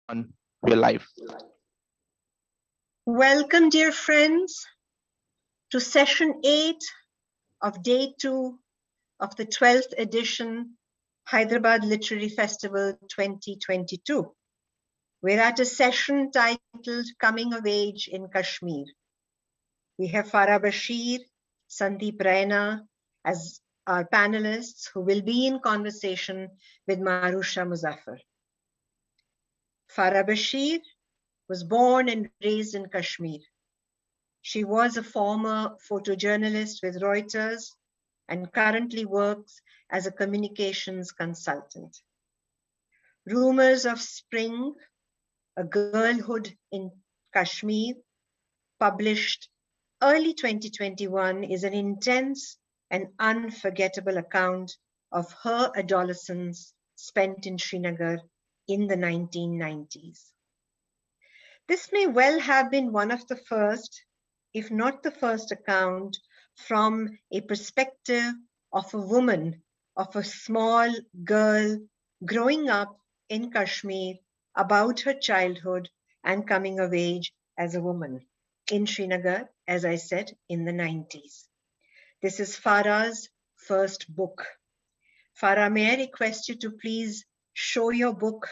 on your life. Welcome, dear friends, to session 8 of day 2 of the 12th edition Hyderabad Literary Festival 2022. We're at a session titled Coming of Age in Kashmir. We have Farah, Bashir, Sandeep, Raina as our panelists who will be in conversation with MarooshaMuzaffar. Farah Bashir was born and raised in Kashmir. She was a former photojournalist with Reuters and currently works as a communications consultant. Rumors of Spring, a girlhood in Kashmir, published early 2021, is an intense and unforgettable account of her adolescence spent in Srinagar in the 1990s. This may well have been one of the first, if not the first account from a perspective of a woman, of a small girl growing up in Kashmir, about her childhood and coming of age as a woman in Srinagar, as I said, in the 90s. This is Farah's first book. Farah, may I request you to please show your book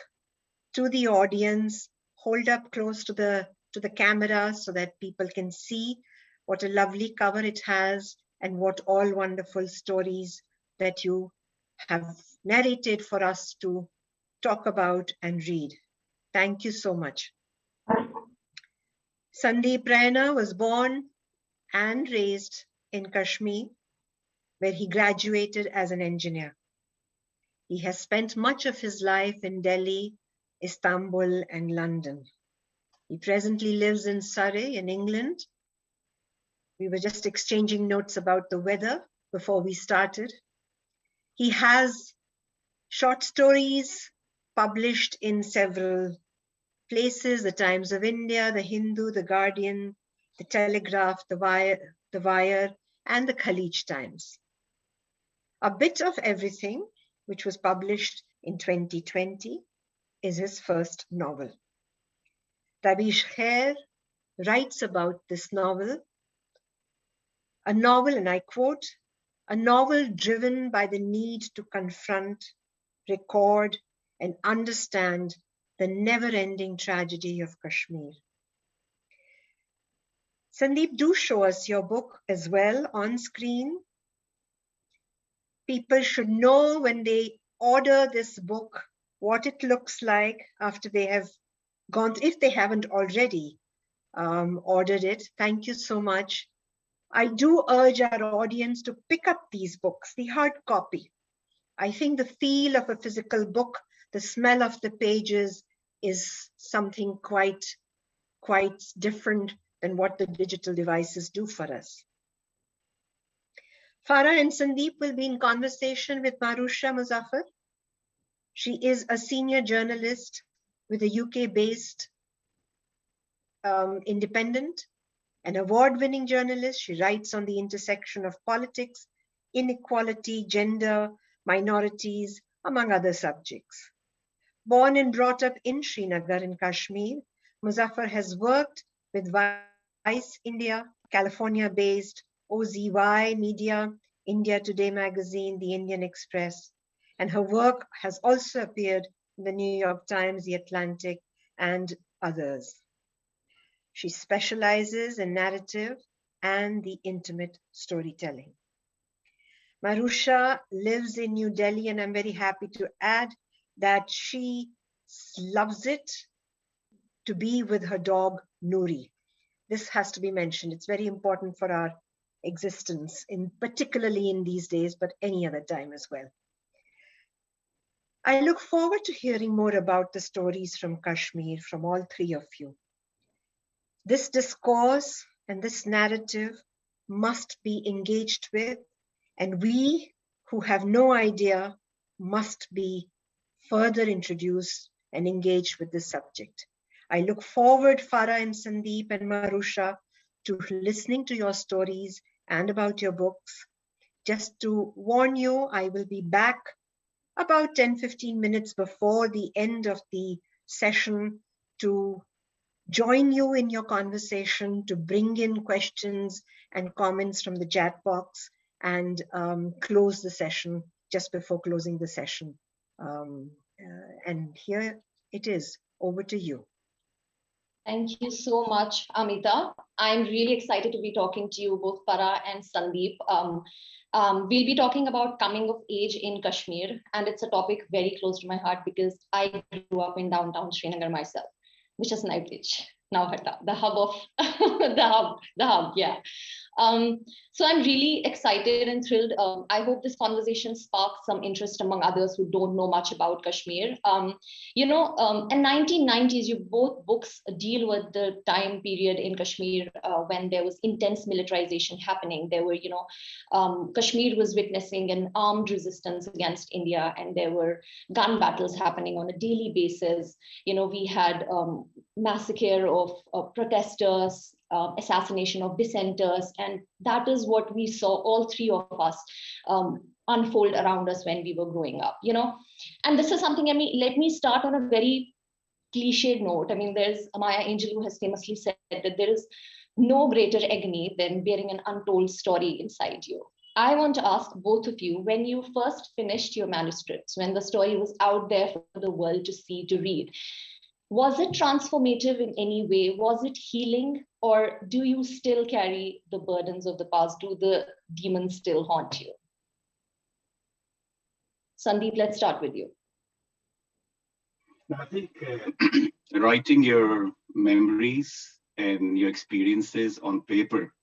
to the audience, hold up close to the camera so that people can see what a lovely cover it has and what all wonderful stories that you have narrated for us to talk about and read. Thank you so much. Sandeep Raina was born and raised in Kashmir, where he graduated as an engineer. He has spent much of his life in Delhi, Istanbul, and London. He presently lives in Surrey in England. We were just exchanging notes about the weather before we started. He has short stories published in several places, the Times of India, the Hindu, the Guardian, the Telegraph, the Wire, and the Khalij Times. A Bit of Everything, which was published in 2020, is his first novel. Tabish Khair writes about this novel, a novel, and I quote, a novel driven by the need to confront, record, and understand the never-ending tragedy of Kashmir. Sandeep, do show us your book as well on screen. People should know when they order this book what it looks like after they have gone, if they haven't already ordered it. Thank you so much. I do urge our audience to pick up these books, the hard copy. I think the feel of a physical book, the smell of the pages is something quite different than what the digital devices do for us. Farah and Sandeep will be in conversation with MarooshaMuzaffar. She is a senior journalist with a UK-based independent, an award-winning journalist. She writes on the intersection of politics, inequality, gender, minorities, among other subjects. Born and brought up in Srinagar in Kashmir, Muzaffar has worked with Vice India, California-based OZY Media, India Today magazine, The Indian Express, and her work has also appeared in the New York Times, The Atlantic, and others. She specializes in narrative and the intimate storytelling. Maroosha lives in New Delhi, and I'm very happy to add that she loves it to be with her dog, Noori. This has to be mentioned. It's very important for our existence, particularly in these days, but any other time as well. I look forward to hearing more about the stories from Kashmir from all three of you. This discourse and this narrative must be engaged with, and we who have no idea must be further introduced and engaged with this subject. I look forward, Farah and Sandeep and Maroosha, to listening to your stories and about your books. Just to warn you, I will be back about 10-15 minutes before the end of the session to join you in your conversation, to bring in questions and comments from the chat box, and close the session just before closing the session. And here it is. Over to you. Thank you so much, Amita. I'm really excited to be talking to you, both Farah and Sandeep. We'll be talking about coming of age in Kashmir, and it's a topic very close to my heart because I grew up in downtown Srinagar myself, which is Nightbridge, Nauhata, the hub of the hub, yeah. So I'm really excited and thrilled. I hope this conversation sparks some interest among others who don't know much about Kashmir. In 1990s, you both books deal with the time period in Kashmir when there was intense militarization happening. There were, Kashmir was witnessing an armed resistance against India, and there were gun battles happening on a daily basis. We had massacre of protesters, assassination of dissenters, and that is what we saw, all three of us, unfold around us when we were growing up, And this is something, let me start on a very cliched note. There's Maya Angelou who has famously said that there is no greater agony than bearing an untold story inside you. I want to ask both of you, when you first finished your manuscripts, when the story was out there for the world to see, to read, was it transformative in any way? Was it healing? Or do you still carry the burdens of the past? Do the demons still haunt you? Sandeep, let's start with you. I think writing your memories and your experiences on paper,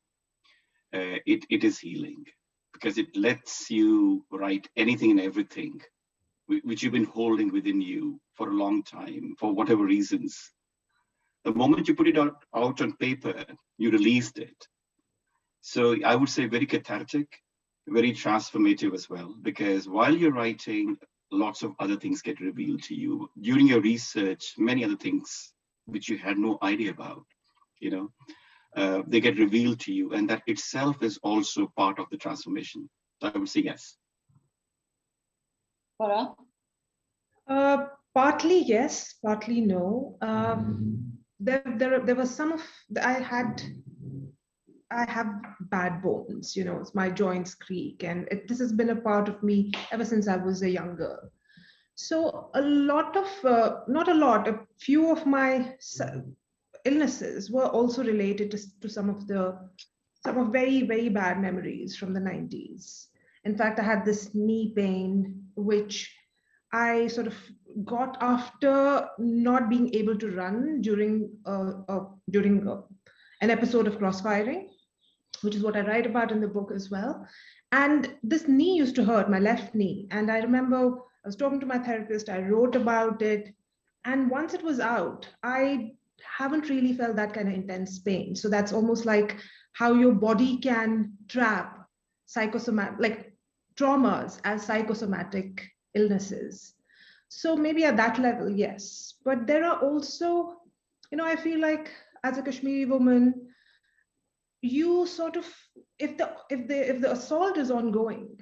it is healing, because it lets you write anything and everything which you've been holding within you for a long time, for whatever reasons. The moment you put it out on paper, you released it. So I would say very cathartic, very transformative as well, because while you're writing, lots of other things get revealed to you. During your research, many other things which you had no idea about, they get revealed to you, and that itself is also part of the transformation. So I would say yes. Farah? Partly yes, partly no. There was some of I have bad bones, my joints creak, and this has been a part of me ever since I was a young girl. So a few of my illnesses were also related to some of very, very bad memories from the 90s. In fact, I had this knee pain, which I sort of got after not being able to run during an episode of cross-firing, which is what I write about in the book as well. And this knee used to hurt, my left knee. And I remember I was talking to my therapist, I wrote about it. And once it was out, I haven't really felt that kind of intense pain. So that's almost like how your body can trap traumas as psychosomatic illnesses. So maybe at that level, yes. But there are also, I feel like as a Kashmiri woman, you sort of, if the assault is ongoing,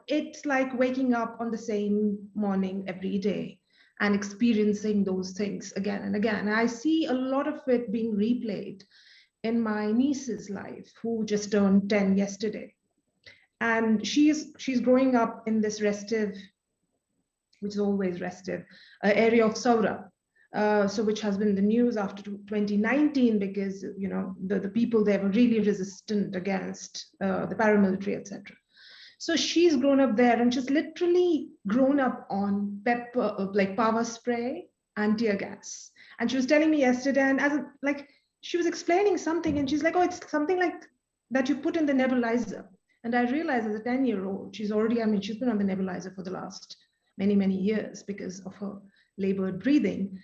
it's like waking up on the same morning every day and experiencing those things again and again. And I see a lot of it being replayed in my niece's life, who just turned 10 yesterday. And she's growing up in this restive, which is always restive, area of Saura, which has been the news after 2019, because the people there were really resistant against the paramilitary, etc. So she's grown up there, and she's literally grown up on power spray and tear gas. And she was telling me yesterday, and she was explaining something, and she's like, "Oh, it's something like that you put in the nebulizer." And I realized as a 10-year-old, she's been on the nebulizer for the last many, many years because of her labored breathing.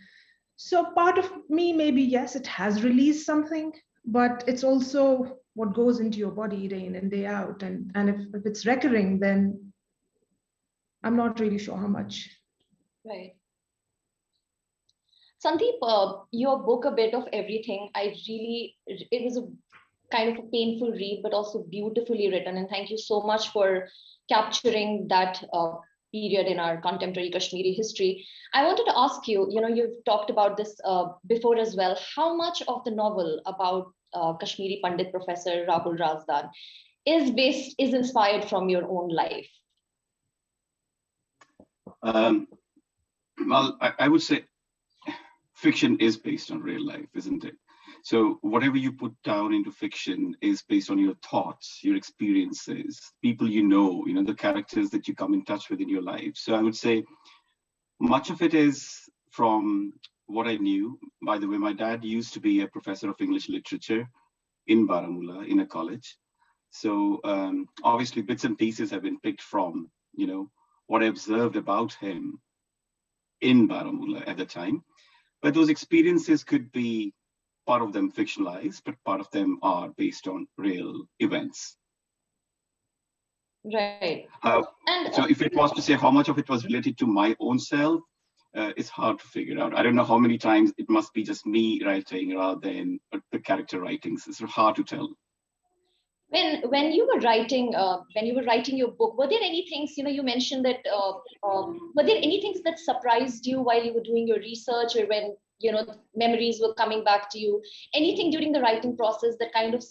So part of me, maybe, yes, it has released something, but it's also what goes into your body day in and day out. And if it's recurring, then I'm not really sure how much. Right. Sandeep, your book, A Bit of Everything, it was a kind of a painful read, but also beautifully written. And thank you so much for capturing that period in our contemporary Kashmiri history. I wanted to ask you, you've talked about this before as well, how much of the novel about Kashmiri Pandit Professor Rahul Razdan is inspired from your own life? Well, I would say fiction is based on real life, isn't it? So whatever you put down into fiction is based on your thoughts, your experiences, people the characters that you come in touch with in your life. So I would say much of it is from what I knew. By the way, my dad used to be a professor of English literature in Baramulla in a college. So obviously bits and pieces have been picked from, what I observed about him in Baramulla at the time. But those experiences could be, part of them fictionalized, but part of them are based on real events. Right. So if it was to say how much of it was related to my own self, it's hard to figure out. I don't know how many times it must be just me writing rather than the character writings. It's hard to tell. When you were writing your book, were there any things, you mentioned that, were there any things that surprised you while you were doing your research, or when, memories were coming back to you? Anything during the writing process that kind of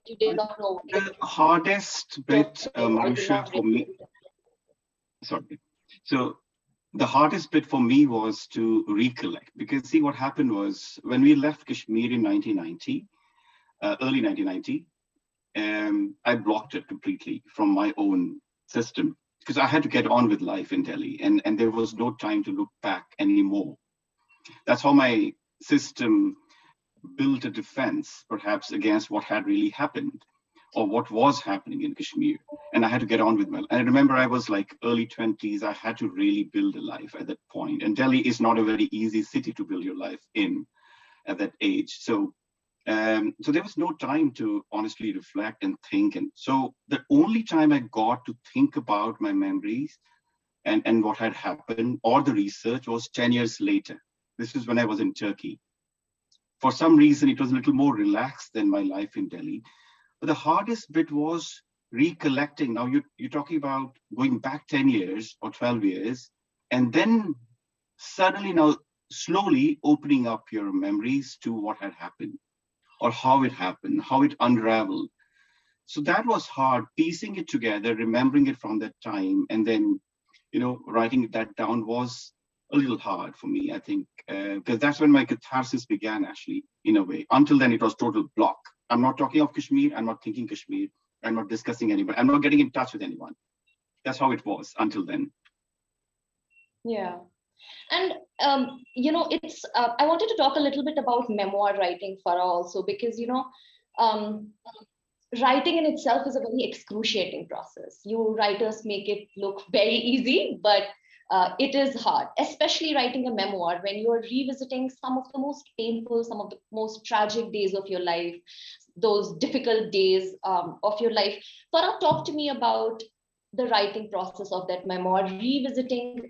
you did not know? The hardest bit, Marusha, for me, sorry. So the hardest bit for me was to recollect, because see, what happened was when we left Kashmir in 1990, early 1990, I blocked it completely from my own system, because I had to get on with life in Delhi, and there was no time to look back anymore. That's how my system built a defense, perhaps, against what had really happened or what was happening in Kashmir. And I had to get on with my life. And I remember I was like early 20s. I had to really build a life at that point. And Delhi is not a very easy city to build your life in at that age. So there was no time to honestly reflect and think. And so the only time I got to think about my memories and what had happened or the research was 10 years later. This is when I was in Turkey. For some reason, it was a little more relaxed than my life in Delhi. But the hardest bit was recollecting. Now you're talking about going back 10 years or 12 years, and then suddenly now slowly opening up your memories to what had happened or how it happened, how it unraveled. So that was hard, piecing it together, remembering it from that time, and then, writing that down was a little hard for me, I think, because that's when my catharsis began, actually, in a way. Until then, it was total block. I'm not talking of Kashmir. I'm not thinking Kashmir. I'm not discussing anybody. I'm not getting in touch with anyone. That's how it was until then. Yeah. And, it's, I wanted to talk a little bit about memoir writing, Farah, also, because, writing in itself is a very excruciating process. You writers make it look very easy, but it is hard, especially writing a memoir when you are revisiting some of the most painful, some of the most tragic days of your life, those difficult days of your life. Farah, talk to me about the writing process of that memoir, revisiting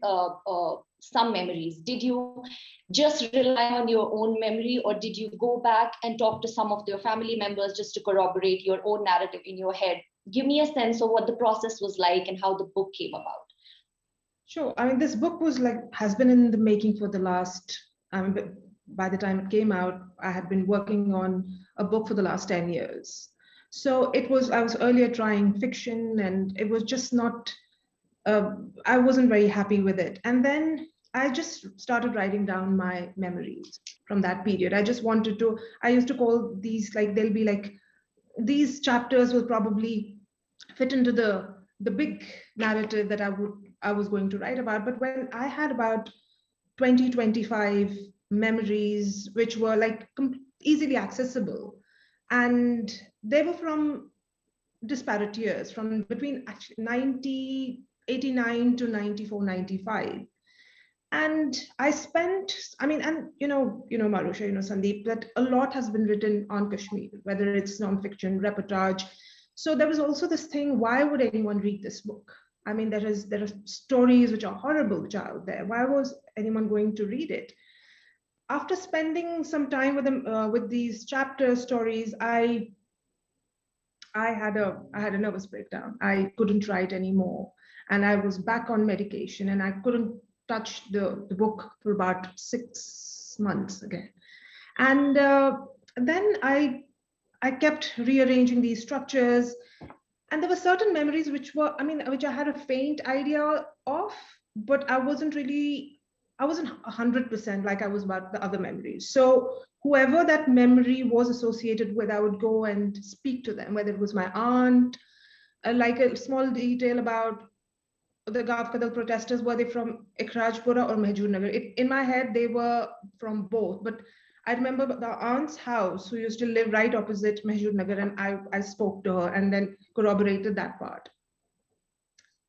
some memories. Did you just rely on your own memory, or did you go back and talk to some of your family members just to corroborate your own narrative in your head? Give me a sense of what the process was like and how the book came about. Sure. I mean, this book has been in the making for the last, by the time it came out, I had been working on a book for the last 10 years. So I was earlier trying fiction, and it was just not, I wasn't very happy with it. And then I just started writing down my memories from that period. I used to call these, they'll be these chapters will probably fit into the big narrative that I was going to write about. But when I had about 25 memories, which were easily accessible, and they were from disparate years, from between actually 89 to 94, 95. And I spent, Marusha, Sandeep, that a lot has been written on Kashmir, whether it's nonfiction, reportage. So there was also this thing, why would anyone read this book? I mean, there are stories which are horrible, which are out there. Why was anyone going to read it? After spending some time with them, with these chapter stories, I I had a nervous breakdown. I couldn't write anymore, and I was back on medication, and I couldn't touch the book for about 6 months again. And then I kept rearranging these structures, and there were certain memories which I had a faint idea of, but I wasn't 100% like I was about the other memories. So whoever that memory was associated with, I would go and speak to them, whether it was my aunt, like a small detail about the Gav Kadal protesters, were they from Ikrajpura or Mahjurnagar? In my head, they were from both, but I remember the aunt's house, who used to live right opposite Mahjurnagar, and I spoke to her and then corroborated that part.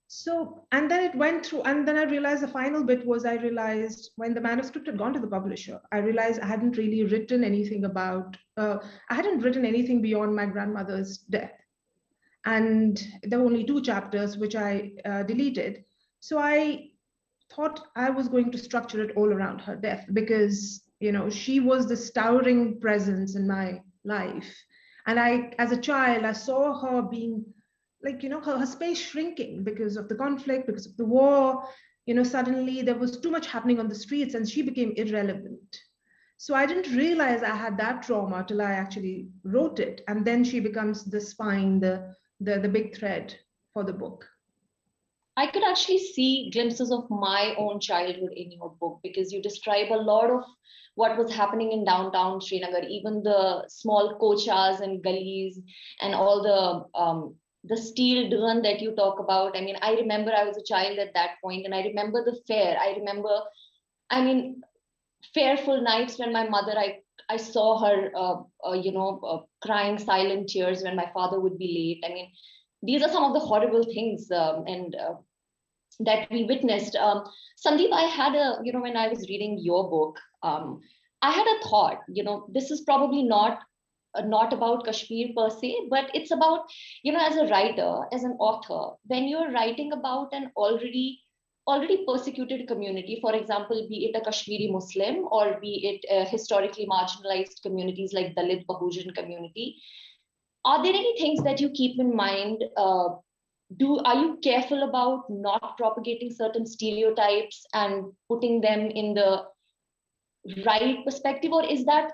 So, and then it went through, and then I realized the final bit was, I realized when the manuscript had gone to the publisher, I realized I hadn't really written anything about, I hadn't written anything beyond my grandmother's death. And there were only 2 chapters, which I deleted. So I thought I was going to structure it all around her death, because, she was this towering presence in my life. And as a child, I saw her being like, her space shrinking because of the conflict, because of the war. Suddenly there was too much happening on the streets and she became irrelevant. So I didn't realize I had that trauma till I actually wrote it. And then she becomes the spine, the big thread for the book. I could actually see glimpses of my own childhood in your book, because you describe a lot of what was happening in downtown Srinagar, even the small kochas and gullies and all the steel dun that you talk about. I mean, I remember I was a child at that point, and I remember the fair. I remember, fearful nights when my mother, I saw her, crying silent tears when my father would be late. I mean, these are some of the horrible things that we witnessed. Sandeep, I had when I was reading your book, I had a thought, this is probably not about Kashmir per se, but it's about, as a writer, as an author, when you're writing about an already persecuted community, for example, be it a Kashmiri Muslim or be it historically marginalized communities like Dalit Bahujan community, are there any things that you keep in mind? Are you careful about not propagating certain stereotypes and putting them in the right perspective, or is that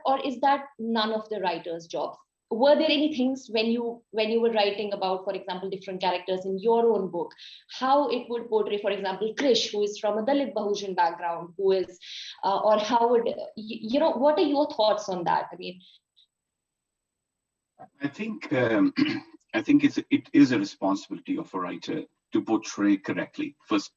none of the writer's jobs? Were there any things when you were writing about, for example, different characters in your own book, how it would portray, for example, Krish, who is from a Dalit Bahujan background, who is, or how would, what are your thoughts on that? I mean, I think it is a responsibility of a writer to portray correctly first.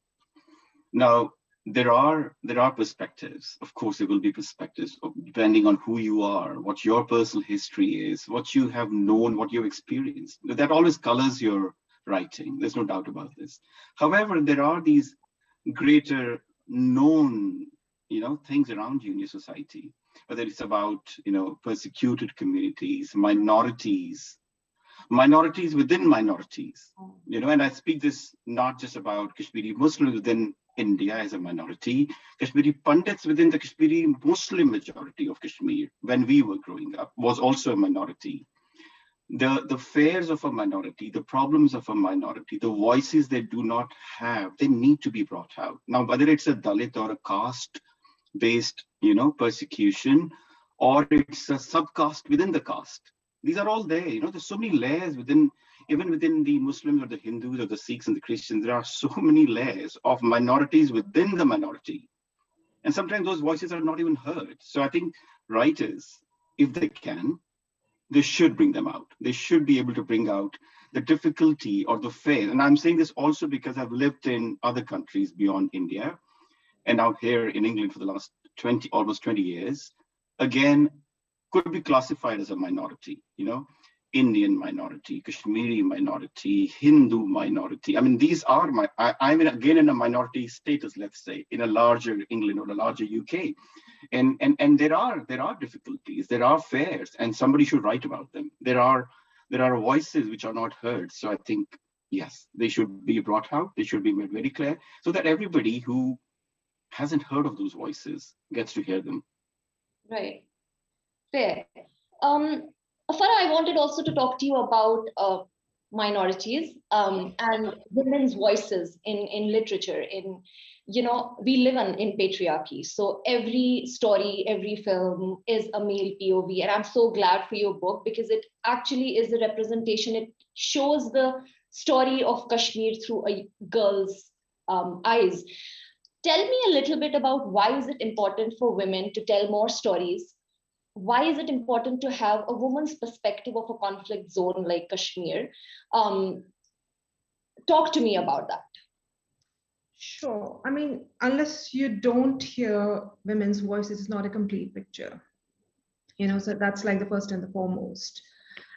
Now, there are perspectives. Of course, there will be perspectives depending on who you are, what your personal history is, what you have known, what you've experienced. That always colors your writing. There's no doubt about this. However, there are these greater known, things around you in your society, whether it's about, persecuted communities, minorities within minorities, and I speak this not just about Kashmiri Muslims within India as a minority, Kashmiri Pandits within the Kashmiri Muslim majority of Kashmir, when we were growing up, was also a minority. The fears of a minority, the problems of a minority, the voices they do not have, they need to be brought out. Now, whether it's a Dalit or a caste-based, persecution, or it's a subcaste within the caste, these are all there. There's so many layers even within the Muslims or the Hindus or the Sikhs and the Christians. There are so many layers of minorities within the minority. And sometimes those voices are not even heard. So I think writers, if they can, they should bring them out. They should be able to bring out the difficulty or the fear. And I'm saying this also because I've lived in other countries beyond India and out here in England for the last almost 20 years. Again, could be classified as a minority, Indian minority, Kashmiri minority, Hindu minority. I mean, these are I'm again in a minority status, let's say, in a larger England or a larger UK. And there are difficulties, there are fears, and somebody should write about them. There are voices which are not heard. So I think, yes, they should be brought out. They should be made very clear so that everybody who hasn't heard of those voices gets to hear them. Right. Fair. A Farah, I wanted also to talk to you about minorities and women's voices in literature. We live in patriarchy. So every story, every film is a male POV. And I'm so glad for your book because it actually is a representation. It shows the story of Kashmir through a girl's eyes. Tell me a little bit about why is it important for women to tell more stories? Why is it important to have a woman's perspective of a conflict zone like Kashmir? Talk to me about that. Sure. I mean, unless you don't hear women's voices, it's not a complete picture. So that's like the first and the foremost.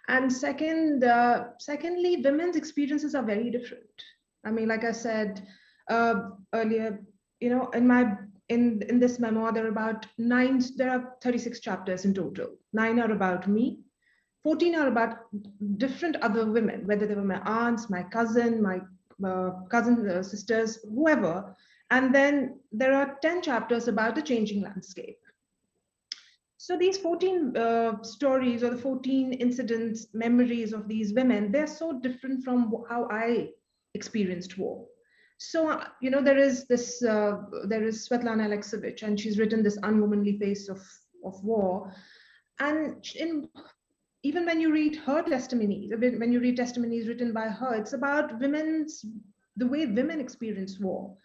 And secondly, women's experiences are very different. I mean, like I said earlier, in this memoir, there are 36 chapters in total. 9 are about me. 14 are about different other women, whether they were my aunts, my cousin, my cousins, sisters, whoever. And then there are 10 chapters about the changing landscape. So these 14 stories or the 14 incidents, memories of these women, they're so different from how I experienced war. So, there is Svetlana Alexievich, and she's written this unwomanly face of war. And even when you read her testimonies, when you read testimonies written by her, it's about the way women experience war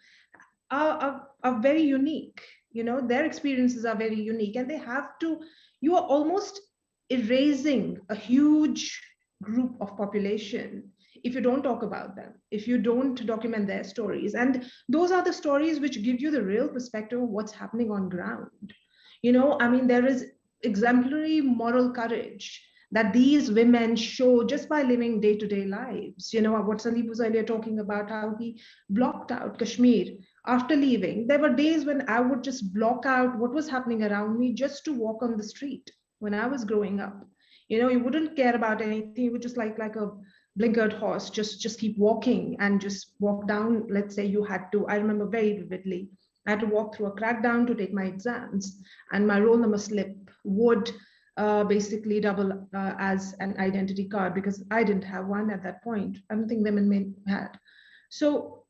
are very unique. Their experiences are very unique, and you are almost erasing a huge group of population if you don't talk about them, if you don't document their stories. And those are the stories which give you the real perspective of what's happening on ground. There is exemplary moral courage that these women show just by living day-to-day lives. What Sandeep was earlier talking about, how he blocked out Kashmir after leaving. There were days when I would just block out what was happening around me just to walk on the street when I was growing up. You wouldn't care about anything. You would just like a blinkered horse, just keep walking and just walk down. Let's say you had to, I remember very vividly, I had to walk through a crackdown to take my exams, and my roll number slip would basically double as an identity card because I didn't have one at that point. I don't think women had. So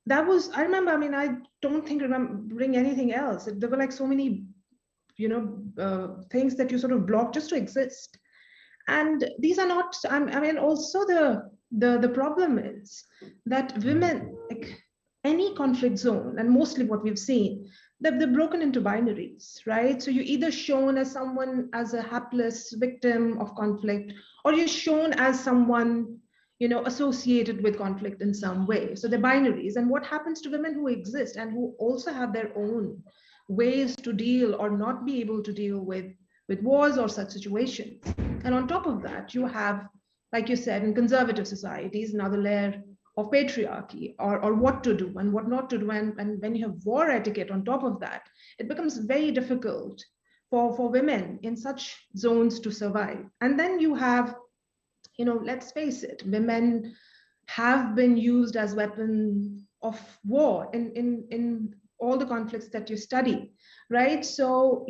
that was, I remember, I don't think remembering anything else. There were like so many, things that you sort of block just to exist. And these are not, also the problem is that women, like any conflict zone, and mostly what we've seen, they're broken into binaries, right? So you're either shown as someone as a hapless victim of conflict, or you're shown as someone, associated with conflict in some way. So they're binaries. And what happens to women who exist and who also have their own ways to deal or not be able to deal with wars or such situations? And on top of that, you have, like you said, in conservative societies, another layer of patriarchy or what to do and what not to do. And when you have war etiquette on top of that, it becomes very difficult for women in such zones to survive. And then you have, let's face it, women have been used as weapon of war in all the conflicts that you study, right? So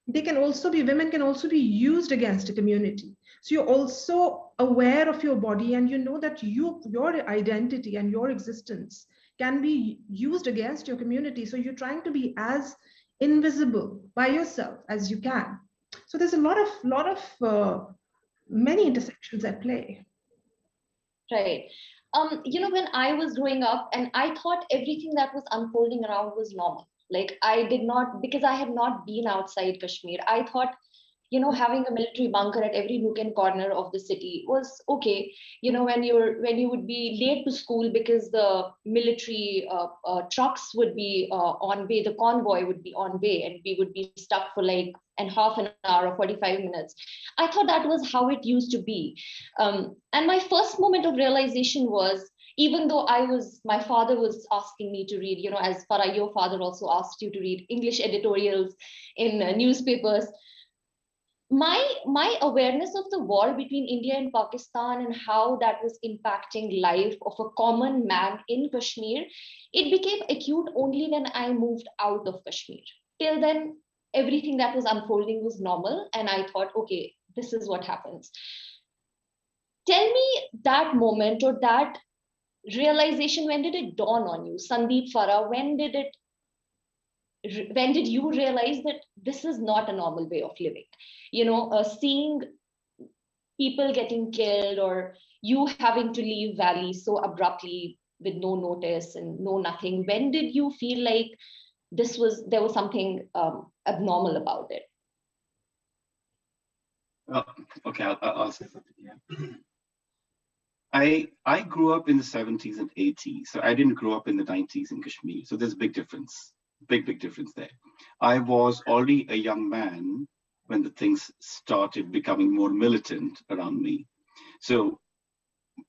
women can also be used against a community. So you're also aware of your body, and you know that your identity and your existence can be used against your community. So you're trying to be as invisible by yourself as you can. So there's a lot of many intersections at play. Right. When I was growing up, and I thought everything that was unfolding around was normal. Like I did not, because I had not been outside Kashmir, I thought, having a military bunker at every nook and corner of the city was okay. When you would be late to school because the military trucks would be on way, the convoy would be on way, and we would be stuck for like half an hour or 45 minutes. I thought that was how it used to be. And my first moment of realization was, even though my father was asking me to read, as Farah, your father also asked you to read English editorials in newspapers. My awareness of the war between India and Pakistan and how that was impacting life of a common man in Kashmir, it became acute only when I moved out of Kashmir. Till then, everything that was unfolding was normal. And I thought, okay, this is what happens. Tell me that moment or that realization, when did it dawn on you? Sandeep, Farah, when did you realize that this is not a normal way of living? Seeing people getting killed, or you having to leave Valley so abruptly with no notice and no nothing. When did you feel like there was something abnormal about it? Okay, I'll say something. Yeah. I grew up in the 70s and 80s, so I didn't grow up in the 90s in Kashmir. So there's a big difference, big difference there. I was already a young man when the things started becoming more militant around me. So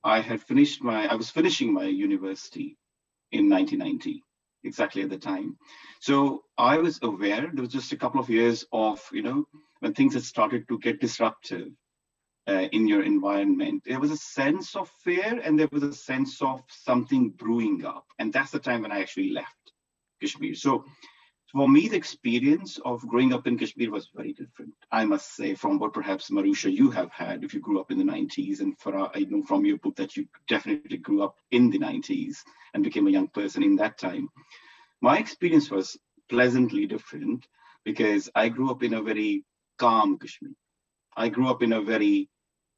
I was finishing my university in 1990, exactly at the time. So I was aware there was just a couple of years of, when things had started to get disruptive in your environment. There was a sense of fear and there was a sense of something brewing up. And that's the time when I actually left Kashmir. So for me, the experience of growing up in Kashmir was very different, I must say, from what perhaps Marusha, you have had if you grew up in the 90s. And Farah, I know from your book that you definitely grew up in the 90s and became a young person in that time. My experience was pleasantly different because I grew up in a very calm Kashmir. I grew up in a very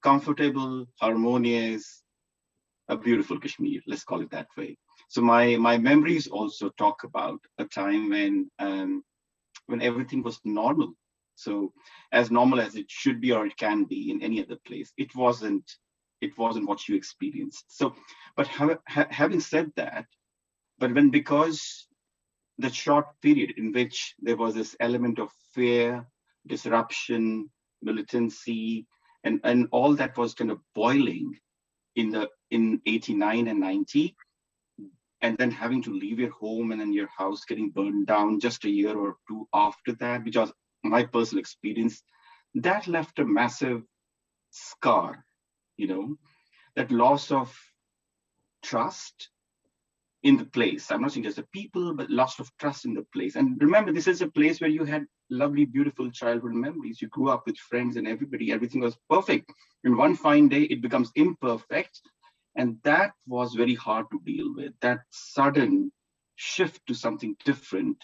comfortable, harmonious, a beautiful Kashmir, let's call it that way. So my memories also talk about a time when everything was normal. So as normal as it should be or it can be in any other place. It wasn't what you experienced. So, but having said that, because the short period in which there was this element of fear, disruption, militancy, and all that was kind of boiling in 89 and 90, and then having to leave your home and then your house getting burned down just a year or two after that, which was my personal experience, that left a massive scar, that loss of trust in the place. I'm not saying just the people, but loss of trust in the place. And remember, this is a place where you had lovely, beautiful childhood memories. You grew up with friends and everything was perfect. And one fine day, it becomes imperfect. And that was very hard to deal with, that sudden shift to something different.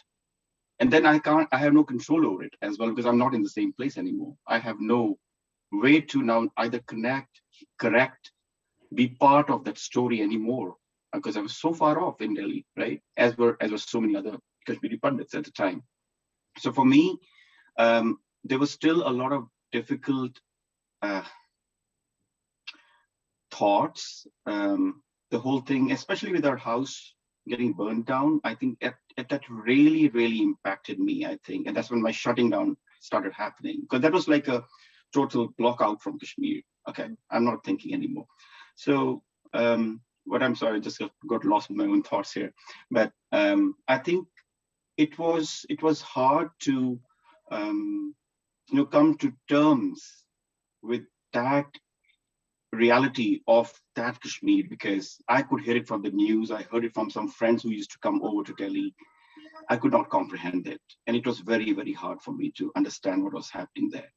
And then I have no control over it as well, because I'm not in the same place anymore. I have no way to now either connect, correct, be part of that story anymore, because I was so far off in Delhi, right? As were so many other Kashmiri Pandits at the time. So for me, there was still a lot of difficult thoughts. The whole thing, especially with our house getting burned down, I think that really, really impacted me, I think. And that's when my shutting down started happening, because that was like a total block out from Kashmir. Okay, I'm not thinking anymore. So I'm sorry, I just got lost in my own thoughts here. But I think it was hard to come to terms with that reality of that Kashmir, because I could hear it from the news. I heard it from some friends who used to come over to Delhi. I could not comprehend it. And it was very, very hard for me to understand what was happening there.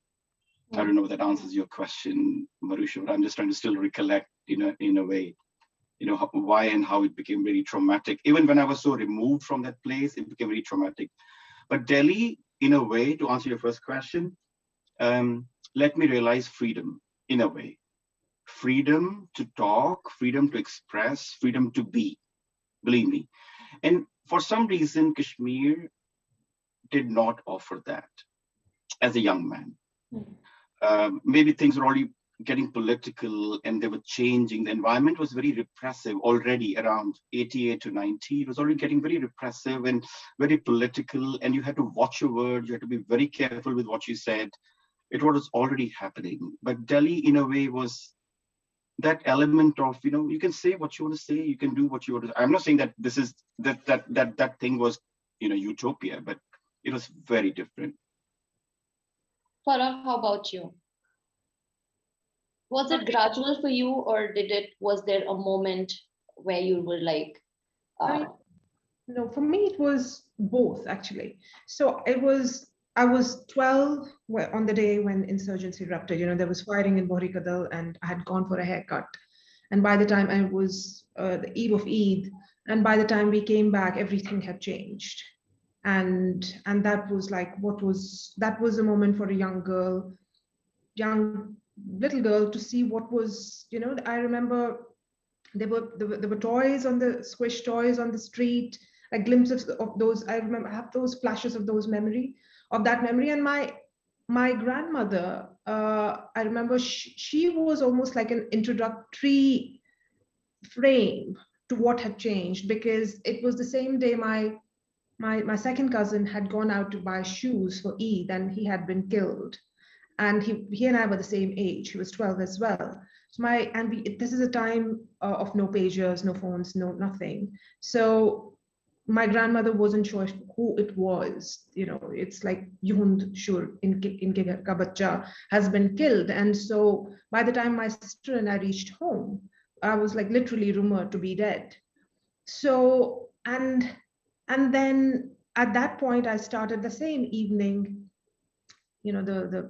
I don't know if that answers your question, Marusha, but I'm just trying to still recollect in a way, why and how it became very traumatic. Even when I was so removed from that place, it became very traumatic. But Delhi, in a way, to answer your first question, let me realize freedom, in a way. Freedom to talk, freedom to express, freedom to be, believe me. And for some reason, Kashmir did not offer that as a young man. Maybe things were already getting political and they were changing. The environment was very repressive already around 88 to 90. It was already getting very repressive and very political, and you had to watch your words. You had to be very careful with what you said. It was already happening. But Delhi, in a way, was that element of, you can say what you want to say, you can do what you want to. I'm not saying that this is that thing was, utopia, but it was very different. Farah, how about you? Was it gradual for you, or was there a moment where you were like? No, for me it was both actually. So it was I was 12 on the day when insurgency erupted. There was firing in Borikadal, and I had gone for a haircut. And by the time I was the eve of Eid, and by the time we came back, everything had changed. And that was like that was a moment for a young little girl to see what was. I remember there were toys on the squish toys on the street, like glimpses of those. I remember, I have those flashes of that memory. And my grandmother, I remember she was almost like an introductory frame to what had changed, because it was the same day my second cousin had gone out to buy shoes for Eid, and he had been killed. And he and I were the same age. He was 12 as well. So this is a time of no pagers, no phones, no nothing. So my grandmother wasn't sure who it was. It's like Yund Shur in ka bachcha has been killed. And so by the time my sister and I reached home, I was like literally rumored to be dead. So and then at that point I started the same evening, the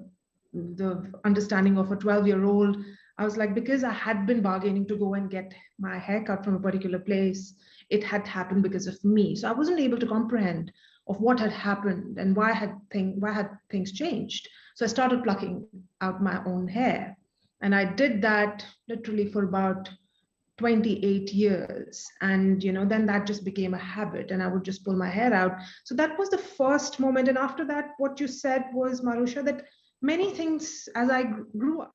understanding of a 12-year-old. I was like, because I had been bargaining to go and get my hair cut from a particular place, it had happened because of me. So I wasn't able to comprehend of what had happened and why had things changed. So I started plucking out my own hair. And I did that literally for about 28 years. And, then that just became a habit, and I would just pull my hair out. So that was the first moment. And after that, what you said was, Marusha, that many things as I grew up,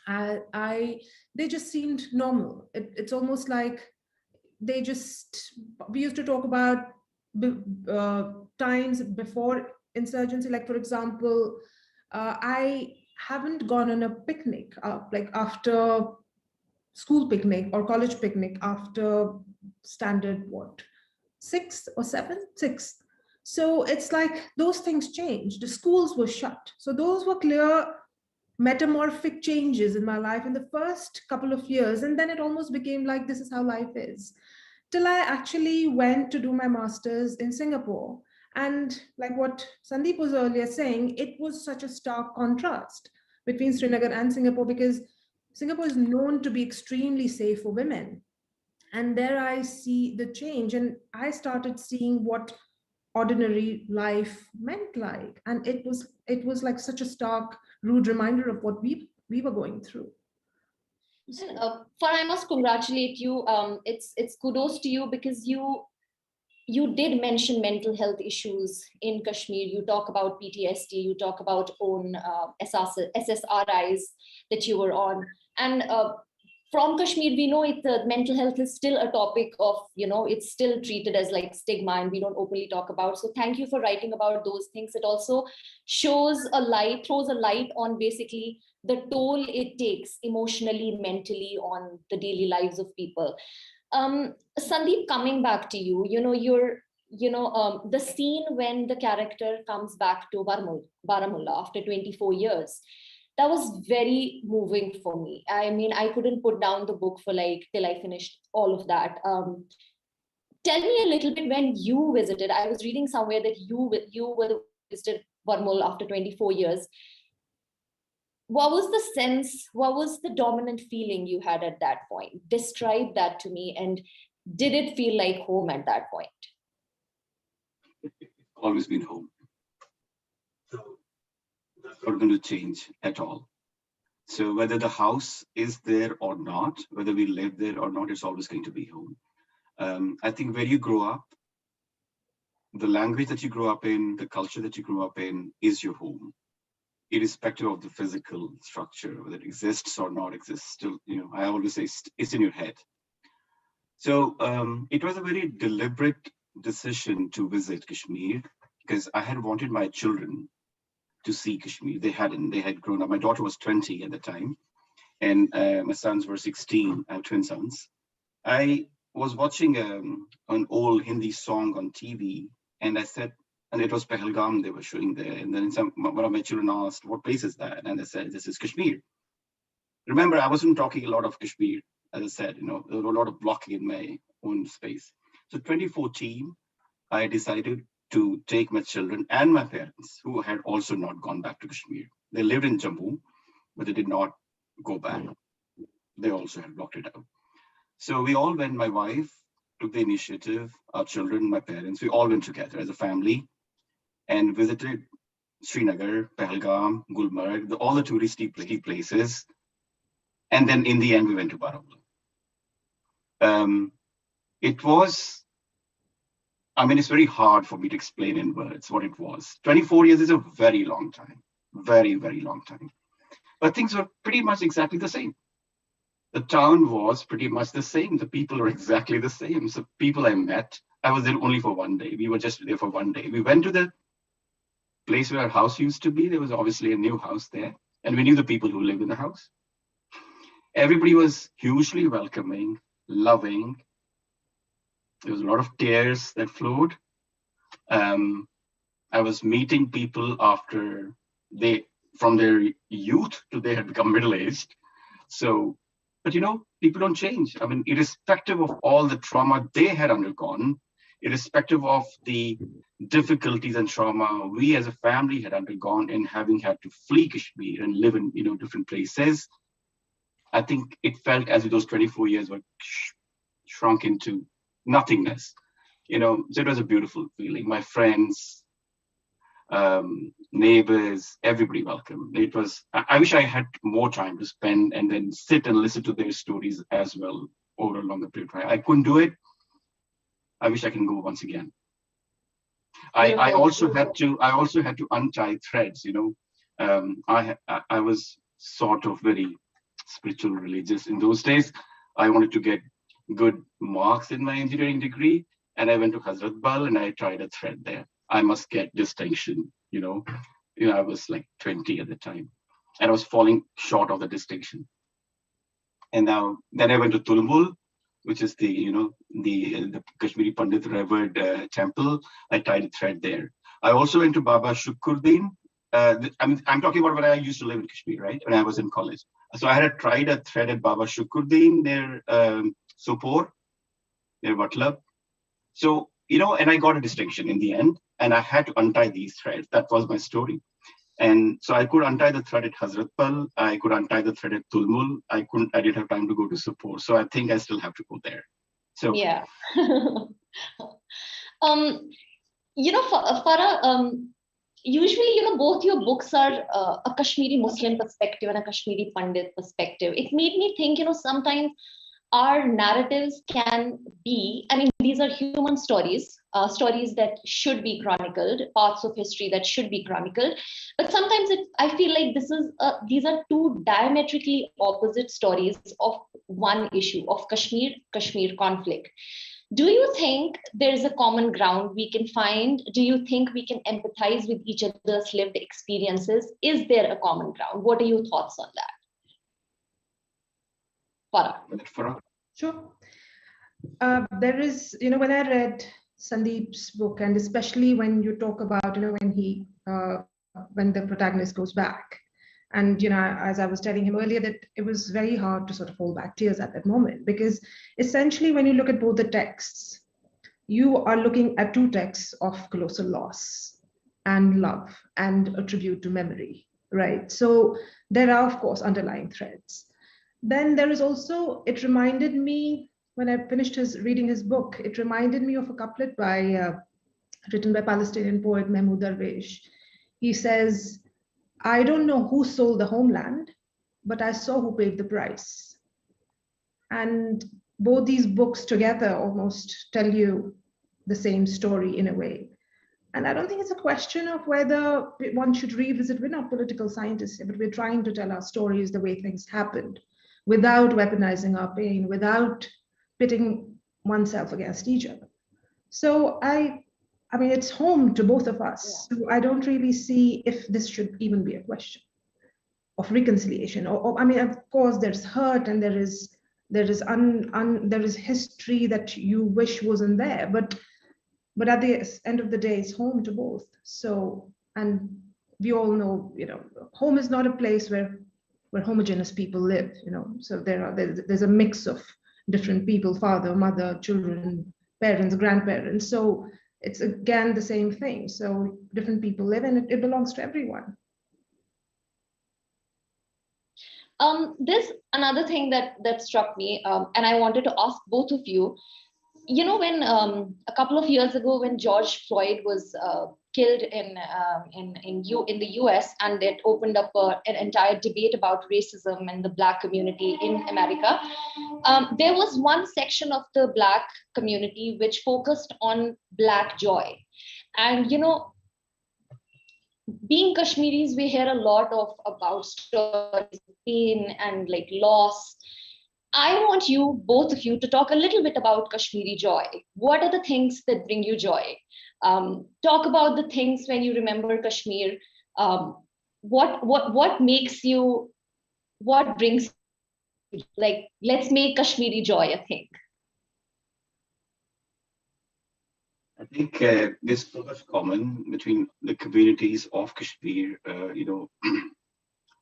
they just seemed normal. It's almost like we used to talk about times before insurgency. Like, for example, I haven't gone on a picnic, like after school picnic or college picnic after standard, 6th or 7th, 6th. So it's like those things changed. The schools were shut. So those were clear metamorphic changes in my life in the first couple of years. And then it almost became like, this is how life is. Till I actually went to do my master's in Singapore. And like what Sandeep was earlier saying, it was such a stark contrast between Srinagar and Singapore, because Singapore is known to be extremely safe for women. And there I see the change, and I started seeing what ordinary life meant like. And it was like such a stark, rude reminder of what we were going through. And, Farah, I must congratulate you. It's kudos to you, because you did mention mental health issues in Kashmir. You talk about PTSD, you talk about own SSRIs that you were on. And from Kashmir, we know the mental health is still a topic of, it's still treated as like stigma, and we don't openly talk about. So thank you for writing about those things. It also throws a light on basically the toll it takes emotionally, mentally on the daily lives of people. Sandeep, coming back to you, the scene when the character comes back to Baramulla after 24 years, that was very moving for me. I mean, I couldn't put down the book for till I finished all of that. Tell me a little bit, when you visited, I was reading somewhere that you visited Baramulla after 24 years. What was the sense, what was the dominant feeling you had at that point? Describe that to me. And did it feel like home at that point? It's always been home. So that's not going to change at all. So whether the house is there or not, whether we live there or not, it's always going to be home. I think where you grow up, the language that you grow up in, the culture that you grew up in is your home, irrespective of the physical structure, whether it exists or not exists. Still, I always say it's in your head. So it was a very deliberate decision to visit Kashmir, because I had wanted my children to see Kashmir. They hadn't. They had grown up. My daughter was 20 at the time, and my sons were 16. I have twin sons. I was watching an old Hindi song on TV, and I said, and it was Pahalgam they were showing there. And then one of my children asked, what place is that? And I said, this is Kashmir. Remember, I wasn't talking a lot of Kashmir. As I said, there was a lot of blocking in my own space. So 2014, I decided to take my children and my parents, who had also not gone back to Kashmir. They lived in Jammu, but they did not go back. They also had blocked it out. So we all went, my wife took the initiative, our children, my parents, we all went together as a family and visited Srinagar, Pahalgam, Gulmarg, all the touristy places. And then in the end, we went to Baramulla. It was, I mean, it's very hard for me to explain in words what it was. 24 years is a very long time, very, very long time. But things were pretty much exactly the same. The town was pretty much the same. The people were exactly the same. So people I met, I was there only for one day. We were just there for one day. We went to the place where our house used to be. There was obviously a new house there. And we knew the people who lived in the house. Everybody was hugely welcoming, loving. There was a lot of tears that flowed. I was meeting people after from their youth to they had become middle-aged. So, but you know, people don't change. I mean, irrespective of all the trauma they had undergone, irrespective of the difficulties and trauma we as a family had undergone in having had to flee Kashmir and live in, you know, different places, I think it felt as if those 24 years were shrunk into nothingness. You know, so it was a beautiful feeling. My friends, neighbors, everybody welcome. It was, I wish I had more time to spend and then sit and listen to their stories as well over a longer period of time. I couldn't do it. I wish I can go once again. I also had to untie threads, you know. I was sort of very spiritual, religious in those days. I wanted to get good marks in my engineering degree, and I went to Hyderabad and I tried a thread there. I must get distinction, you know. I was like 20 at the time, and I was falling short of the distinction. And then I went to Tulmul, which is the, you know, the Kashmiri Pandit revered temple. I tied a thread there. I also went to Baba Shukruddin. I'm talking about when I used to live in Kashmir, right? When I was in college. So I had tried a thread at Baba Shukruddin near Sopore, near Vatlab. So, you know, and I got a distinction in the end, and I had to untie these threads. That was my story. And so I could untie the thread at Hazratpal. I could untie the thread at Tulmul. I didn't have time to go to Sopore. So I think I still have to go there. So yeah. You know, Farah, usually, you know, both your books are a Kashmiri Muslim perspective and a Kashmiri Pandit perspective. It made me think, you know, sometimes our narratives can be, I mean, these are human stories, stories that should be chronicled, parts of history that should be chronicled. But sometimes I feel like these are two diametrically opposite stories of one issue, of Kashmir conflict. Do you think there is a common ground we can find? Do you think we can empathize with each other's lived experiences? Is there a common ground? What are your thoughts on that? Farah. Sure. There is, you know, when I read Sandeep's book, and especially when you talk about, you know, when the protagonist goes back, and, you know, as I was telling him earlier, that it was very hard to sort of hold back tears at that moment, because essentially when you look at both the texts, you are looking at two texts of colossal loss and love and a tribute to memory, right? So there are, of course, underlying threads. Then there is also, it reminded me, when I finished reading his book, it reminded me of a couplet written by Palestinian poet Mahmoud Darwish. He says, "I don't know who sold the homeland, but I saw who paid the price." And both these books together almost tell you the same story in a way. And I don't think it's a question of whether one should revisit. We're not political scientists, but we're trying to tell our stories the way things happened, without weaponizing our pain, without pitting oneself against each other. So I mean, it's home to both of us. Yeah. So I don't really see if this should even be a question of reconciliation. Or I mean, of course, there's hurt and there is history that you wish wasn't there, but at the end of the day, it's home to both. So, and we all know, you know, home is not a place where homogeneous people live, you know. So there's a mix of different people, father, mother, children, parents, grandparents. So it's again the same thing. So different people live and it belongs to everyone. There's another thing that struck me, and I wanted to ask both of you. You know, when a couple of years ago, when George Floyd was killed in the US, and it opened up an entire debate about racism and the Black community in America, there was one section of the Black community which focused on Black joy. And you know, being Kashmiris, we hear a lot about stories of pain and like loss. I want you, both of you, to talk a little bit about Kashmiri joy. What are the things that bring you joy? Talk about the things when you remember Kashmir. What makes you? What brings? Like, let's make Kashmiri joy a thing. I think there's so much common between the communities of Kashmir. You know,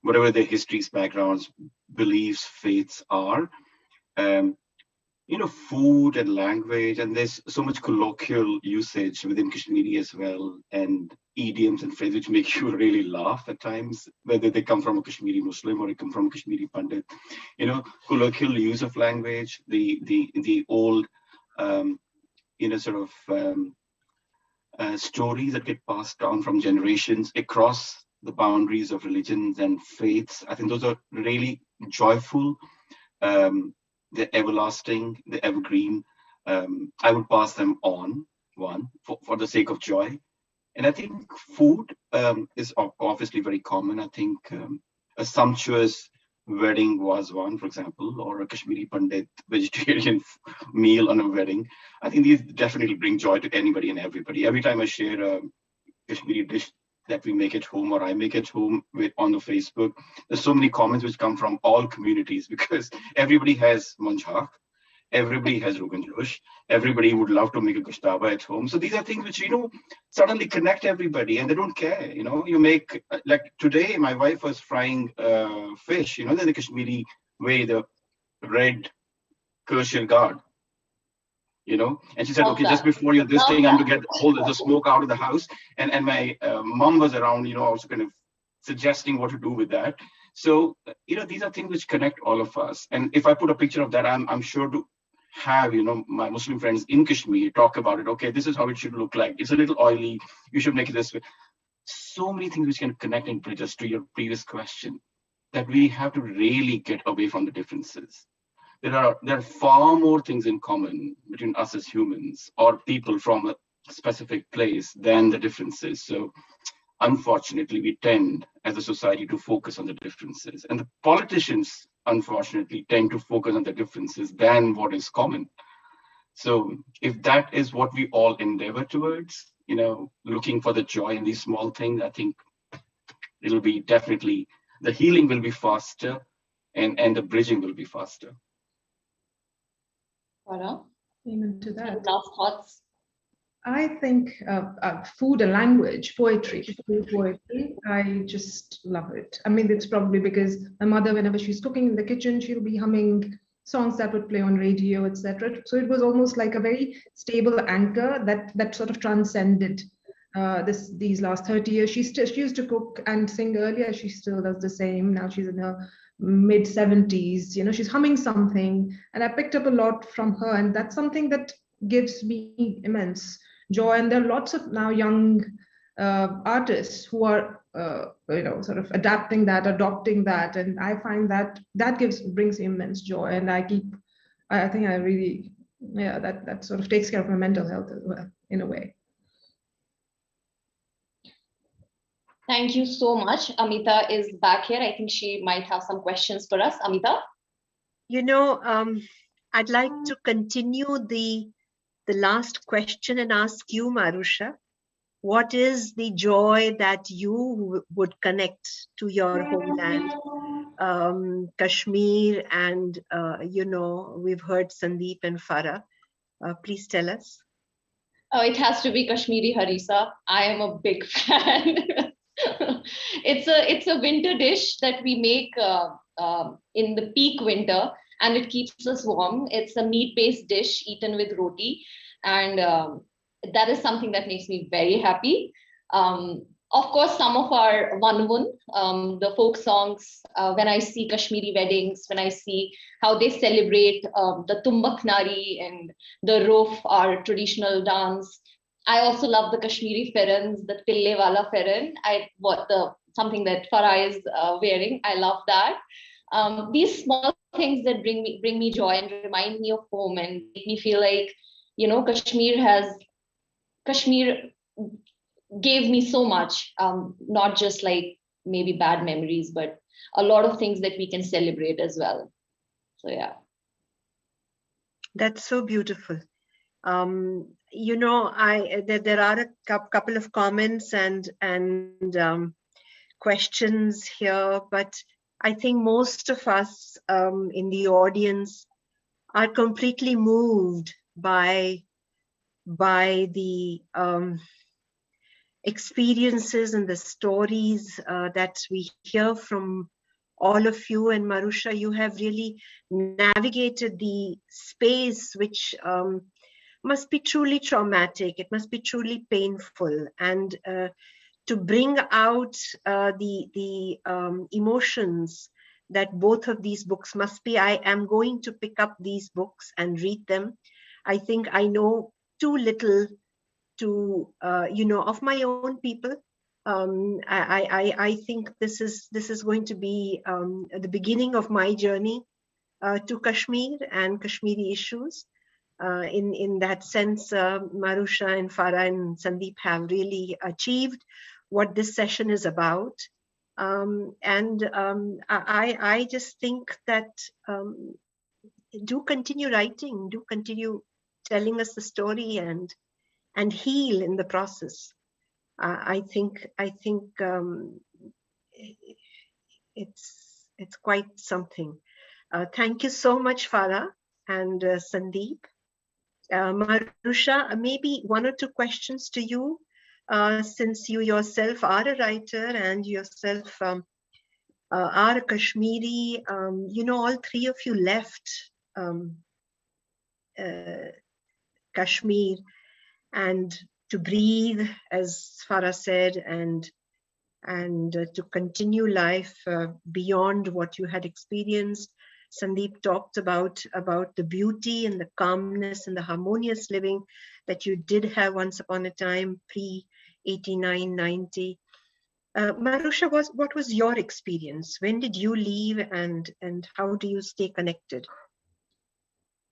whatever their histories, backgrounds, beliefs, faiths are. You know, food and language, and there's so much colloquial usage within Kashmiri as well, and idioms and phrases which make you really laugh at times, whether they come from a Kashmiri Muslim or they come from a Kashmiri Pandit. You know, colloquial use of language, the old, you know, sort of stories that get passed down from generations across the boundaries of religions and faiths. I think those are really joyful. They're everlasting, they're evergreen. I would pass them on, for the sake of joy. And I think food is obviously very common. I think a sumptuous wedding was one, for example, or a Kashmiri Pandit vegetarian meal on a wedding. I think these definitely bring joy to anybody and everybody. Every time I share a Kashmiri dish that we make at home or I make at home on the Facebook, there's so many comments which come from all communities, because everybody has manjak, everybody has Rogan Josh, everybody would love to make a gushtaba at home. So these are things which, you know, suddenly connect everybody and they don't care. You know, you make, like today, my wife was frying fish, you know, the Kashmiri way, the red kosher guard. You know, and she said, okay, just before you're this thing, I'm to get all the smoke out of the house. And my mom was around, you know, also kind of suggesting what to do with that. So, you know, these are things which connect all of us. And if I put a picture of that, I'm sure to have, you know, my Muslim friends in Kashmir talk about it. Okay, this is how it should look like. It's a little oily. You should make it this way. So many things which can connect and bridge us to your previous question, that we have to really get away from the differences. There are far more things in common between us as humans or people from a specific place than the differences. So unfortunately, we tend as a society to focus on the differences. And the politicians, unfortunately, tend to focus on the differences than what is common. So if that is what we all endeavor towards, you know, looking for the joy in these small things, I think it'll be definitely, the healing will be faster and the bridging will be faster. Farah? Amen to that. Last thoughts? I think food and language, poetry, I just love it. I mean, it's probably because my mother, whenever she's cooking in the kitchen, she'll be humming songs that would play on radio, etc. So it was almost like a very stable anchor that sort of transcended these last 30 years. She used to cook and sing earlier. She still does the same. Now she's in her mid 70s. You know, she's humming something, and I picked up a lot from her, and that's something that gives me immense joy. And there are lots of now young artists who are you know, sort of adopting that, and I find that brings me immense joy. And I think I really, yeah, that sort of takes care of my mental health as well, in a way. Thank you so much. Amita is back here. I think she might have some questions for us. Amita? You know, I'd like to continue the last question and ask you, Marusha, what is the joy that you would connect to your homeland, Kashmir, and, you know, we've heard Sandeep and Farah. Please tell us. Oh, it has to be Kashmiri harissa. I am a big fan. It's a winter dish that we make in the peak winter, and it keeps us warm. It's a meat-based dish eaten with roti, and that is something that makes me very happy. Of course, some of our the folk songs, when I see Kashmiri weddings, when I see how they celebrate the Tumbak Nari and the Rof, our traditional dance. I also love the Kashmiri ferens, the Pille Wala feren. Something that Farah is wearing. I love that. These small things that bring me joy and remind me of home and make me feel like, Kashmir gave me so much, not just like maybe bad memories, but a lot of things that we can celebrate as well. So yeah. That's so beautiful. There are a couple of comments and questions here, but I think most of us in the audience are completely moved by the experiences and the stories that we hear from all of you. And Marusha, you have really navigated the space which must be truly traumatic. It must be truly painful. And to bring out the emotions that both of these books must be. I am going to pick up these books and read them. I think I know too little to, of my own people. I think this is going to be the beginning of my journey to Kashmir and Kashmiri issues. In that sense, Marusha and Farah and Sandeep have really achieved what this session is about. I just think that do continue writing, do continue telling us the story and heal in the process. I think it's quite something. Thank you so much, Farah and Sandeep. Marusha, maybe one or two questions to you, since you yourself are a writer and yourself are a Kashmiri. All three of you left Kashmir and to breathe, as Farah said, and to continue life beyond what you had experienced. Sandeep talked about the beauty and the calmness and the harmonious living that you did have once upon a time, pre-89, 90. Marusha, what was your experience? When did you leave and how do you stay connected?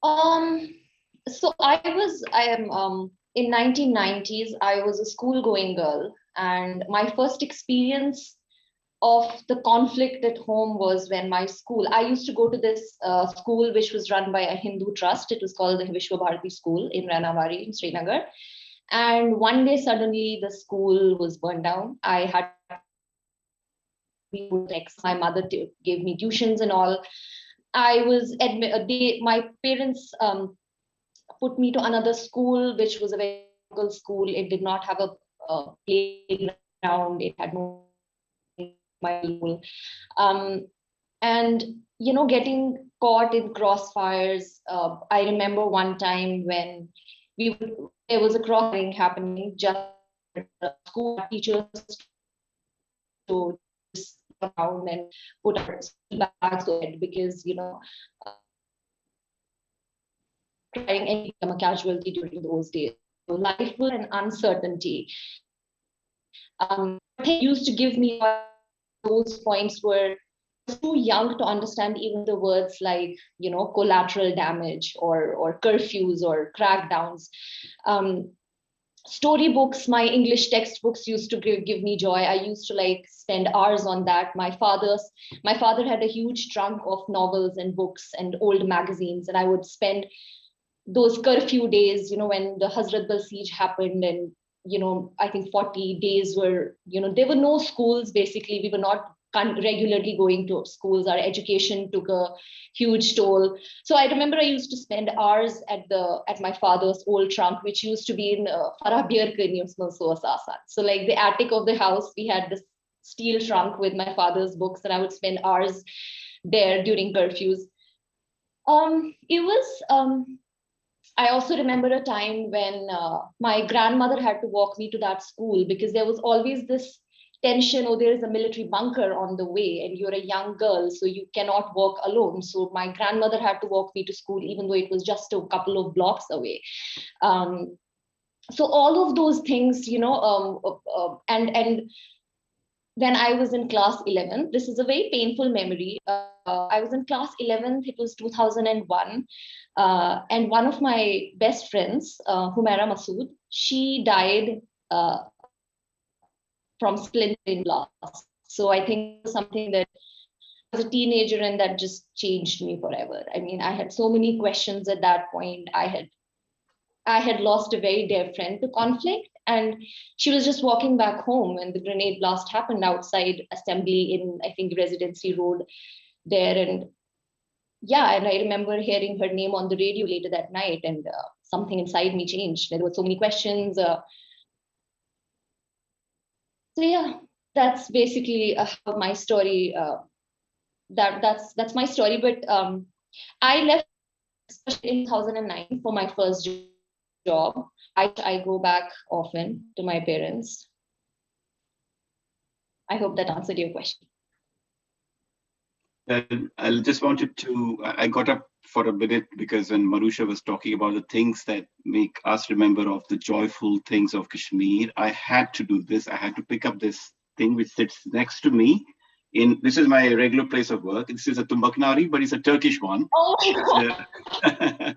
So I am in 1990s, I was a school-going girl, and my first experience of the conflict at home was when I used to go to this school which was run by a Hindu trust. It was called the Vishwa Bharati School in Rainawari in Srinagar. And one day suddenly the school was burned down. I had my mother gave me tuitions and all. I was my parents put me to another school, which was a very local school. It did not have a playground. It had no school. And getting caught in crossfires. I remember one time when there was a crossfire happening, just school teachers to around and put our bags on it because crying and become a casualty during those days. So life was an uncertainty. It used to give me those points where I was too young to understand even the words like collateral damage or curfews or crackdowns. Storybooks, my English textbooks used to give me joy. I used to spend hours on that. My father had a huge trunk of novels and books and old magazines, and I would spend those curfew days, when the Hazratbal siege happened, and I think 40 days were, there were no schools. Basically, we were not regularly going to schools. Our education took a huge toll. So I remember I used to spend hours at my father's old trunk, which used to be in Farah beer. So like the attic of the house, we had this steel trunk with my father's books, and I would spend hours there during curfews. It was I also remember a time when my grandmother had to walk me to that school because there was always this tension, oh, there is a military bunker on the way and you're a young girl, so you cannot walk alone. So my grandmother had to walk me to school, even though it was just a couple of blocks away. So all of those things, and when I was in class 11, this is a very painful memory. I was in class 11th, it was 2001. And one of my best friends, Humaira Masood, she died from splintering blast. So I think something that as a teenager and that just changed me forever. I mean, I had so many questions at that point. I had lost a very dear friend to conflict, and she was just walking back home when the grenade blast happened outside assembly in, I think, Residency Road there. And yeah, and I remember hearing her name on the radio later that night, and something inside me changed. There were so many questions. So yeah, that's basically how my story. That's my story. But I left in 2009 for my first job. I go back often to my parents. I hope that answered your question. I just wanted to, I got up for a minute because when Maroosha was talking about the things that make us remember of the joyful things of Kashmir, I had to do this. I had to pick up this thing which sits next to me. This is my regular place of work. This is a tumbaknari, but it's a Turkish one. Oh my God.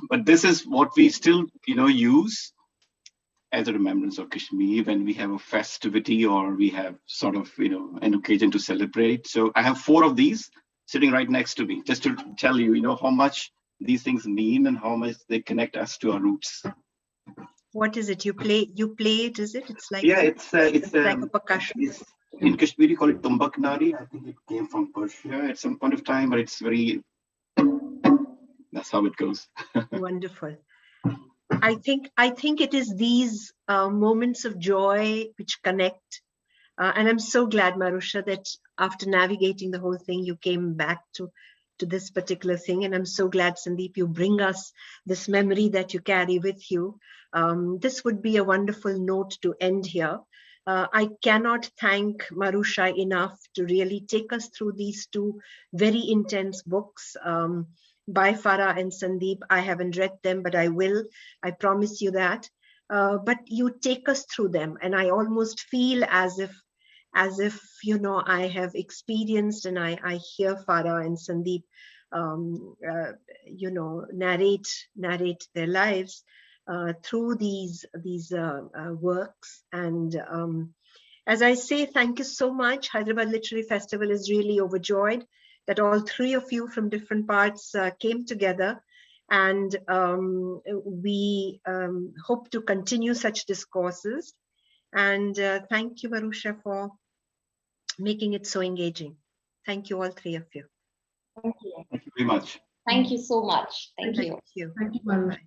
but this is what we still use as a remembrance of Kashmir when we have a festivity or we have sort of an occasion to celebrate. So I have 4 of these sitting right next to me, just to tell you how much these things mean and how much they connect us to our roots. What is it? You play it, is it? It's like it's like a percussion. In Kashmir, you call it tumbaknari. I think it came from Persia at some point of time, but it's that's how it goes. Wonderful. I think it is these moments of joy which connect. And I'm so glad, Maroosha, that after navigating the whole thing, you came back to this particular thing. And I'm so glad, Sandeep, you bring us this memory that you carry with you. This would be a wonderful note to end here. I cannot thank Maroosha enough to really take us through these 2 very intense books by Farah and Sandeep. I haven't read them, but I will. I promise you that. But you take us through them, and I almost feel as if I have experienced, and I hear Farah and Sandeep narrate their lives through these works. And as I say, thank you so much. Hyderabad Literary Festival is really overjoyed that all 3 of you from different parts came together. And we hope to continue such discourses. And thank you, Maroosha, for making it so engaging. Thank you, all 3 of you. Thank you. Thank you very much. Thank you so much. Thank you. Thank you, Maroosha.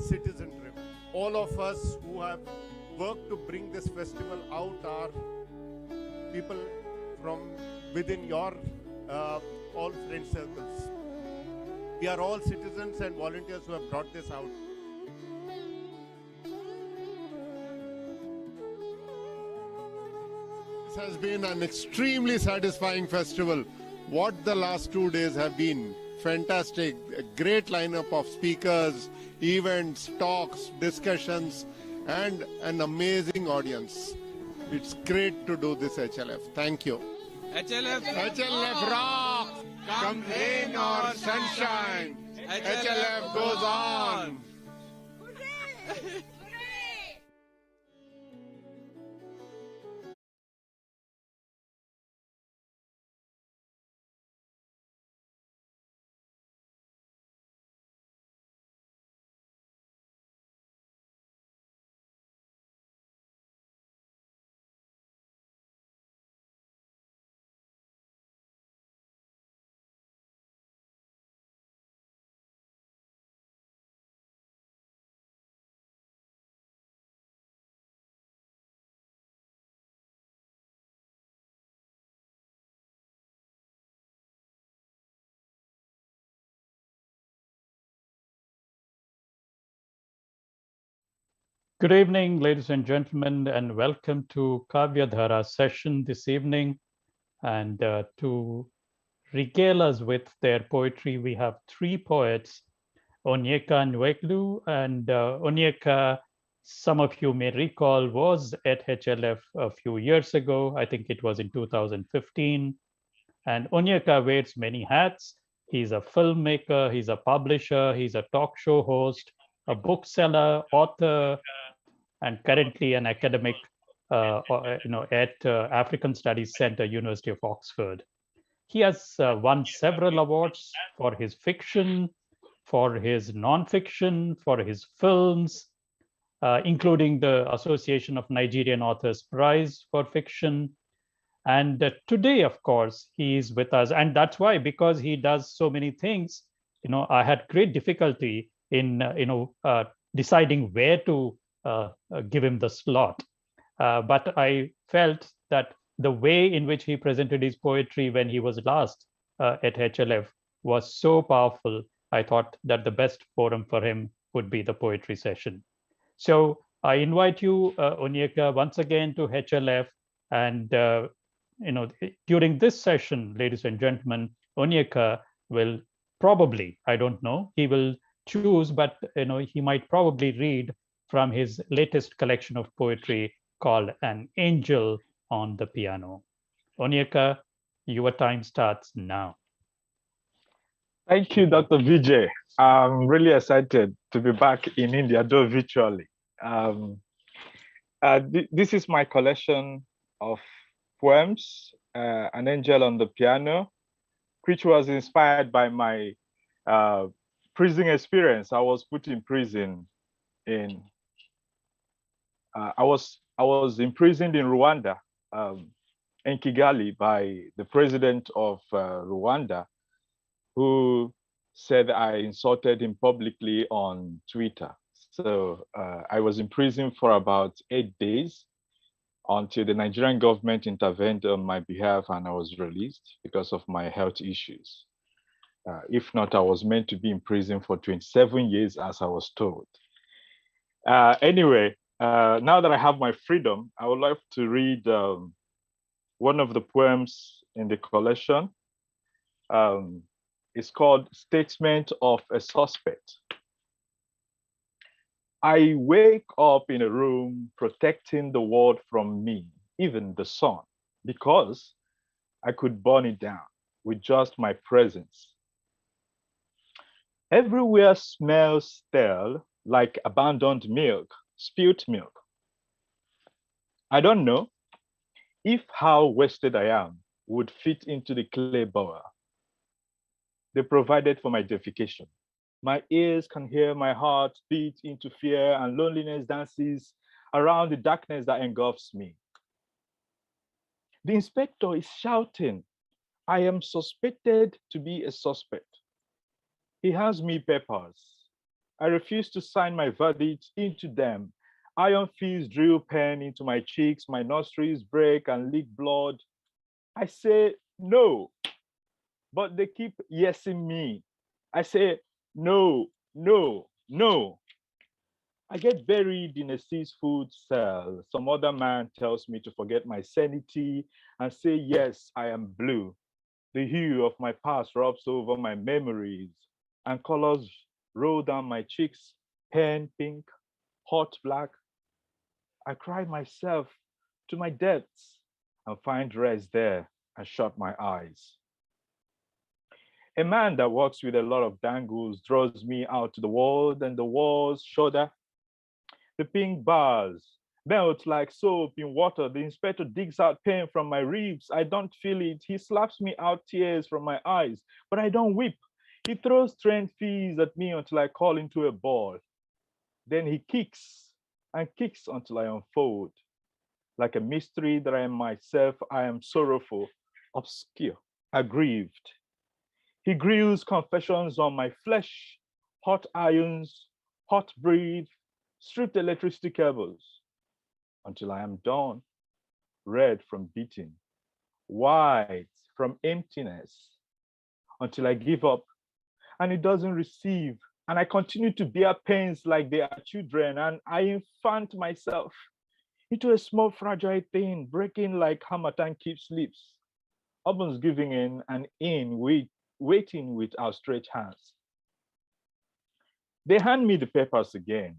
citizen driven. All of us who have worked to bring this festival out are people from within your all friend circles. We are all citizens and volunteers who have brought this out. This has been an extremely satisfying festival. What the last 2 days have been. Fantastic, a great lineup of speakers, events, talks, discussions, and an amazing audience. It's great to do this HLF. Thank you. HLF rock! Come rain or sunshine, HLF goes on! Good evening, ladies and gentlemen, and welcome to Kavya Dhara session this evening. And to regale us with their poetry, we have three poets, Onyeka Nwelue. And Onyeka, some of you may recall, was at HLF a few years ago. I think it was in 2015. And Onyeka wears many hats. He's a filmmaker, he's a publisher, he's a talk show host, a bookseller, author, and currently an academic at African Studies Center, University of Oxford. He has won several awards for his fiction, for his nonfiction, for his films, including the Association of Nigerian Authors Prize for Fiction. And today, of course, he is with us. And that's why, because he does so many things, I had great difficulty in, deciding where to give him the slot. But I felt that the way in which he presented his poetry when he was last at HLF was so powerful. I thought that the best forum for him would be the poetry session. So I invite you, Onyeka, once again to HLF. And during this session, ladies and gentlemen, Onyeka will probably, I don't know, he will choose, but he might probably read from his latest collection of poetry called An Angel on the Piano. Onyeka, your time starts now. Thank you, Dr. Vijay. I'm really excited to be back in India, though virtually. This is my collection of poems, An Angel on the Piano, which was inspired by my prison experience. I was put in prison I was imprisoned in Rwanda, in Kigali, by the president of Rwanda, who said I insulted him publicly on Twitter. So I was in prison for about 8 days until the Nigerian government intervened on my behalf and I was released because of my health issues. If not, I was meant to be in prison for 27 years, as I was told. Anyway, now that I have my freedom, I would like to read one of the poems in the collection. It's called Statement of a Suspect. I wake up in a room protecting the world from me, even the sun, because I could burn it down with just my presence. Everywhere smells stale, like abandoned milk, spilt milk. I don't know if how wasted I am would fit into the clay bowl they provided for my defecation. My ears can hear my heart beat into fear, and loneliness dances around the darkness that engulfs me. The inspector is shouting, I am suspected to be a suspect. He hands me papers. I refuse to sign my verdict into them. Iron fists drill pen into my cheeks, my nostrils break and leak blood. I say no, but they keep yesing me. I say no, no, no. I get buried in a 6-foot cell. Some other man tells me to forget my sanity and say, yes, I am blue. The hue of my past rubs over my memories and colors roll down my cheeks, pen pink, hot black. I cry myself to my depths and find rest there and shut my eyes. A man that walks with a lot of dangles draws me out to the world, and the walls shudder. The pink bars melt like soap in water. The inspector digs out pain from my ribs. I don't feel it. He slaps me out tears from my eyes, but I don't weep. He throws trained fees at me until I call into a ball. Then he kicks and kicks until I unfold. Like a mystery that I am myself, I am sorrowful, obscure, aggrieved. He grills confessions on my flesh, hot irons, hot breath, stripped electricity cables, until I am done, red from beating, white from emptiness, until I give up and it doesn't receive. And I continue to bear pains like they are children, and I infant myself into a small fragile thing, breaking like Hamatan keeps lips, almost giving in and in, waiting with outstretched hands. They hand me the papers again,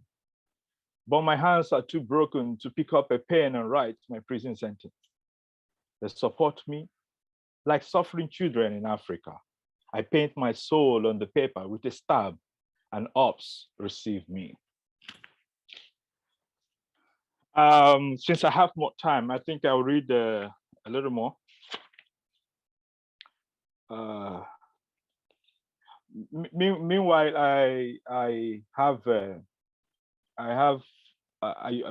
but my hands are too broken to pick up a pen and write my prison sentence. They support me like suffering children in Africa. I paint my soul on the paper with a stab, and ops receive me. Since I have more time, I think I'll read a little more. Meanwhile, I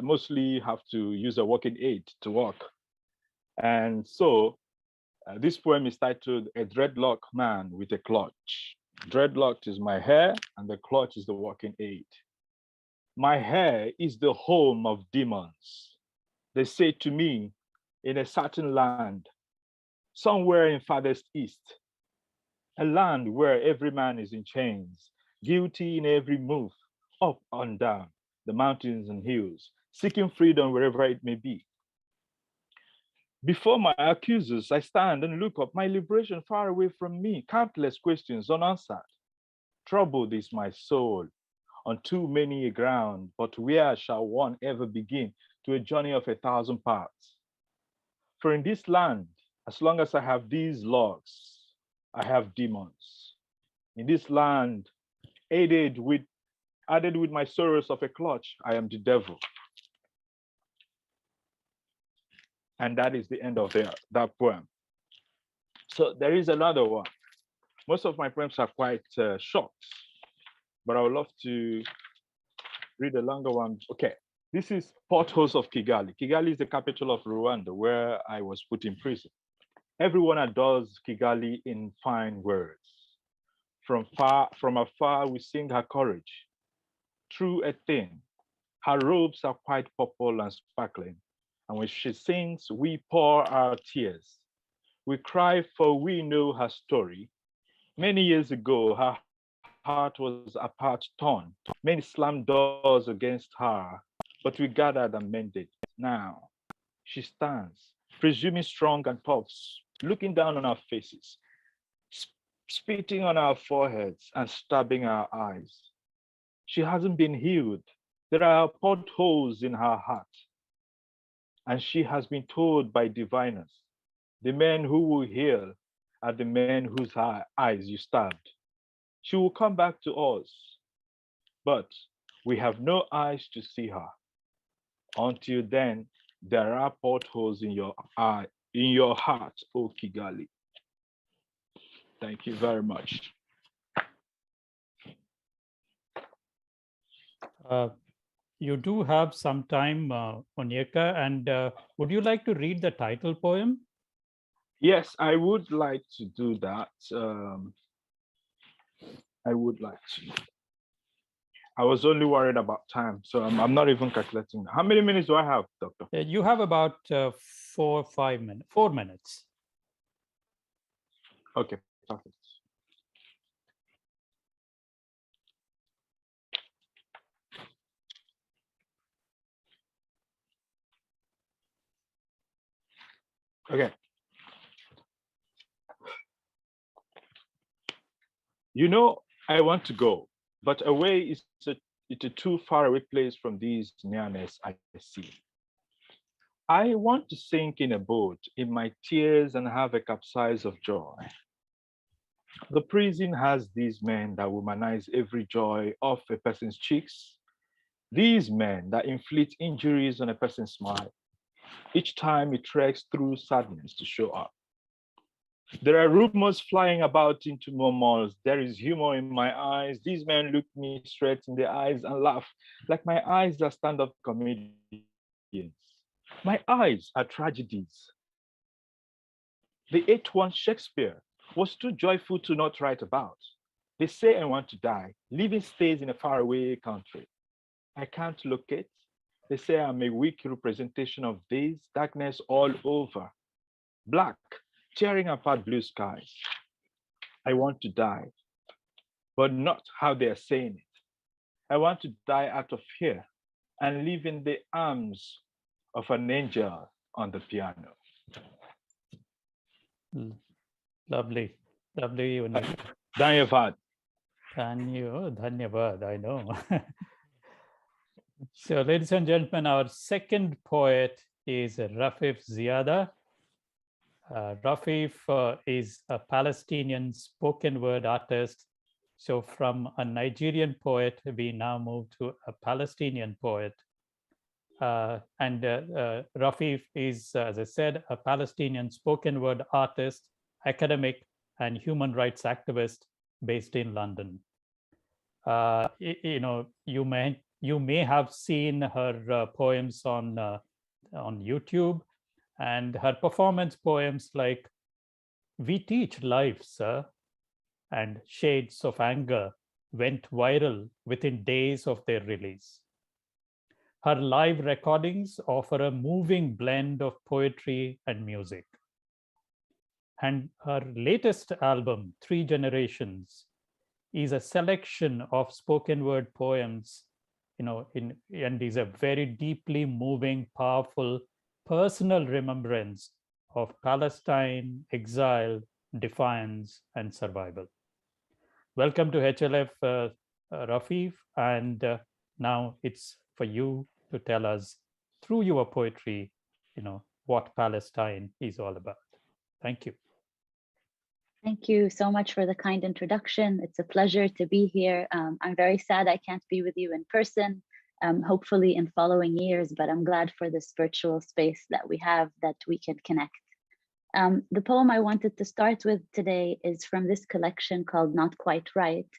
mostly have to use a walking aid to walk. And so this poem is titled A Dreadlock Man with a Clutch. Dreadlocked is my hair and the clutch is the walking aid. My hair is the home of demons. They say to me, in a certain land, somewhere in farthest east, a land where every man is in chains, guilty in every move, up and down, the mountains and hills, seeking freedom wherever it may be. Before my accusers, I stand and look up, my liberation far away from me, countless questions unanswered. Troubled is my soul on too many a ground, but where shall one ever begin to a journey of 1,000 paths? For in this land, as long as I have these logs, I have demons. In this land, added with my sorrows of a clutch, I am the devil. And that is the end of that poem. So there is another one. Most of my poems are quite short, but I would love to read a longer one. Okay, this is Potholes of Kigali. Kigali is the capital of Rwanda, where I was put in prison. Everyone adores Kigali in fine words. From afar, we sing her courage. Through a thin, her robes are quite purple and sparkling. And when she sings, we pour our tears. We cry, for we know her story. Many years ago, her heart was apart torn. Many slammed doors against her, but we gathered and mended. Now, she stands, presuming strong and tough, looking down on our faces, spitting on our foreheads and stabbing our eyes. She hasn't been healed. There are potholes in her heart. And she has been told by diviners, the men who will heal are the men whose eyes you stabbed. She will come back to us, but we have no eyes to see her. Until then, there are potholes in your heart, O Kigali. Thank you very much. You do have some time, Onyeka, and would you like to read the title poem? Yes, I would like to do that. I would like to. I was only worried about time, so I'm not even calculating. How many minutes do I have, Doctor? You have about 4 minutes. 4 minutes. Okay, perfect. Okay. You know, I want to go, but away is it's a too far away place from these nearness I see. I want to sink in a boat in my tears and have a capsize of joy. The prison has these men that womanize every joy off a person's cheeks. These men that inflict injuries on a person's smile. Each time it treks through sadness to show up. There are rumors flying about into murmurs. There is humor in my eyes. These men look me straight in the eyes and laugh like my eyes are stand-up comedians. My eyes are tragedies. The 8th Shakespeare was too joyful to not write about. They say I want to die, living stays in a faraway country. I can't locate. They say I'm a weak representation of this darkness all over. Black, tearing apart blue skies. I want to die, but not how they are saying it. I want to die out of fear and live in the arms of an angel on the piano. Lovely, lovely. Dhanyavad. Dhanyavad, I know. So, ladies and gentlemen, our second poet is Rafeef Ziadah. Rafeef is a Palestinian spoken word artist. So from a Nigerian poet, we now move to a Palestinian poet. Rafeef is, as I said, a Palestinian spoken word artist, academic, and human rights activist based in London. You may have seen her poems on YouTube, and her performance poems like "We Teach Life, Sir" and "Shades of Anger" went viral within days of their release. Her live recordings offer a moving blend of poetry and music. And her latest album, 3 Generations, is a selection of spoken word poems, and is a very deeply moving, powerful, personal remembrance of Palestine, exile, defiance, and survival. Welcome to HLF, Rafeef, and now it's for you to tell us through your poetry, what Palestine is all about. Thank you. Thank you so much for the kind introduction. It's a pleasure to be here. I'm very sad I can't be with you in person, hopefully in following years, but I'm glad for this virtual space that we have that we can connect. The poem I wanted to start with today is from this collection called Not Quite Right,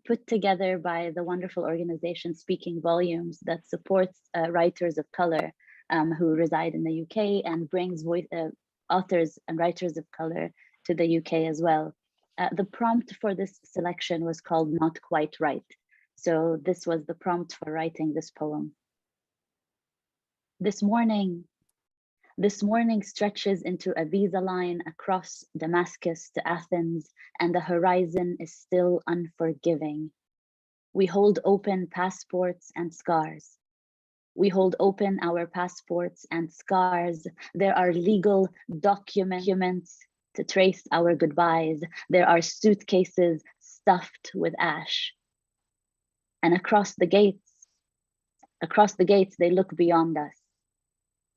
put together by the wonderful organization Speaking Volumes that supports writers of color who reside in the UK and brings authors and writers of color to the UK as well. The prompt for this selection was called Not Quite Right. So this was the prompt for writing this poem. This morning stretches into a visa line across Damascus to Athens, and the horizon is still unforgiving. We hold open passports and scars. We hold open our passports and scars. There are legal documents to trace our goodbyes. There are suitcases stuffed with ash. And across the gates, they look beyond us.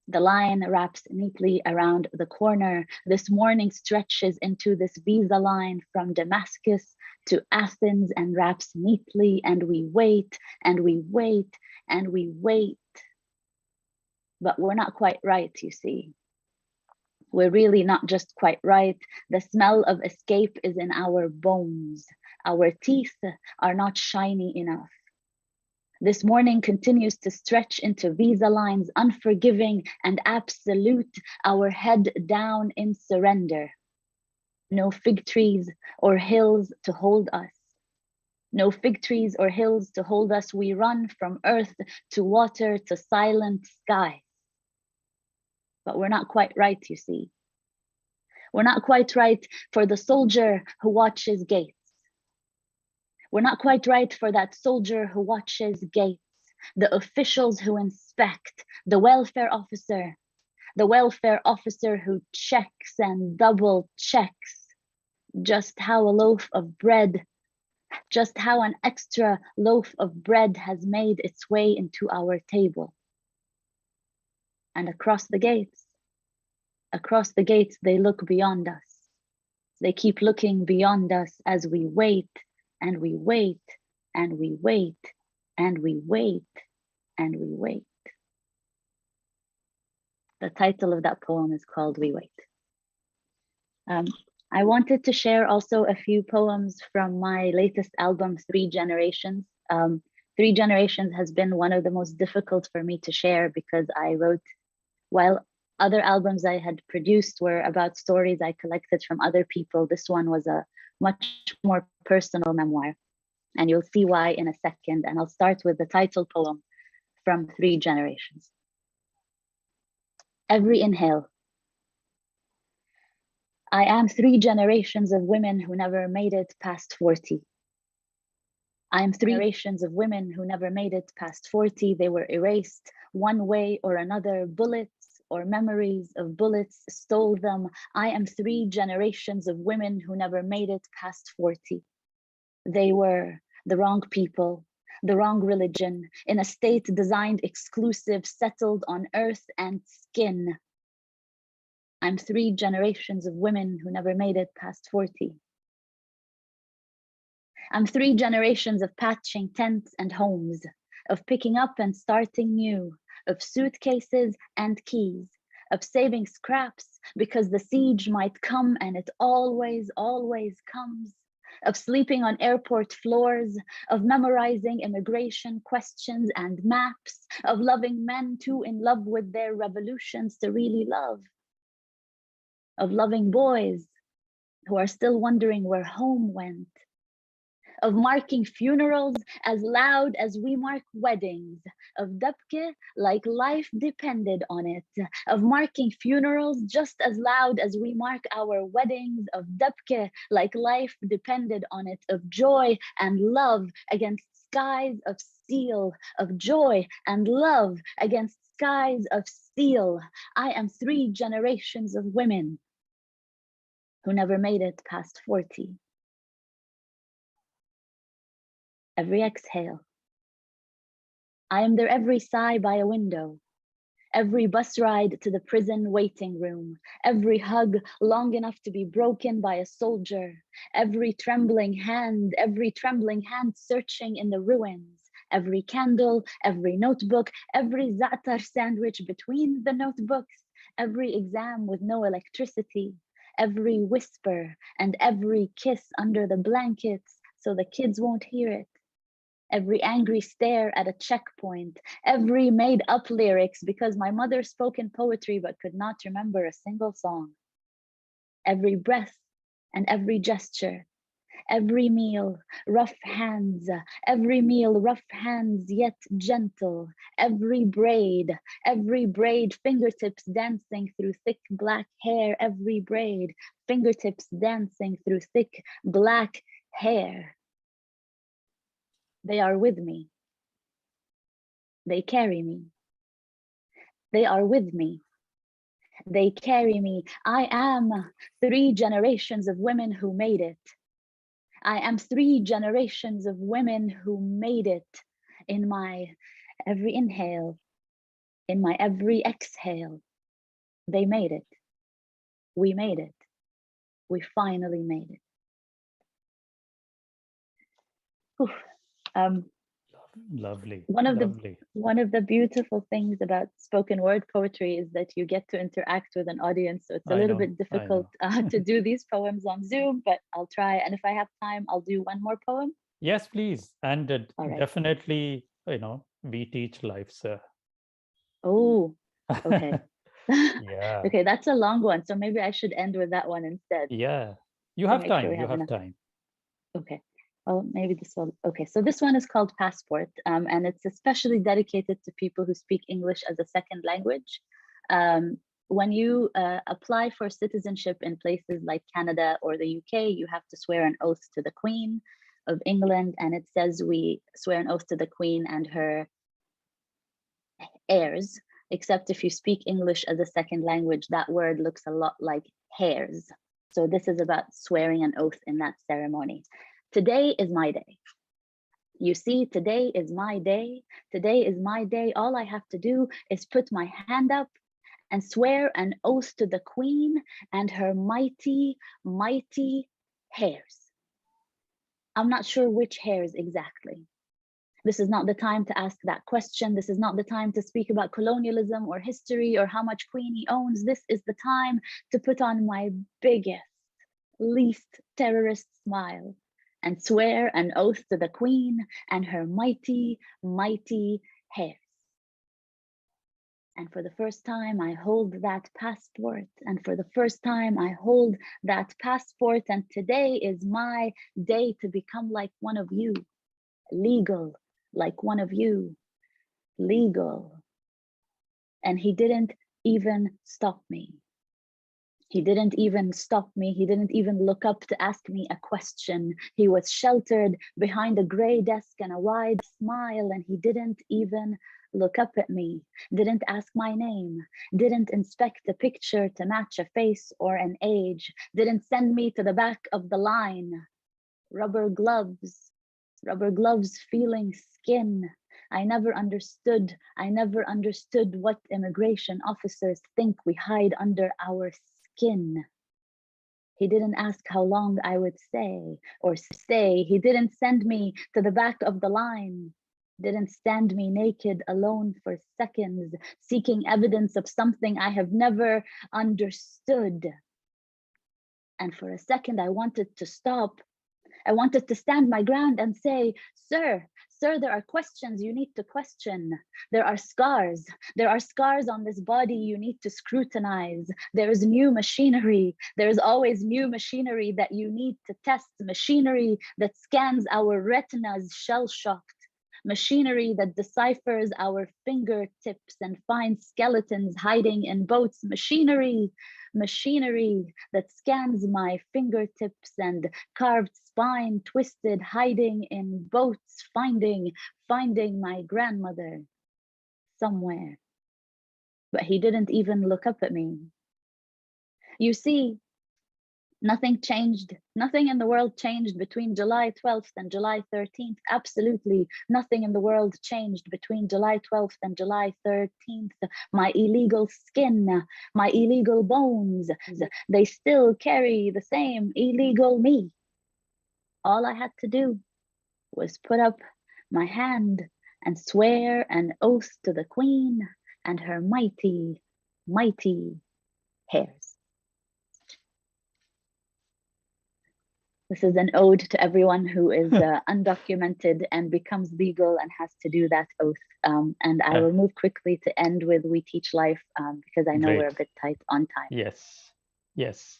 The line wraps neatly around the corner. This morning stretches into this visa line from Damascus to Athens and wraps neatly, and we wait, and we wait, and we wait. But we're not quite right, you see. We're really not just quite right. The smell of escape is in our bones. Our teeth are not shiny enough. This morning continues to stretch into visa lines, unforgiving and absolute, our head down in surrender. No fig trees or hills to hold us. No fig trees or hills to hold us. We run from earth to water to silent sky. But we're not quite right, you see. We're not quite right for the soldier who watches gates. We're not quite right for that soldier who watches gates, the officials who inspect, the welfare officer who checks and double checks just how an extra loaf of bread has made its way into our table. And across the gates, they look beyond us. They keep looking beyond us as we wait, and we wait, and we wait, and we wait, and we wait. The title of that poem is called We Wait. I wanted to share also a few poems from my latest album, 3 Generations. 3 Generations has been one of the most difficult for me to share because I wrote, while other albums I had produced were about stories I collected from other people, this one was a much more personal memoir. And you'll see why in a second. And I'll start with the title poem from 3 Generations. Every inhale. I am 3 generations of women who never made it past 40. I am 3 generations of women who never made it past 40. They were erased one way or another. Bullets or memories of bullets stole them. I am 3 generations of women who never made it past 40. They were the wrong people, the wrong religion, in a state designed exclusive, settled on earth and skin. I'm 3 generations of women who never made it past 40. I'm 3 generations of patching tents and homes, of picking up and starting new, of suitcases and keys, of saving scraps because the siege might come, and it always, always comes, of sleeping on airport floors, of memorizing immigration questions and maps, of loving men too in love with their revolutions to really love, of loving boys who are still wondering where home went, of marking funerals as loud as we mark weddings, of dabke like life depended on it, of marking funerals just as loud as we mark our weddings, of dabke like life depended on it, of joy and love against skies of steel, of joy and love against skies of steel. I am 3 generations of women who never made it past 40. Every exhale, I am their every sigh by a window, every bus ride to the prison waiting room, every hug long enough to be broken by a soldier, every trembling hand searching in the ruins, every candle, every notebook, every za'atar sandwich between the notebooks, every exam with no electricity, every whisper and every kiss under the blankets so the kids won't hear it. Every angry stare at a checkpoint, every made up lyrics because my mother spoke in poetry but could not remember a single song. Every breath and every gesture, every meal, rough hands, yet gentle. Every braid, fingertips dancing through thick black hair, every braid, fingertips dancing through thick black hair. They are with me. They carry me. They are with me. They carry me. I am 3 generations of women who made it. I am 3 generations of women who made it in my every inhale, in my every exhale. They made it. We made it. We finally made it. Whew. Lovely. One of lovely. the beautiful things about spoken word poetry is that you get to interact with an audience. So it's a little bit difficult to do these poems on Zoom, but I'll try. And if I have time, I'll do one more poem. Yes, please. And right. Definitely, we teach live, sir. Oh, okay. Yeah. Okay, that's a long one. So maybe I should end with that one instead. Yeah. You have time. You have time. Okay. Well, maybe this one. Okay, so this one is called Passport, and it's especially dedicated to people who speak English as a second language. When you apply for citizenship in places like Canada or the UK, you have to swear an oath to the Queen of England, and it says we swear an oath to the Queen and her heirs, except if you speak English as a second language, that word looks a lot like hairs. So this is about swearing an oath in that ceremony. Today is my day. You see, today is my day. Today is my day. All I have to do is put my hand up and swear an oath to the Queen and her mighty, mighty hairs. I'm not sure which hairs exactly. This is not the time to ask that question. This is not the time to speak about colonialism or history or how much Queenie owns. This is the time to put on my biggest, least terrorist smile and swear an oath to the Queen and her mighty, mighty hairs. And for the first time, I hold that passport. And for the first time, I hold that passport. And today is my day to become like one of you, legal, like one of you, legal. And he didn't even stop me. He didn't even stop me. He didn't even look up to ask me a question. He was sheltered behind a gray desk and a wide smile, and he didn't even look up at me, didn't ask my name, didn't inspect a picture to match a face or an age, didn't send me to the back of the line. Rubber gloves feeling skin. I never understood what immigration officers think we hide under our skin. He didn't ask how long I would stay or stay. He didn't send me to the back of the line. Didn't stand me naked alone for seconds, seeking evidence of something I have never understood. And for a second, I wanted to stop I wanted to stand my ground and say, sir, there are questions you need to question. There are scars. There are scars on this body you need to scrutinize. There is new machinery. There is always new machinery that you need to test. Machinery that scans our retinas shell-shocked. Machinery that deciphers our fingertips and finds skeletons hiding in boats. Machinery that scans my fingertips and carved spine twisted, hiding in boats, finding my grandmother somewhere. But he didn't even look up at me. You see, nothing changed. Nothing in the world changed between July 12th and July 13th. Absolutely nothing in the world changed between July 12th and July 13th. My illegal skin, my illegal bones, they still carry the same illegal me. All I had to do was put up my hand and swear an oath to the Queen and her mighty, mighty hairs. This is an ode to everyone who is undocumented and becomes legal and has to do that oath. And I will move quickly to end with We Teach Life because I know we're a bit tight on time. Yes.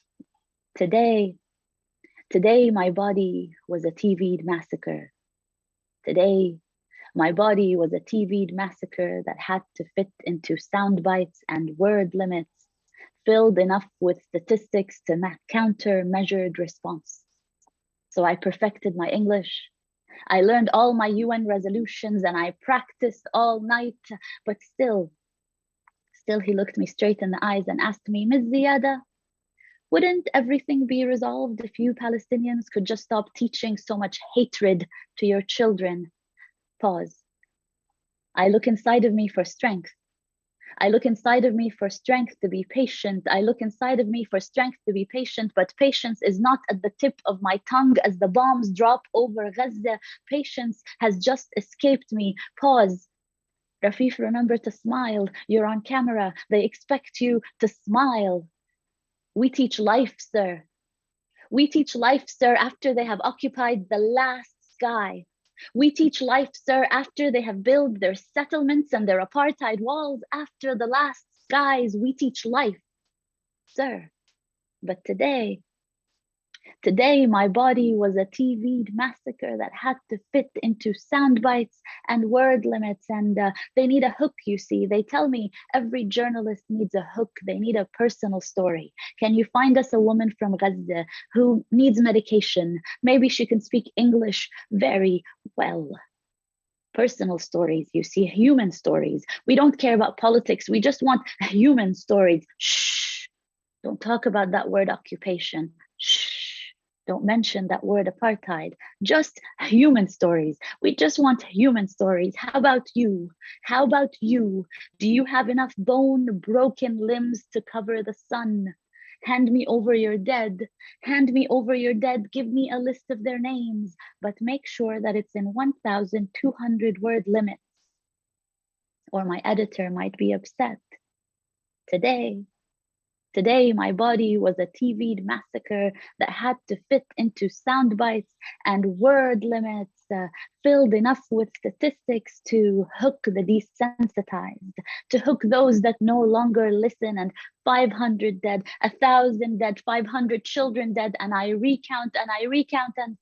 Today, my body was a TV'd massacre. Today, my body was a TV'd massacre that had to fit into sound bites and word limits, filled enough with statistics to counter measured response. So I perfected my English. I learned all my UN resolutions and I practiced all night, but still he looked me straight in the eyes and asked me, Ms. Ziadah, wouldn't everything be resolved if you Palestinians could just stop teaching so much hatred to your children? Pause. I look inside of me for strength. I look inside of me for strength to be patient. I look inside of me for strength to be patient, but patience is not at the tip of my tongue as the bombs drop over Gaza. Patience has just escaped me. Pause. Rafeef, remember to smile. You're on camera. They expect you to smile. We teach life, sir. We teach life, sir, after they have occupied the last sky. We teach life, sir, after they have built their settlements and their apartheid walls. After the last skies, we teach life, sir. But today, my body was a TV'd massacre that had to fit into sound bites and word limits. And they need a hook, you see. They tell me every journalist needs a hook. They need a personal story. Can you find us a woman from Gaza who needs medication? Maybe she can speak English very well. Personal stories, you see, human stories. We don't care about politics. We just want human stories. Shh. Don't talk about that word occupation. Shh. Don't mention that word apartheid. Just human stories. We just want human stories. How about you? How about you? Do you have enough bone, broken limbs to cover the sun? Hand me over your dead. Hand me over your dead. Give me a list of their names, but make sure that it's in 1,200 word limits, or my editor might be upset. Today, my body was a TV'd massacre that had to fit into sound bites and word limits, filled enough with statistics to hook the desensitized, to hook those that no longer listen, and 500 dead, 1,000 dead, 500 children dead, and I recount, and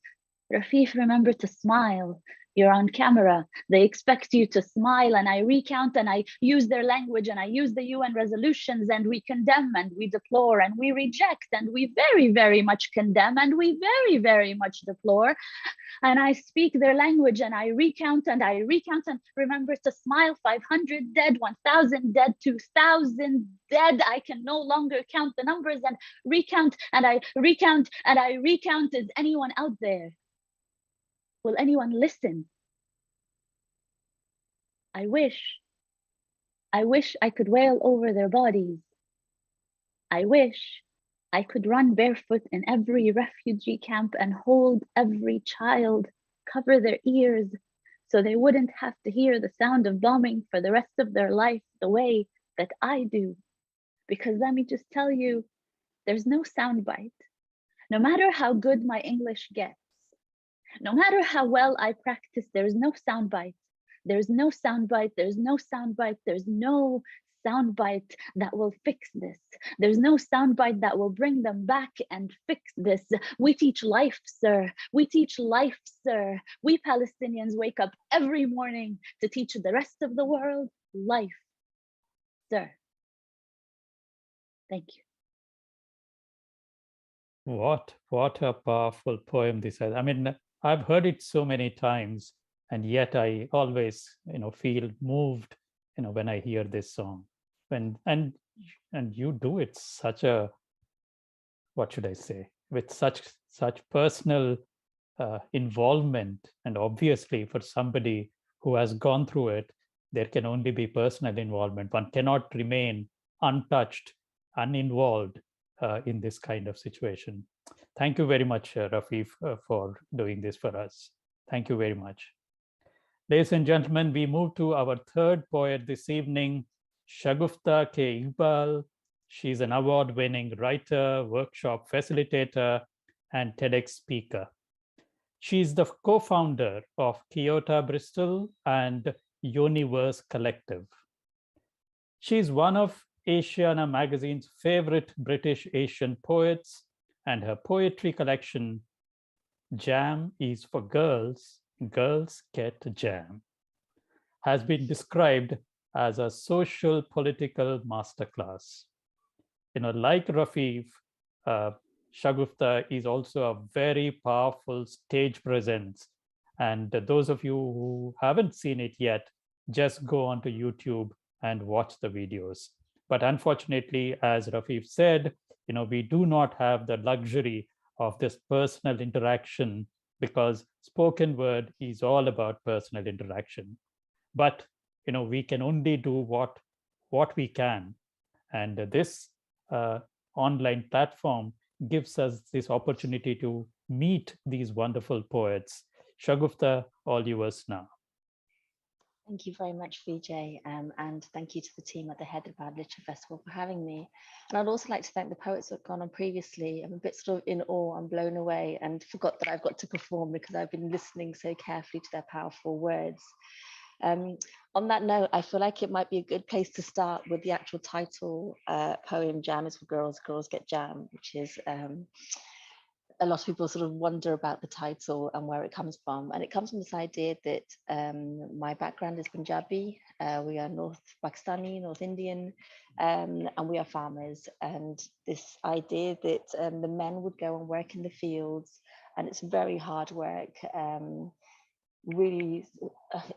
Rafeef, remember to smile. You're on camera. They expect you to smile, and I recount and I use their language and I use the UN resolutions, and we condemn and we deplore and we reject and we very, very much condemn and we very, very much deplore. And I speak their language and I recount and remember to smile. 500 dead, 1,000 dead, 2,000 dead. I can no longer count the numbers and recount and I recount and I recount. Is anyone out there? Will anyone listen? I wish I could wail over their bodies. I wish I could run barefoot in every refugee camp and hold every child, cover their ears so they wouldn't have to hear the sound of bombing for the rest of their life the way that I do. Because let me just tell you, there's no soundbite. No matter how good my English gets, No matter how well I practice, there is no soundbite. There's no soundbite. There's no soundbite. There's no soundbite that will fix this. There's no soundbite that will bring them back and fix this. We teach life, sir. We teach life, sir. We Palestinians wake up every morning to teach the rest of the world life, sir. Thank you. What a powerful poem this is. I mean, I've heard it so many times, and yet I always, feel moved, when I hear this song. And you do it such a, what should I say, with such personal involvement. And obviously, for somebody who has gone through it, there can only be personal involvement. One cannot remain untouched, uninvolved in this kind of situation. Thank you very much, Rafeef, for doing this for us. Thank you very much. Ladies and gentlemen, we move to our third poet this evening, Shagufta K Iqbal. She's an award-winning writer, workshop facilitator, and TEDx speaker. She's the co-founder of Kyoto Bristol and Universe Collective. She's one of Asiana magazine's favorite British Asian poets, and her poetry collection, Jam is for Girls, Girls Get Jam, has been described as a social political masterclass. Like Rafeef, Shagufta is also a very powerful stage presence. And those of you who haven't seen it yet, just go onto YouTube and watch the videos. But unfortunately, as Rafeef said, we do not have the luxury of this personal interaction, because spoken word is all about personal interaction. But we can only do what we can, and this online platform gives us this opportunity to meet these wonderful poets. Shagufta, all yours now. Thank you very much, Vijay, and thank you to the team at the Hyderabad Literature Festival for having me. And I'd also like to thank the poets who have gone on previously. I'm a bit sort of in awe, I'm blown away, and forgot that I've got to perform because I've been listening so carefully to their powerful words. On that note, I feel like it might be a good place to start with the actual title poem, Jam is for Girls, Girls Get Jam, which is a lot of people sort of wonder about the title and where it comes from. And it comes from this idea that my background is Punjabi. We are North Pakistani, North Indian, and we are farmers. And this idea that the men would go and work in the fields, and it's very hard work, really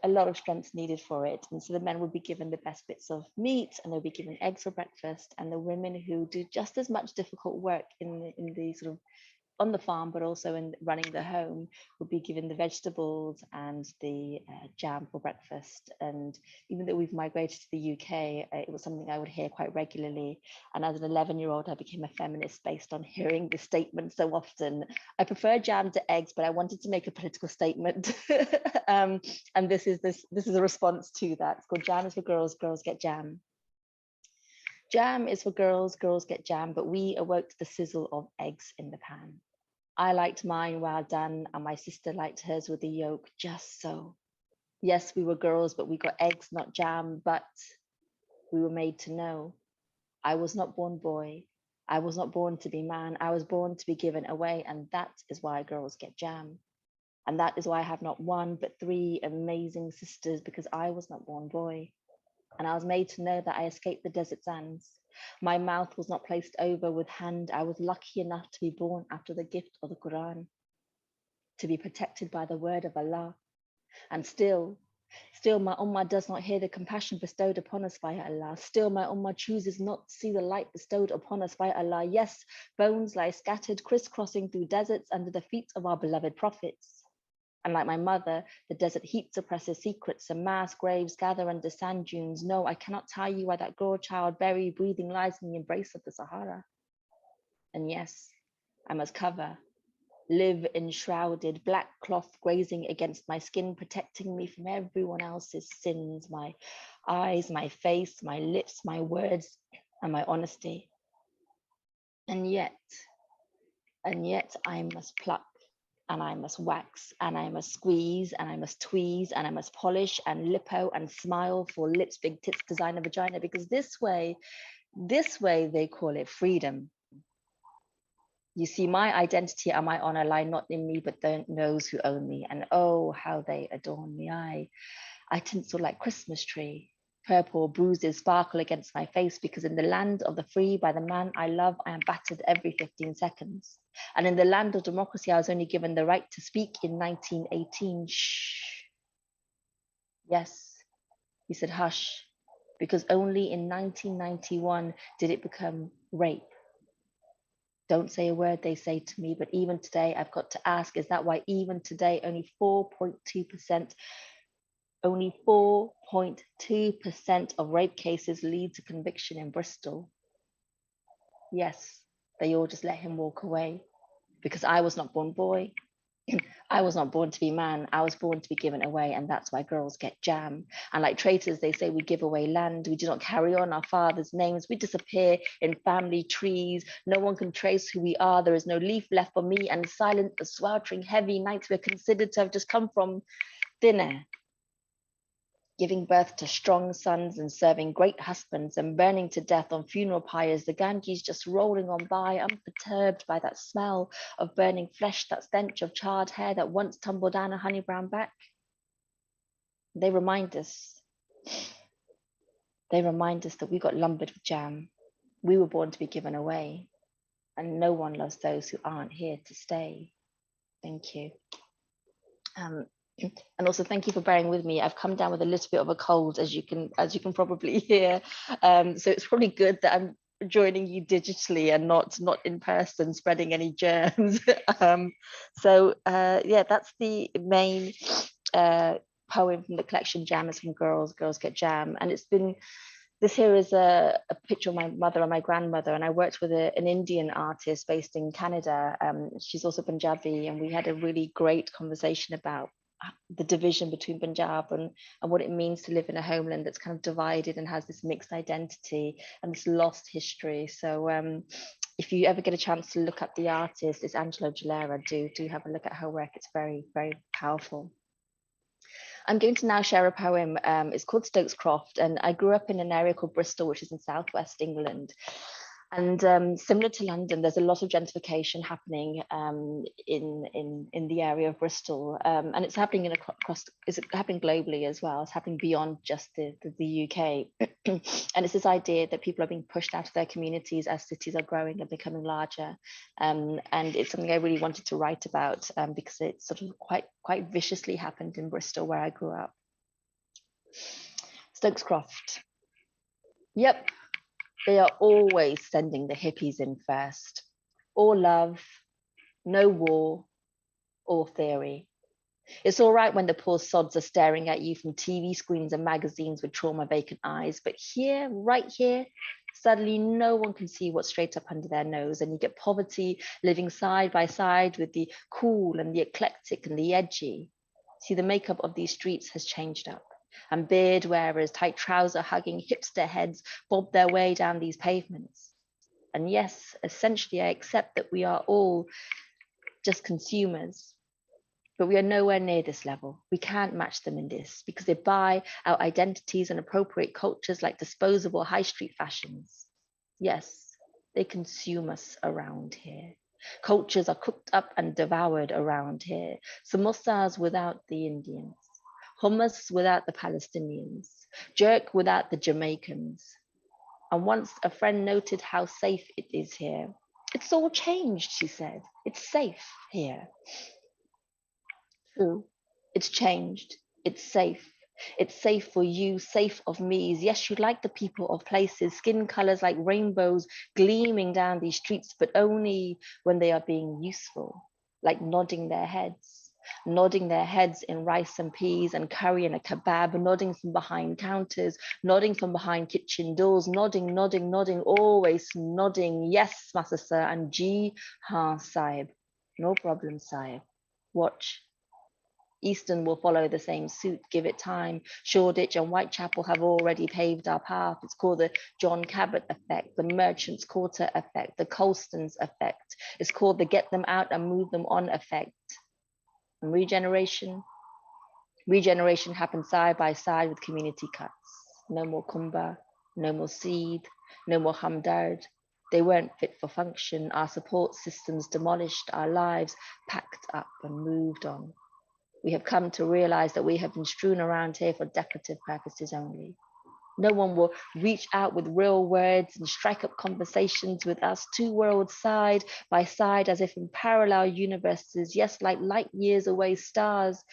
a lot of strength needed for it. And so the men would be given the best bits of meat, and they'll be given eggs for breakfast. And the women who do just as much difficult work in the sort of on the farm, but also in running the home, would be given the vegetables and the jam for breakfast. And even though we've migrated to the UK, it was something I would hear quite regularly. And as an 11-year-old, I became a feminist based on hearing this statement so often. I prefer jam to eggs, but I wanted to make a political statement. And this is a response to that. It's called Jam is for Girls, Girls Get Jam. Jam is for girls, girls get jam, but we awoke to the sizzle of eggs in the pan. I liked mine well done, and my sister liked hers with the yolk, just so. Yes, we were girls, but we got eggs, not jam, but we were made to know. I was not born boy. I was not born to be man. I was born to be given away, and that is why girls get jam. And that is why I have not one, but 3 amazing sisters, because I was not born boy. And I was made to know that I escaped the desert sands. My mouth was not placed over with hand. I was lucky enough to be born after the gift of the Quran, to be protected by the word of Allah. And still my ummah does not hear the compassion bestowed upon us by Allah. Still my ummah chooses not to see the light bestowed upon us by Allah. Yes, bones lie scattered, crisscrossing through deserts under the feet of our beloved prophets. And like my mother, the desert heat suppresses secrets, and mass graves gather under sand dunes. No, I cannot tell you why that girl child buried breathing lies in the embrace of the Sahara. And yes, I must cover, live enshrouded, black cloth grazing against my skin, protecting me from everyone else's sins, my eyes, my face, my lips, my words, and my honesty. And yet I must pluck and I must wax, and I must squeeze, and I must tweeze, and I must polish and lipo and smile for lips, big tits, designer, vagina, because this way they call it freedom. You see, my identity and my honor lie not in me, but those who own me. And oh, how they adorn me. I tinsel like Christmas tree. Purple bruises sparkle against my face, because in the land of the free, by the man I love, I am battered every 15 seconds. And in the land of democracy, I was only given the right to speak in 1918. Shh. Yes, he said, hush, because only in 1991 did it become rape. Don't say a word, they say to me, but even today I've got to ask, is that why even today only 4.2% of rape cases lead to conviction in Bristol? Yes, they all just let him walk away, because I was not born boy. I was not born to be man. I was born to be given away, and that's why girls get jam. And like traitors, they say we give away land. We do not carry on our fathers' names. We disappear in family trees. No one can trace who we are. There is no leaf left for me. And silent, the sweltering, heavy nights we're considered to have just come from thin air. Giving birth to strong sons and serving great husbands and burning to death on funeral pyres, the Ganges just rolling on by, unperturbed by that smell of burning flesh, that stench of charred hair that once tumbled down a honey brown back. They remind us that we got lumbered with jam. We were born to be given away, and no one loves those who aren't here to stay. Thank you. And also thank you for bearing with me. I've come down with a little bit of a cold, as you can probably hear. So it's probably good that I'm joining you digitally and not in person, spreading any germs. Yeah, that's the main poem from the collection, Jam is from Girls, Girls Get Jam. And this here is a picture of my mother and my grandmother, and I worked with an Indian artist based in Canada. She's also Punjabi, and we had a really great conversation about the division between Punjab and what it means to live in a homeland that's kind of divided and has this mixed identity and this lost history. So if you ever get a chance to look up the artist, it's Angela Gilera, do have a look at her work. It's very, very powerful. I'm going to now share a poem. It's called Stokes Croft, and I grew up in an area called Bristol, which is in southwest England. And similar to London, there's a lot of gentrification happening in the area of Bristol, and it's happening it's happening globally as well. It's happening beyond just the UK, and it's this idea that people are being pushed out of their communities as cities are growing and becoming larger, and it's something I really wanted to write about because it sort of quite viciously happened in Bristol, where I grew up. Stokes Croft. Yep. They are always sending the hippies in first. All love, no war or theory. It's all right when the poor sods are staring at you from TV screens and magazines with trauma-vacant eyes, but here, right here, suddenly no one can see what's straight up under their nose, and you get poverty living side by side with the cool and the eclectic and the edgy. See, the makeup of these streets has changed up. And beard wearers, tight trouser hugging hipster heads bob their way down these pavements. And yes, essentially, I accept that we are all just consumers, but we are nowhere near this level. We can't match them in this, because they buy our identities and appropriate cultures like disposable high street fashions. Yes, they consume us around here. Cultures are cooked up and devoured around here. Samosas without the Indians. Hummus without the Palestinians, jerk without the Jamaicans. And once a friend noted how safe it is here. It's all changed, she said. It's safe here. True, it's changed. It's safe. It's safe for you, safe of me. Yes, you like the people of places, skin colors like rainbows gleaming down these streets, but only when they are being useful, like nodding their heads in rice and peas and curry and a kebab, nodding from behind counters, nodding from behind kitchen doors, nodding, always nodding. Yes, Master Sir, and Ji Ha Sahib. No problem, Sahib. Watch. Easton will follow the same suit, give it time. Shoreditch and Whitechapel have already paved our path. It's called the John Cabot effect, the Merchants Quarter effect, the Colstons effect. It's called the get them out and move them on effect. And regeneration happens side by side with community cuts. No more Kumba, no more seed, no more Hamdard. They weren't fit for function. Our support systems demolished, our lives packed up and moved on. We have come to realize that we have been strewn around here for decorative purposes only. No one will reach out with real words and strike up conversations with us, two worlds side by side, as if in parallel universes, yes, like light years away stars.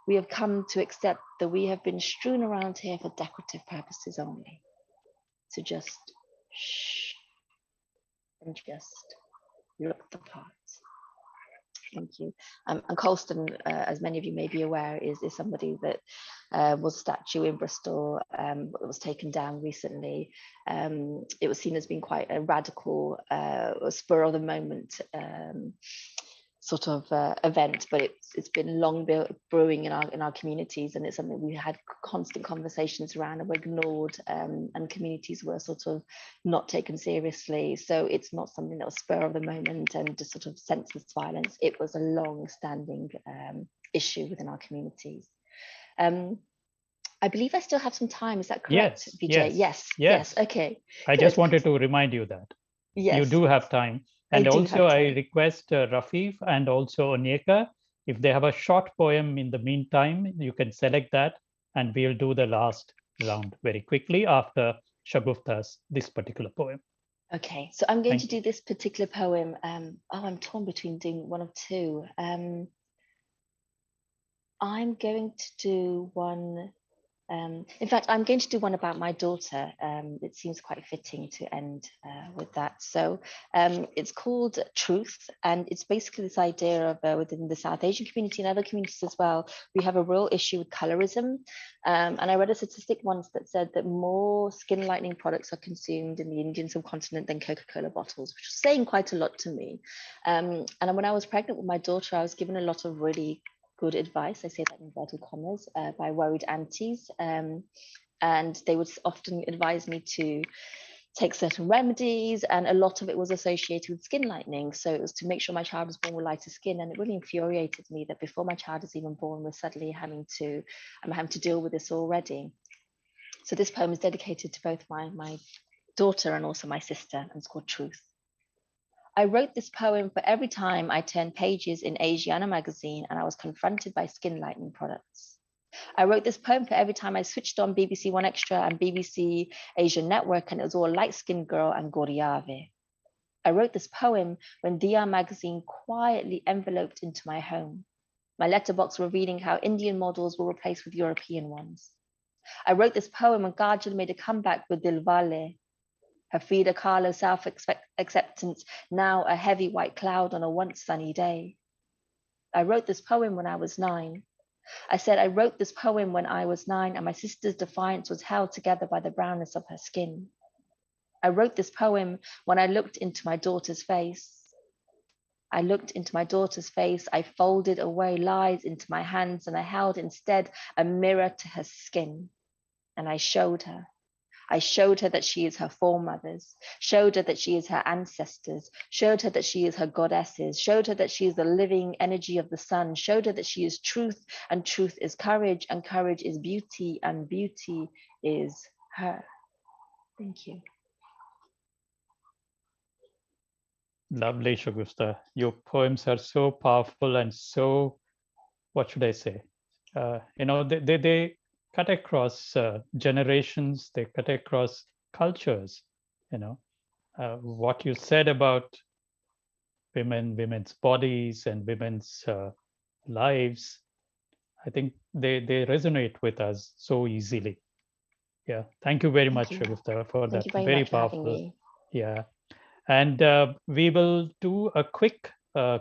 We have come to accept that we have been strewn around here for decorative purposes only. To just shh and just look the part. Thank you. And Colston, as many of you may be aware, is somebody that was a statue in Bristol, that was taken down recently. It was seen as being quite a radical, spur of the moment sort of event, but it's been long brewing in our communities, and it's something we had constant conversations around and were ignored, and communities were sort of not taken seriously. So it's not something that was spur of the moment and just sort of senseless violence. It was a long-standing issue within our communities. I believe I still have some time. Is that correct, Vijay? Yes. Okay. I just wanted to remind you that you do have time. And also, I request Rafeef and also Onyeka, if they have a short poem in the meantime, you can select that, and we'll do the last round very quickly after Shagufta's this particular poem. Okay, so I'm going to do this particular poem. I'm torn between doing one of two. I'm going to do one. In fact, I'm going to do one about my daughter. It seems quite fitting to end with that. So it's called Truth, and it's basically this idea of within the South Asian community and other communities as well, we have a real issue with colorism. And I read a statistic once that said that more skin lightening products are consumed in the Indian subcontinent than Coca-Cola bottles, which is saying quite a lot to me. And when I was pregnant with my daughter, I was given a lot of really good advice, I say that in inverted commas, by worried aunties. And they would often advise me to take certain remedies, and a lot of it was associated with skin lightening. So it was to make sure my child was born with lighter skin, and it really infuriated me that before my child is even born, we're suddenly having to deal with this already. So this poem is dedicated to both my daughter and also my sister, and it's called Truth. I wrote this poem for every time I turned pages in Asiana magazine and I was confronted by skin lightening products. I wrote this poem for every time I switched on BBC One Extra and BBC Asian Network and it was all light-skinned girl and Goriave. I wrote this poem when Diya magazine quietly enveloped into my home, my letterbox revealing how Indian models were replaced with European ones. I wrote this poem when Kajal made a comeback with Dilwale, her Frida Kahlo self-acceptance, now a heavy white cloud on a once sunny day. I wrote this poem when I was 9. I said I wrote this poem when I was 9 and my sister's defiance was held together by the brownness of her skin. I wrote this poem when I looked into my daughter's face. I looked into my daughter's face, I folded away lies into my hands and I held instead a mirror to her skin. And I showed her. I showed her that she is her foremothers, showed her that she is her ancestors, showed her that she is her goddesses, showed her that she is the living energy of the sun, showed her that she is truth, and truth is courage, and courage is beauty, and beauty is her. Thank you. Lovely, Shagufta. Your poems are so powerful and so, what should I say? They cut across generations, they cut across cultures. What you said about women's bodies and women's lives, I think they resonate with us so easily. Yeah, thank you very much, Shagufta, for that very powerful. Yeah, and we will do a quick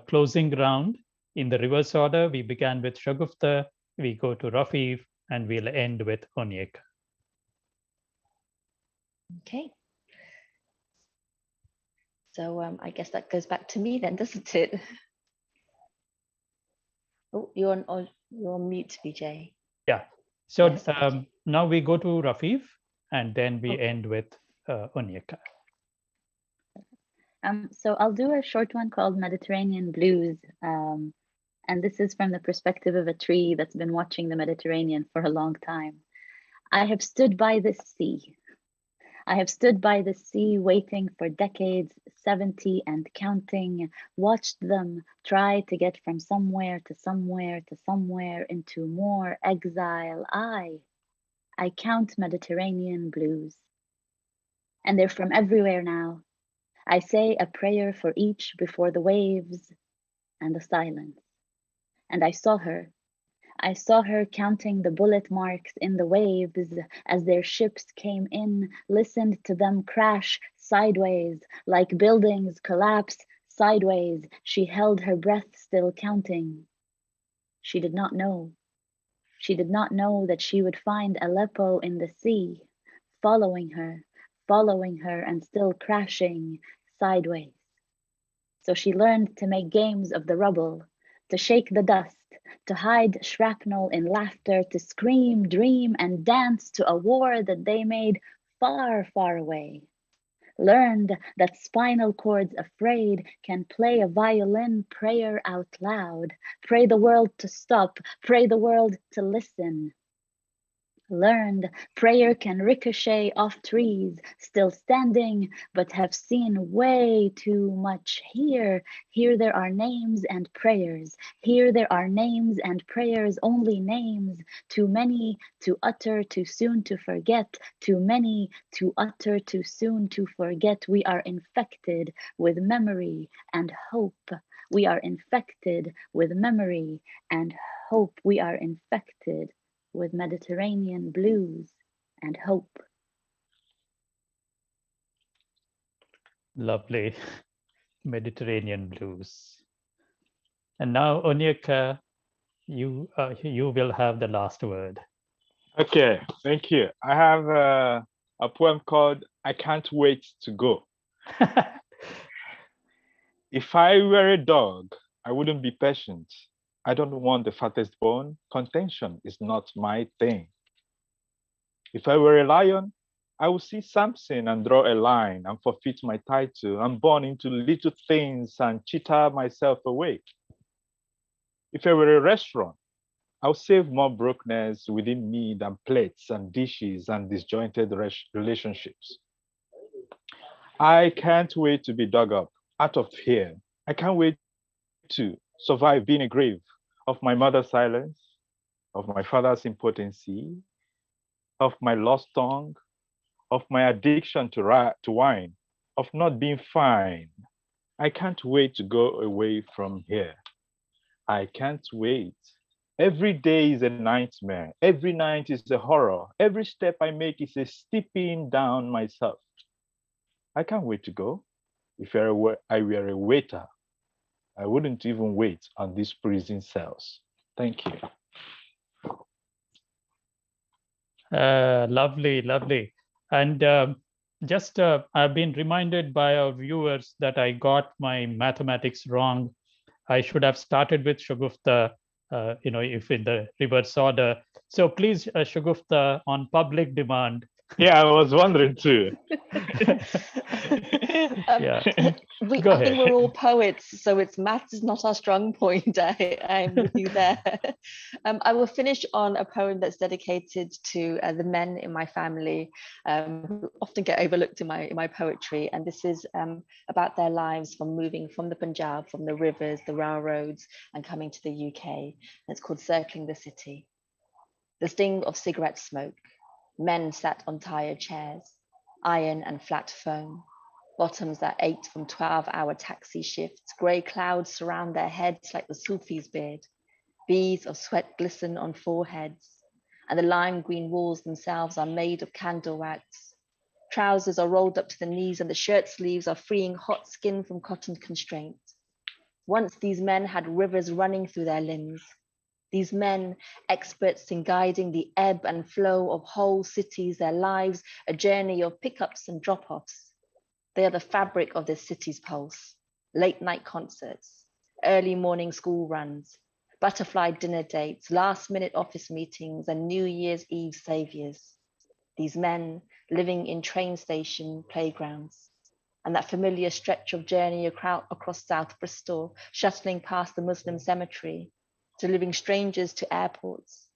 closing round in the reverse order. We began with Shagufta, we go to Rafeef, and we'll end with Onyeka. Okay. So I guess that goes back to me then, doesn't it? Oh, you're on mute, Vijay. Yeah. So yes, now we go to Rafeef, and then we end with Onyeka. So I'll do a short one called Mediterranean Blues. And this is from the perspective of a tree that's been watching the Mediterranean for a long time. I have stood by this sea. I have stood by the sea waiting for decades, 70 and counting, watched them try to get from somewhere to somewhere to somewhere into more exile. I count Mediterranean blues. And they're from everywhere now. I say a prayer for each before the waves and the silence. And I saw her counting the bullet marks in the waves as their ships came in, listened to them crash sideways, like buildings collapse sideways. She held her breath, still counting. She did not know. She did not know that she would find Aleppo in the sea, following her, and still crashing sideways. So she learned to make games of the rubble, to shake the dust, to hide shrapnel in laughter, to scream, dream, and dance to a war that they made far, far away. Learned that spinal cords afraid can play a violin prayer out loud, pray the world to stop, pray the world to listen. Learned prayer can ricochet off trees, still standing, but have seen way too much. Here there are names and prayers. Here there are names and prayers, only names. Too many to utter, too soon to forget. Too many to utter, too soon to forget. We are infected with memory and hope. We are infected with memory and hope. We are infected with Mediterranean blues and hope. Lovely. Mediterranean blues. And now, Onyeka, you will have the last word. Okay, thank you. I have a poem called I Can't Wait to Go. If I were a dog, I wouldn't be patient. I don't want the fattest bone. Contention is not my thing. If I were a lion, I would see Samson and draw a line and forfeit my title and burn into little things and chitter myself away. If I were a restaurant, I would save more brokenness within me than plates and dishes and disjointed relationships. I can't wait to be dug up out of here. I can't wait to survive being a grave of my mother's silence, of my father's impotency, of my lost tongue, of my addiction to wine, of not being fine. I can't wait to go away from here. I can't wait. Every day is a nightmare. Every night is a horror. Every step I make is a stepping down myself. I can't wait to go. If I were a waiter, I wouldn't even wait on these prison cells. Thank you. Lovely, lovely. And I've been reminded by our viewers that I got my mathematics wrong. I should have started with Shagufta, if in the reverse order. So please, Shagufta, on public demand. Yeah, I was wondering too. Yeah. I think we're all poets, so maths is not our strong point. I'm with you there. I will finish on a poem that's dedicated to the men in my family, who often get overlooked in my poetry. And this is about their lives from moving from the Punjab, from the rivers, the railroads, and coming to the UK. And it's called Circling the City. The sting of cigarette smoke. Men sat on tired chairs, iron and flat foam, bottoms that ached from 12-hour taxi shifts. Grey clouds surround their heads like the Sufi's beard. Beads of sweat glisten on foreheads, and the lime green walls themselves are made of candle wax. Trousers are rolled up to the knees, and the shirt sleeves are freeing hot skin from cotton constraint. Once these men had rivers running through their limbs. These men, experts in guiding the ebb and flow of whole cities, their lives, a journey of pickups and drop-offs. They are the fabric of this city's pulse. Late night concerts, early morning school runs, butterfly dinner dates, last minute office meetings, and New Year's Eve saviors. These men living in train station playgrounds, and that familiar stretch of journey across South Bristol, shuttling past the Muslim cemetery, delivering strangers to airports.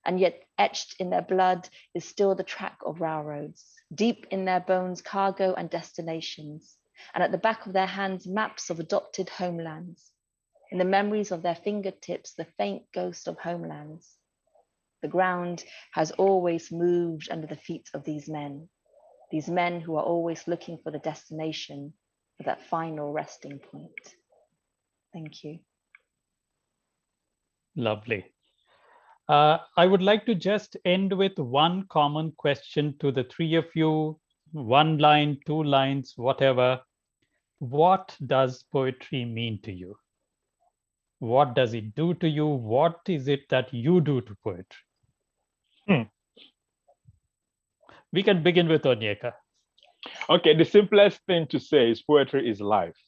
And yet etched in their blood is still the track of railroads, deep in their bones, cargo and destinations, and at the back of their hands, maps of adopted homelands. In the memories of their fingertips, the faint ghost of homelands. The ground has always moved under the feet of these men who are always looking for the destination, for that final resting point. Thank you. Lovely. I would like to just end with one common question to the three of you, 1 line, 2 lines, whatever. What does poetry mean to you? What does it do to you? What is it that you do to poetry? We can begin with Onyeka. Okay, the simplest thing to say is poetry is life.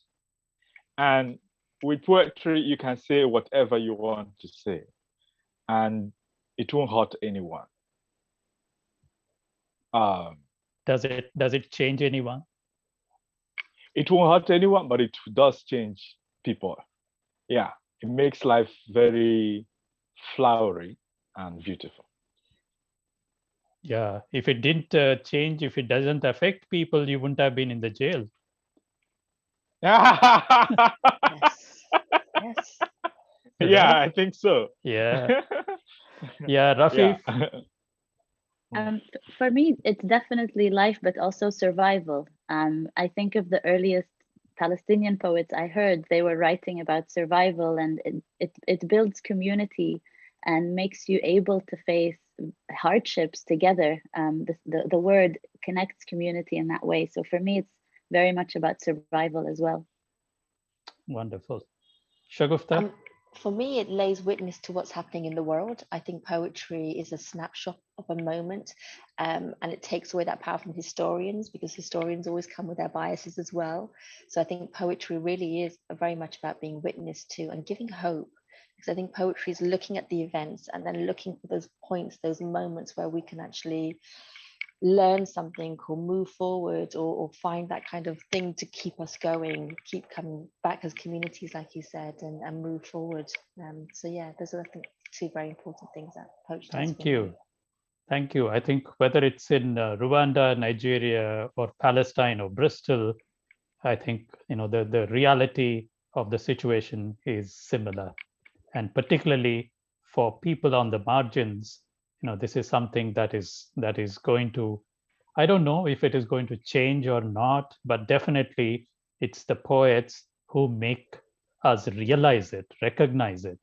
And with poetry, you can say whatever you want to say, and it won't hurt anyone. Does it change anyone? It won't hurt anyone, but it does change people. Yeah, it makes life very flowery and beautiful. Yeah, if it didn't change, if it doesn't affect people, you wouldn't have been in the jail. Yes. Yes. Yeah, I think so. Yeah. Yeah, Rafeef. Yeah. For me, it's definitely life, but also survival. I think of the earliest Palestinian poets I heard, they were writing about survival, and it builds community and makes you able to face hardships together. The word connects community in that way. So for me, it's very much about survival as well. Wonderful. Shagufta? For me, it lays witness to what's happening in the world. I think poetry is a snapshot of a moment, and it takes away that power from historians, because historians always come with their biases as well. So I think poetry really is very much about being witness to and giving hope, because I think poetry is looking at the events and then looking for those points, those moments where we can actually learn something or move forward, or find that kind of thing to keep us going, keep coming back as communities, like you said, and move forward. So yeah, those are, I think, 2 very important things that poetry does. Thank you. Thank you. I think whether it's in Rwanda, Nigeria, or Palestine, or Bristol, I think the reality of the situation is similar. And particularly for people on the margins, this is something that is going to, I don't know if it is going to change or not, but definitely it's the poets who make us realize it, recognize it,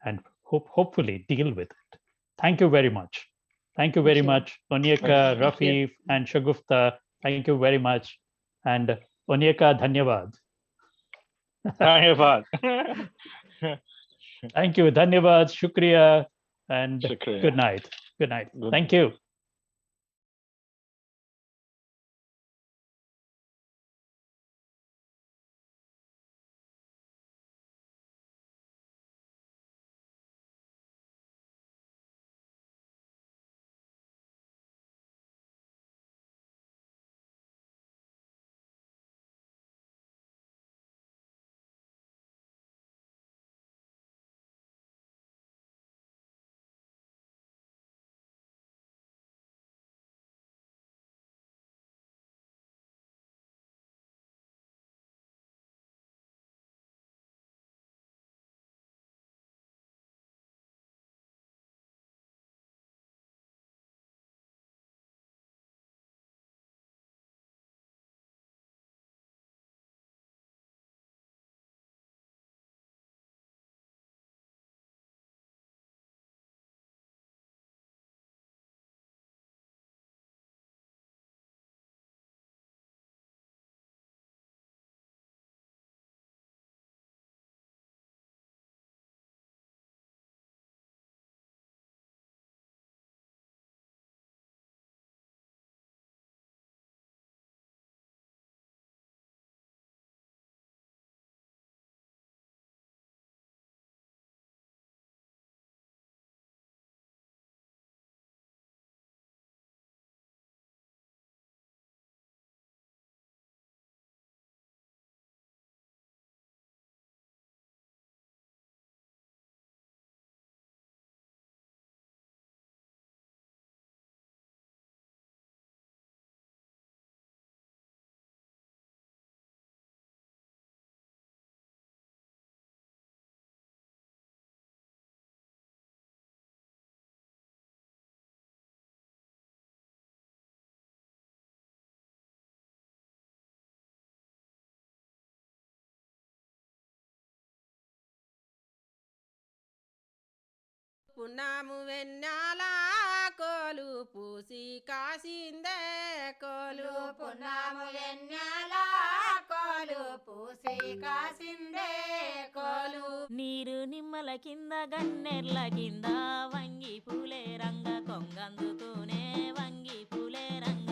and hopefully deal with it. Thank you very much. Thank you very much, Onyeka, Rafeef, and Shagufta. Thank you very much. And Onyeka, dhanyavad. Dhanyavad. Thank you. Dhanyavad, shukriya, and Shukriya. Good night. Good night. Thank you. పున్నాము వెన్నాల కోలు పూసి కాసిందే కోలు పున్నాము వెన్నాల కోలు పూసి కాసిందే కోలు నీరు నిమ్మల కింద గన్నెర్ల కింద వంగి పూలే రంగ కొంగందుతూనే వంగి పూలే రంగ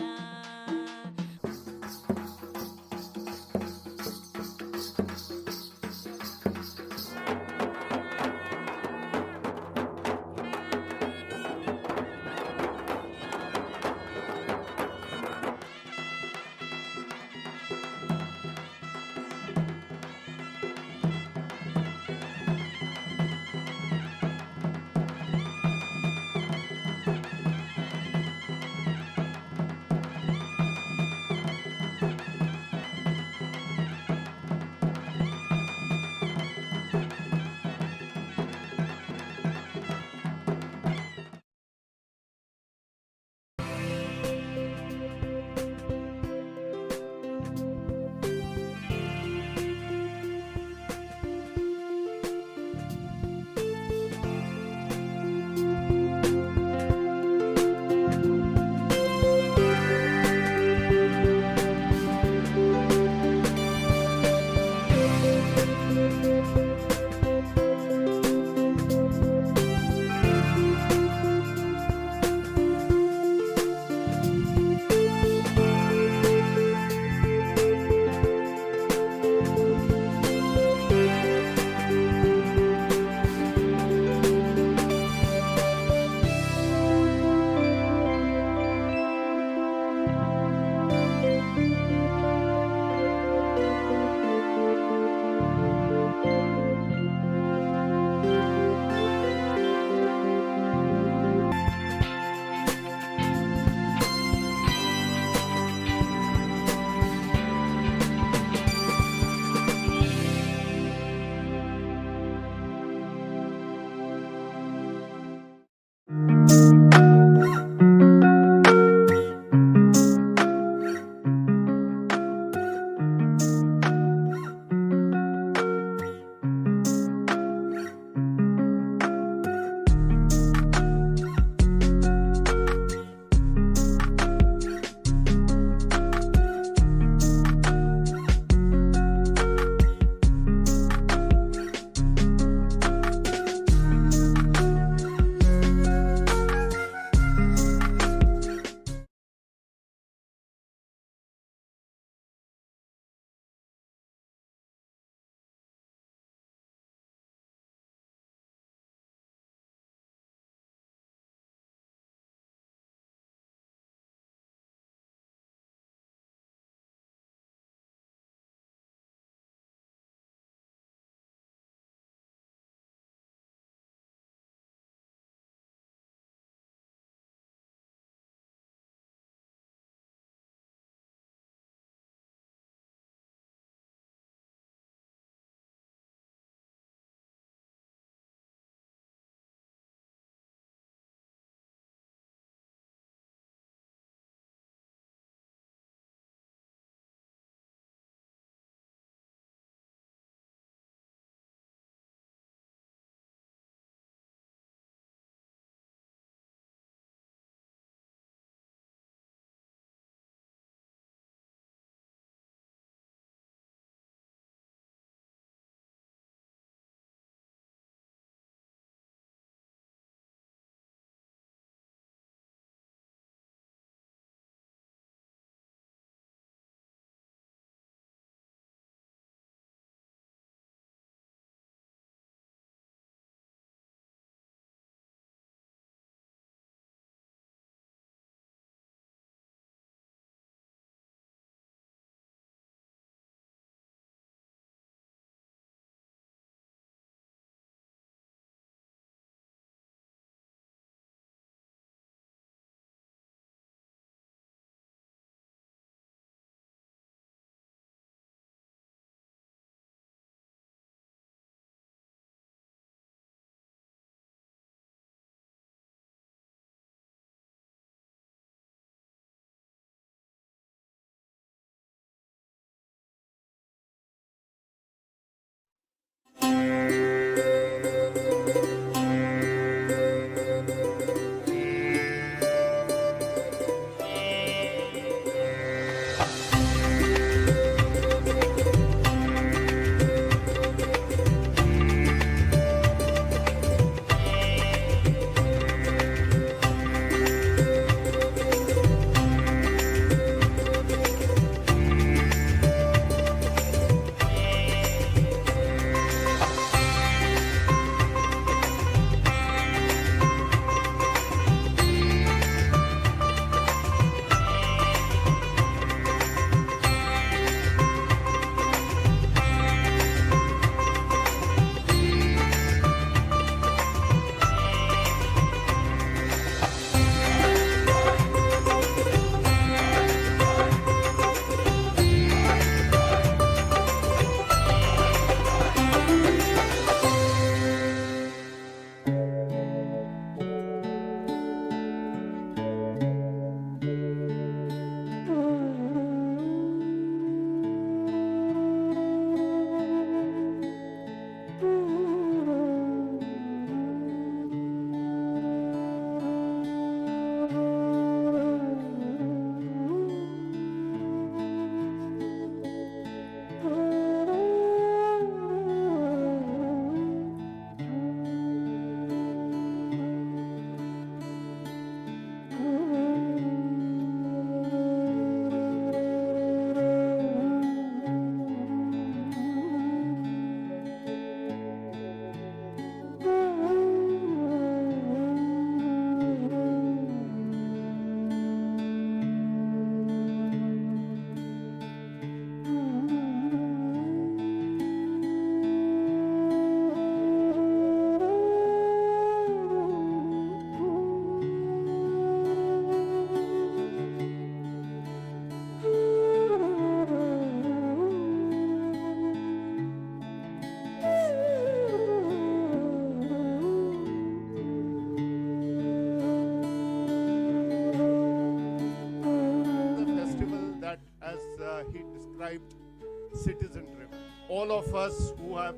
citizen-driven. All of us who have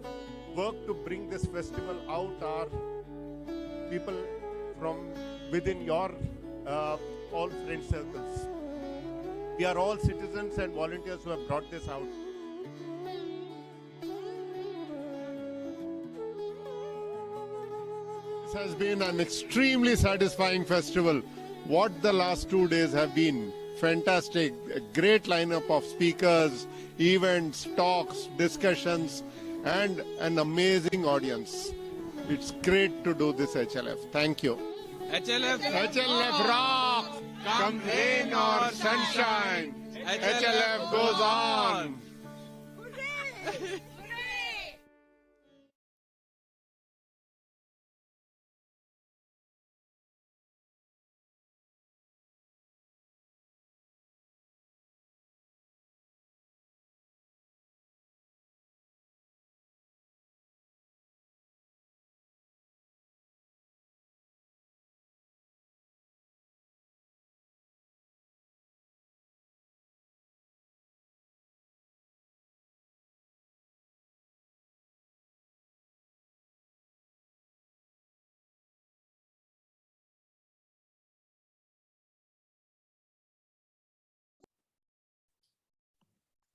worked to bring this festival out are people from within your all friend circles. We are all citizens and volunteers who have brought this out. This has been an extremely satisfying festival. What the last 2 days have been. Fantastic, a great lineup of speakers, events, talks, discussions, and an amazing audience. It's great to do this HLF. Thank you. HLF rock! Come rain or sunshine, HLF goes on!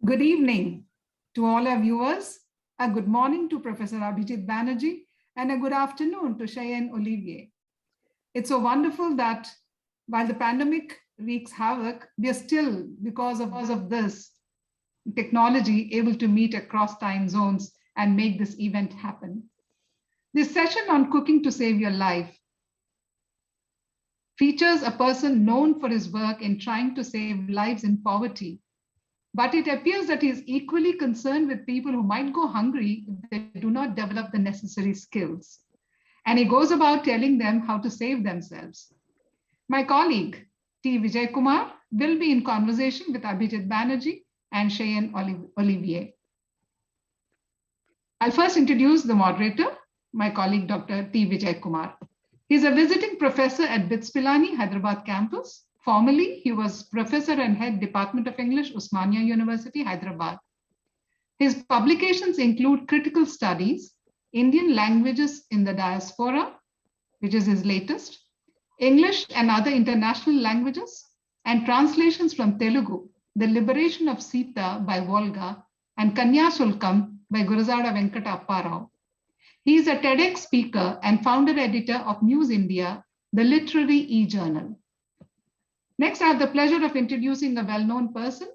Good evening to all our viewers. A good morning to Professor Abhijit Banerjee and a good afternoon to Cheyenne Olivier. It's so wonderful that while the pandemic wreaks havoc, we are still, because of this technology, able to meet across time zones and make this event happen. This session on cooking to save your life features a person known for his work in trying to save lives in poverty. But it appears that he is equally concerned with people who might go hungry if they do not develop the necessary skills. And he goes about telling them how to save themselves. My colleague, Vijay Kumar, will be in conversation with Abhijit Banerjee and Cheyenne Olivier. I'll first introduce the moderator, my colleague, Dr. Vijay Kumar. He's a visiting professor at BITS Pilani, Hyderabad campus. Formerly, he was professor and head Department of English, Osmania University, Hyderabad. His publications include Critical Studies, Indian Languages in the Diaspora, which is his latest, English and Other International Languages, and translations from Telugu, The Liberation of Sita by Volga, and Kanya Shulkam by Gurazada Venkata Apparao. He is a TEDx speaker and founder editor of News India, the literary e-journal. Next, I have the pleasure of introducing a well-known person.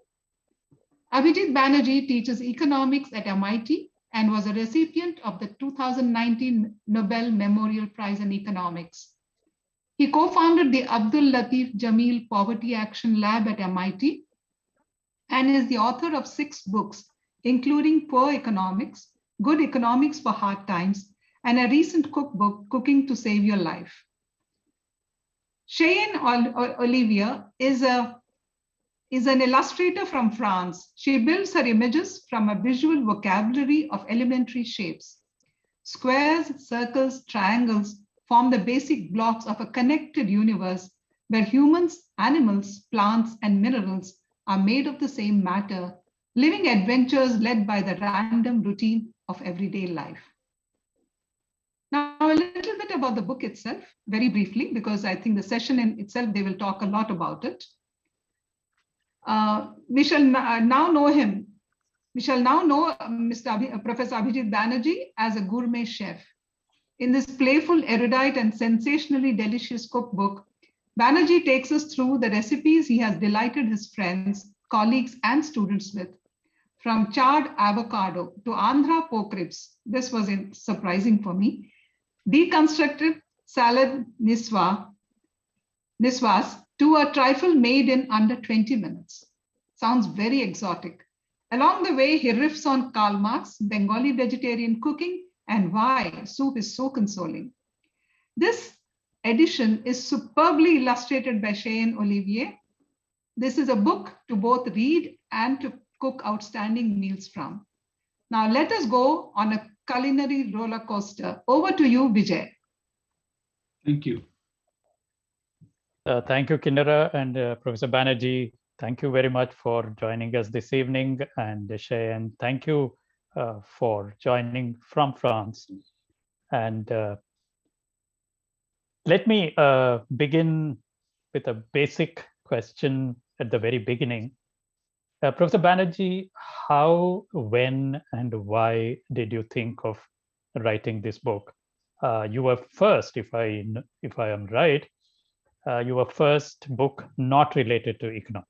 Abhijit Banerjee teaches economics at MIT and was a recipient of the 2019 Nobel Memorial Prize in Economics. He co-founded the Abdul Latif Jameel Poverty Action Lab at MIT and is the author of 6 books, including Poor Economics, Good Economics for Hard Times, and a recent cookbook, Cooking to Save Your Life. Cheyenne Olivier is an illustrator from France. She builds her images from a visual vocabulary of elementary shapes. Squares, circles, triangles form the basic blocks of a connected universe where humans, animals, plants, and minerals are made of the same matter, living adventures led by the random routine of everyday life. Now, a little bit about the book itself, very briefly, because I think the session in itself, they will talk a lot about it. We shall now know him. We shall now know Professor Abhijit Banerjee as a gourmet chef. In this playful, erudite, and sensationally delicious cookbook, Banerjee takes us through the recipes he has delighted his friends, colleagues, and students with. From charred avocado to Andhra pork ribs, this was surprising for me, deconstructed salad niswas to a trifle made in under 20 minutes. Sounds very exotic. Along the way, he riffs on Karl Marx, Bengali vegetarian cooking, and why soup is so consoling. This edition is superbly illustrated by Cheyenne Olivier. This is a book to both read and to cook outstanding meals from. Now let us go on a culinary roller coaster. Over to you, Vijay. Thank you. Thank you, Kinnara and Professor Banerjee. Thank you very much for joining us this evening. And Cheyenne, thank you for joining from France. And let me begin with a basic question at the very beginning. Professor Banerjee, how, when, and why did you think of writing this book? You were first, if I am right, your first book not related to economics.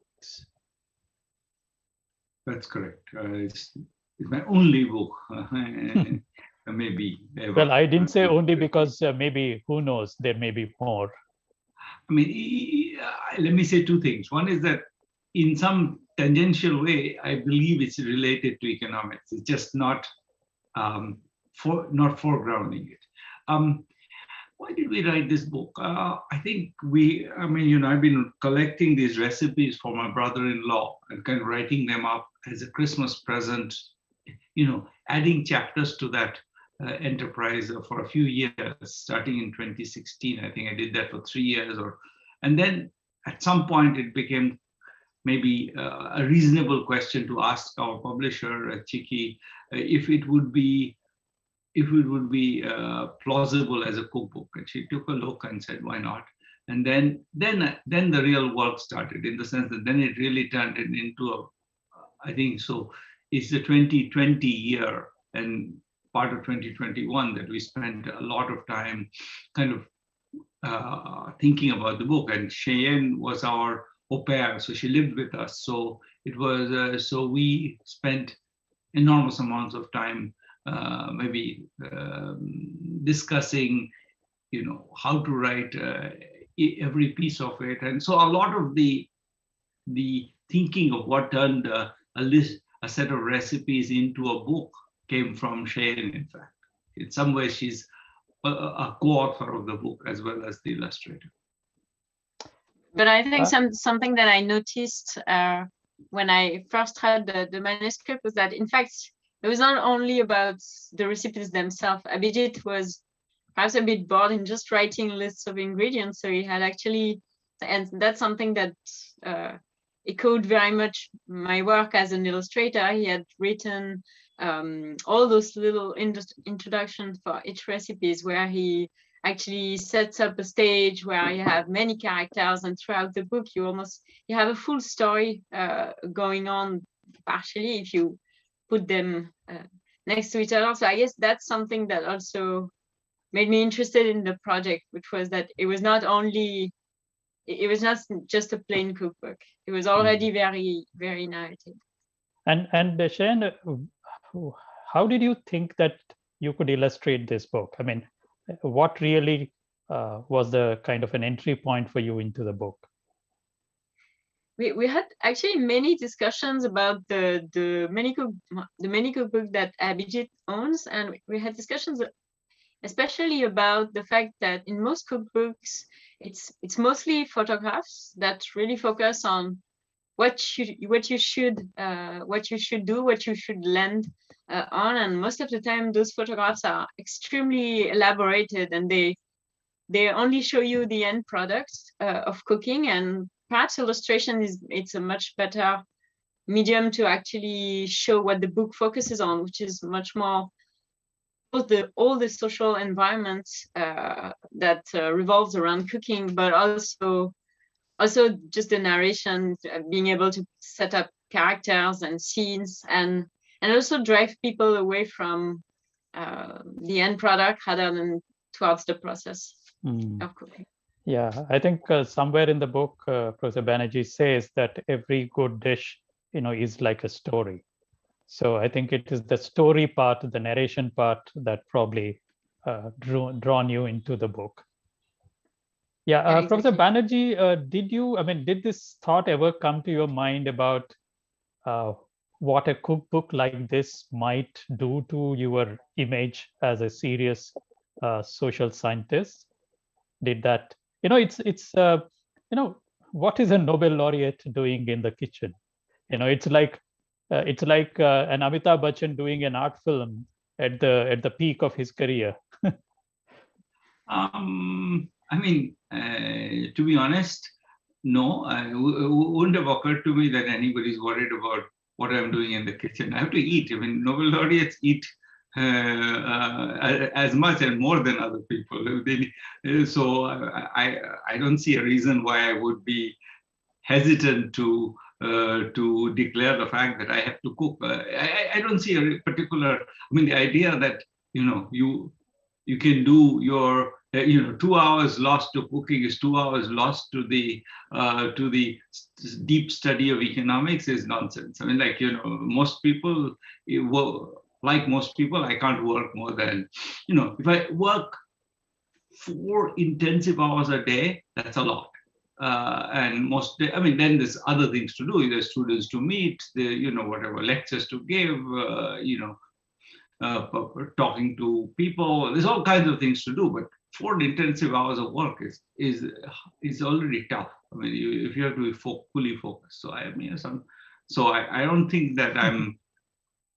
That's correct. It's my only book, maybe ever. Well, I didn't say only because maybe, who knows, there may be more. I mean, let me say two things. One is that in some tangential way, I believe it's related to economics. It's just not not foregrounding it. Why did we write this book? I think I've been collecting these recipes for my brother-in-law and kind of writing them up as a Christmas present, adding chapters to that enterprise for a few years, starting in 2016. I think I did that for 3 years, and then at some point it became maybe a reasonable question to ask our publisher, Chiki, if it would be plausible as a cookbook. And she took a look and said, why not? And then the real work started, in the sense that then it really turned it into I think so. It's the 2020 year and part of 2021 that we spent a lot of time kind of thinking about the book. And Cheyenne was our au pair, so she lived with us. So it was so we spent enormous amounts of time discussing, how to write every piece of it. And so a lot of the thinking of what turned a set of recipes into a book came from Cheyenne, in fact. In some ways, she's a co-author of the book as well as the illustrator. But I think something that I noticed when I first read the manuscript was that, in fact, it was not only about the recipes themselves. Abhijit was perhaps a bit bored in just writing lists of ingredients. So he had actually, and that's something that echoed very much my work as an illustrator. He had written all those little introductions for each recipes where he actually sets up a stage where you have many characters, and throughout the book you have a full story going on partially if you put them next to each other. So I guess that's something that also made me interested in the project, which was that it was not just a plain cookbook. It was already very, very narrative. And Cheyenne, how did you think that you could illustrate this book? I mean, what really was the kind of an entry point for you into the book? We had actually many discussions about the mini cookbook that Abhijit owns, and we had discussions especially about the fact that in most cookbooks it's mostly photographs that really focus on what you should do, what you should land on, and most of the time those photographs are extremely elaborated and they only show you the end product of cooking. And perhaps illustration it's a much better medium to actually show what the book focuses on, which is much more all the social environment that revolves around cooking, but also just the narration, being able to set up characters and scenes, and also drive people away from the end product rather than towards the process of cooking. Yeah, I think somewhere in the book, Professor Banerjee says that every good dish, is like a story. So I think it is the story part, the narration part that probably drawn you into the book. Yeah, exactly. Professor Banerjee, did this thought ever come to your mind about what a cookbook like this might do to your image as a serious social scientist? Did that, what is a Nobel laureate doing in the kitchen? It's like an Amitabh Bachchan doing an art film at the peak of his career. To be honest, no, it wouldn't have occurred to me that anybody's worried about what I'm doing in the kitchen. I have to eat. I mean, Nobel laureates eat as much and more than other people. So I don't see a reason why I would be hesitant to declare the fact that I have to cook. I don't see a particular. I mean, the idea that you can do your 2 hours lost to cooking is 2 hours lost to the deep study of economics is nonsense. I mean, most people, like most people, I can't work more than, if I work 4 intensive hours a day, that's a lot. And then there's other things to do. There's students to meet, whatever lectures to give, talking to people. There's all kinds of things to do, but 4 intensive hours of work is already tough. I mean, if you have to be fully focused. So I don't think that I'm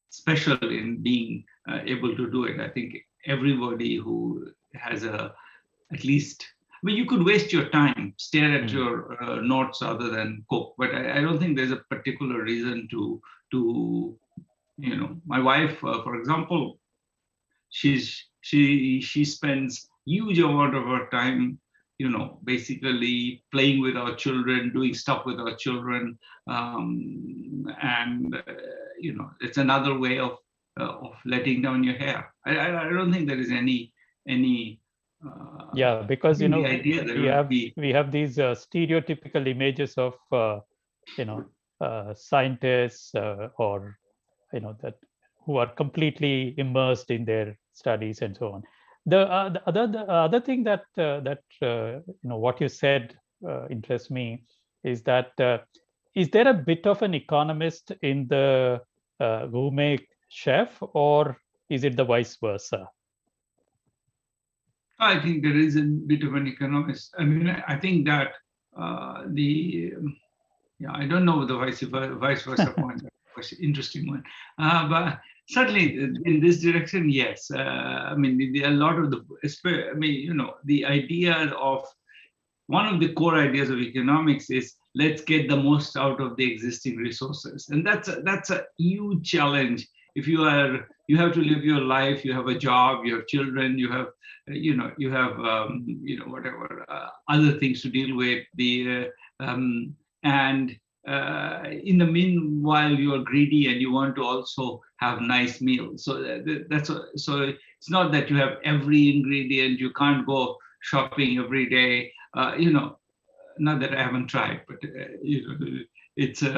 special in being able to do it. I think everybody who has at least, I mean, you could waste your time, stare at your notes other than cook, but I don't think there's a particular reason to my wife, for example, she spends huge amount of her time, basically playing with our children, doing stuff with our children, it's another way of letting down your hair. I don't think there is any. Yeah, because the idea that we have these stereotypical images of scientists or that who are completely immersed in their studies and so on. The other thing that what you said interests me is that is there a bit of an economist in the gourmet chef, or is it the vice versa? I think there is a bit of an economist. I mean, I think that I don't know the vice versa point. Was an interesting one, but certainly in this direction, yes. I mean, a lot of the idea of one of the core ideas of economics is let's get the most out of the existing resources, and that's a huge challenge. If you have to live your life, you have a job, you have children, you have whatever other things to deal with. In the meanwhile, you are greedy and you want to also have nice meals. So so it's not that you have every ingredient. You can't go shopping every day. Not that I haven't tried, but it's so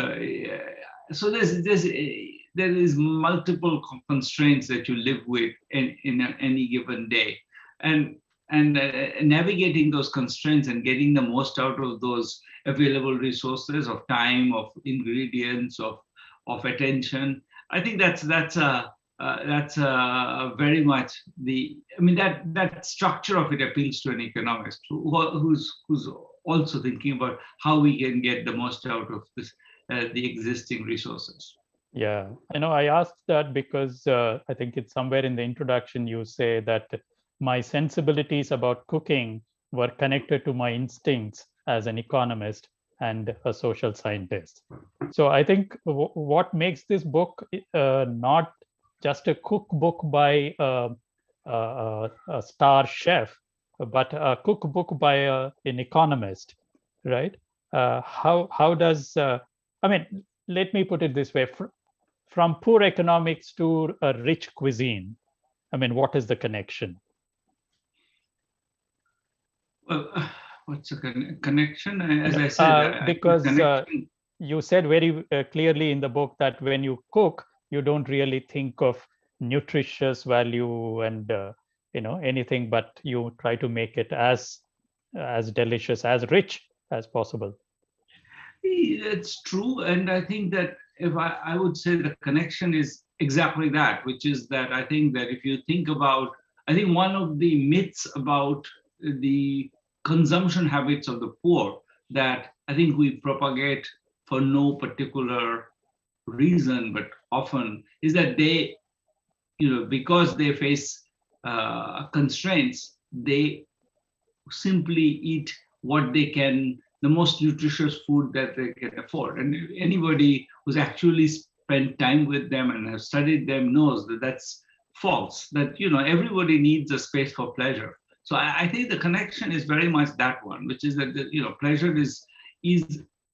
there is multiple constraints that you live with in any given day, and navigating those constraints and getting the most out of those available resources of time, of ingredients, of attention. I think that's very much that structure of it appeals to an economist who's also thinking about how we can get the most out of this the existing resources. Yeah, I asked that because I think it's somewhere in the introduction you say that my sensibilities about cooking were connected to my instincts as an economist and a social scientist. So I think what makes this book not just a cookbook by a star chef, but a cookbook by an economist, right? How does, let me put it this way, from poor economics to a rich cuisine, what is the connection? Well, what's the connection? As I said, because you said very clearly in the book that when you cook, you don't really think of nutritious value and anything, but you try to make it as delicious, as rich as possible. It's true, and I think that if I would say the connection is exactly that, which is that I think that if you think about, I think one of the myths about the consumption habits of the poor that I think we propagate for no particular reason, but often is that they, because they face constraints, they simply eat what they can the most nutritious food that they can afford. And anybody who's actually spent time with them and have studied them knows that that's false, that, you know, everybody needs a space for pleasure. So I think the connection is very much that one, which is that, you know, pleasure is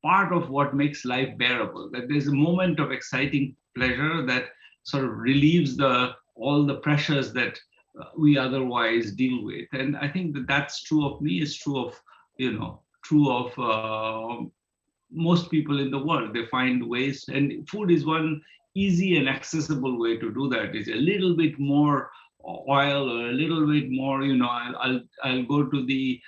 part of what makes life bearable, that there's a moment of exciting pleasure that sort of relieves all the pressures that we otherwise deal with. And I think that that's true of me, is true of, you know, true of most people in the world. They find ways, and food is one easy and accessible way to do that. It's a little bit more oil or a little bit more, you know, I'll go to the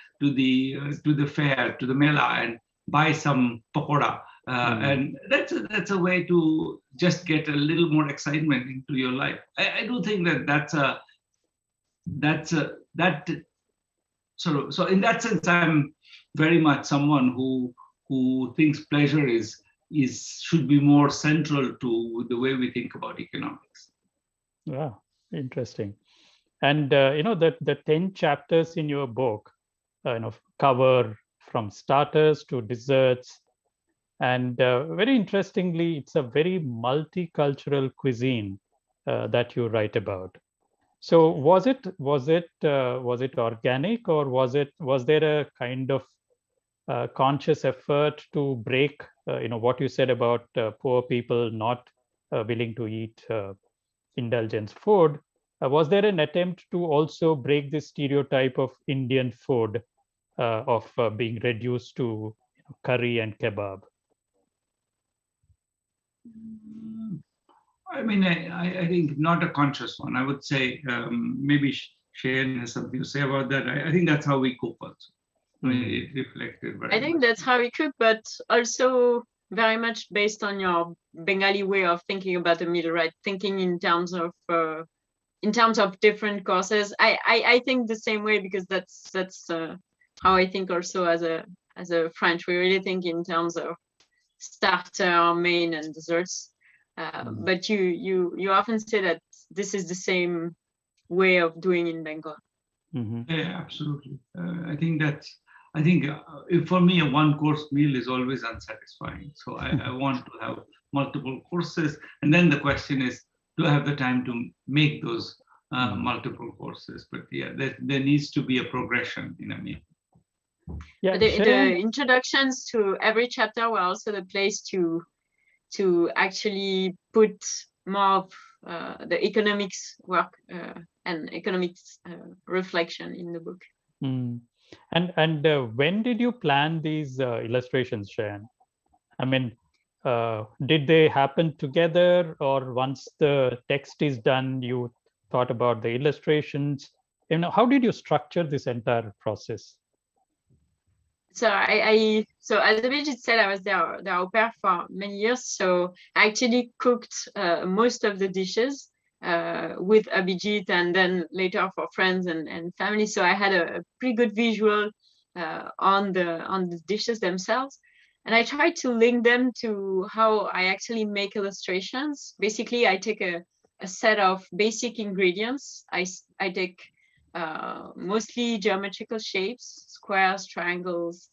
fair, to the mela, and buy some pakoda. And that's a way to just get a little more excitement into your life. I do think that so in that sense, I'm very much someone who thinks pleasure should be more central to the way we think about economics. Yeah, interesting. And you know, the 10 chapters in your book, you know, cover from starters to desserts, and very interestingly, it's a very multicultural cuisine that you write about. So was it organic, or was there a kind of conscious effort to break, you know, what you said about poor people not willing to eat indulgence food? Was there an attempt to also break this stereotype of Indian food of being reduced to curry and kebab? I mean, I think not a conscious one. I would say maybe Cheyenne has something to say about that. I think that's how we cook also. I mean, it reflected very I think much. that's how we cook, but also very much based on your Bengali way of thinking about a meal, right? Thinking in terms of different courses. I think the same way, because that's how I think also as a French. We really think in terms of starter, main, and desserts. But you often say that this is the same way of doing in Bengal. Yeah, absolutely. I think for me, a one-course meal is always unsatisfying. So I want to have multiple courses, and then the question is, do I have the time to make those multiple courses? But yeah, there needs to be a progression in a meal. Yeah, the introductions to every chapter were also the place to actually put more of the economics work and economics reflection in the book. And when did you plan these illustrations, Cheyenne? I mean, did they happen together, or once the text is done, you thought about the illustrations? You know, how did you structure this entire process? So so as Abhijit said, I was their au pair for many years. So I actually cooked most of the dishes with Abhijit, and then later for friends and family. So I had a pretty good visual on the dishes themselves. And I tried to link them to how I actually make illustrations. Basically, I take a set of basic ingredients. I take mostly geometrical shapes, squares, triangles,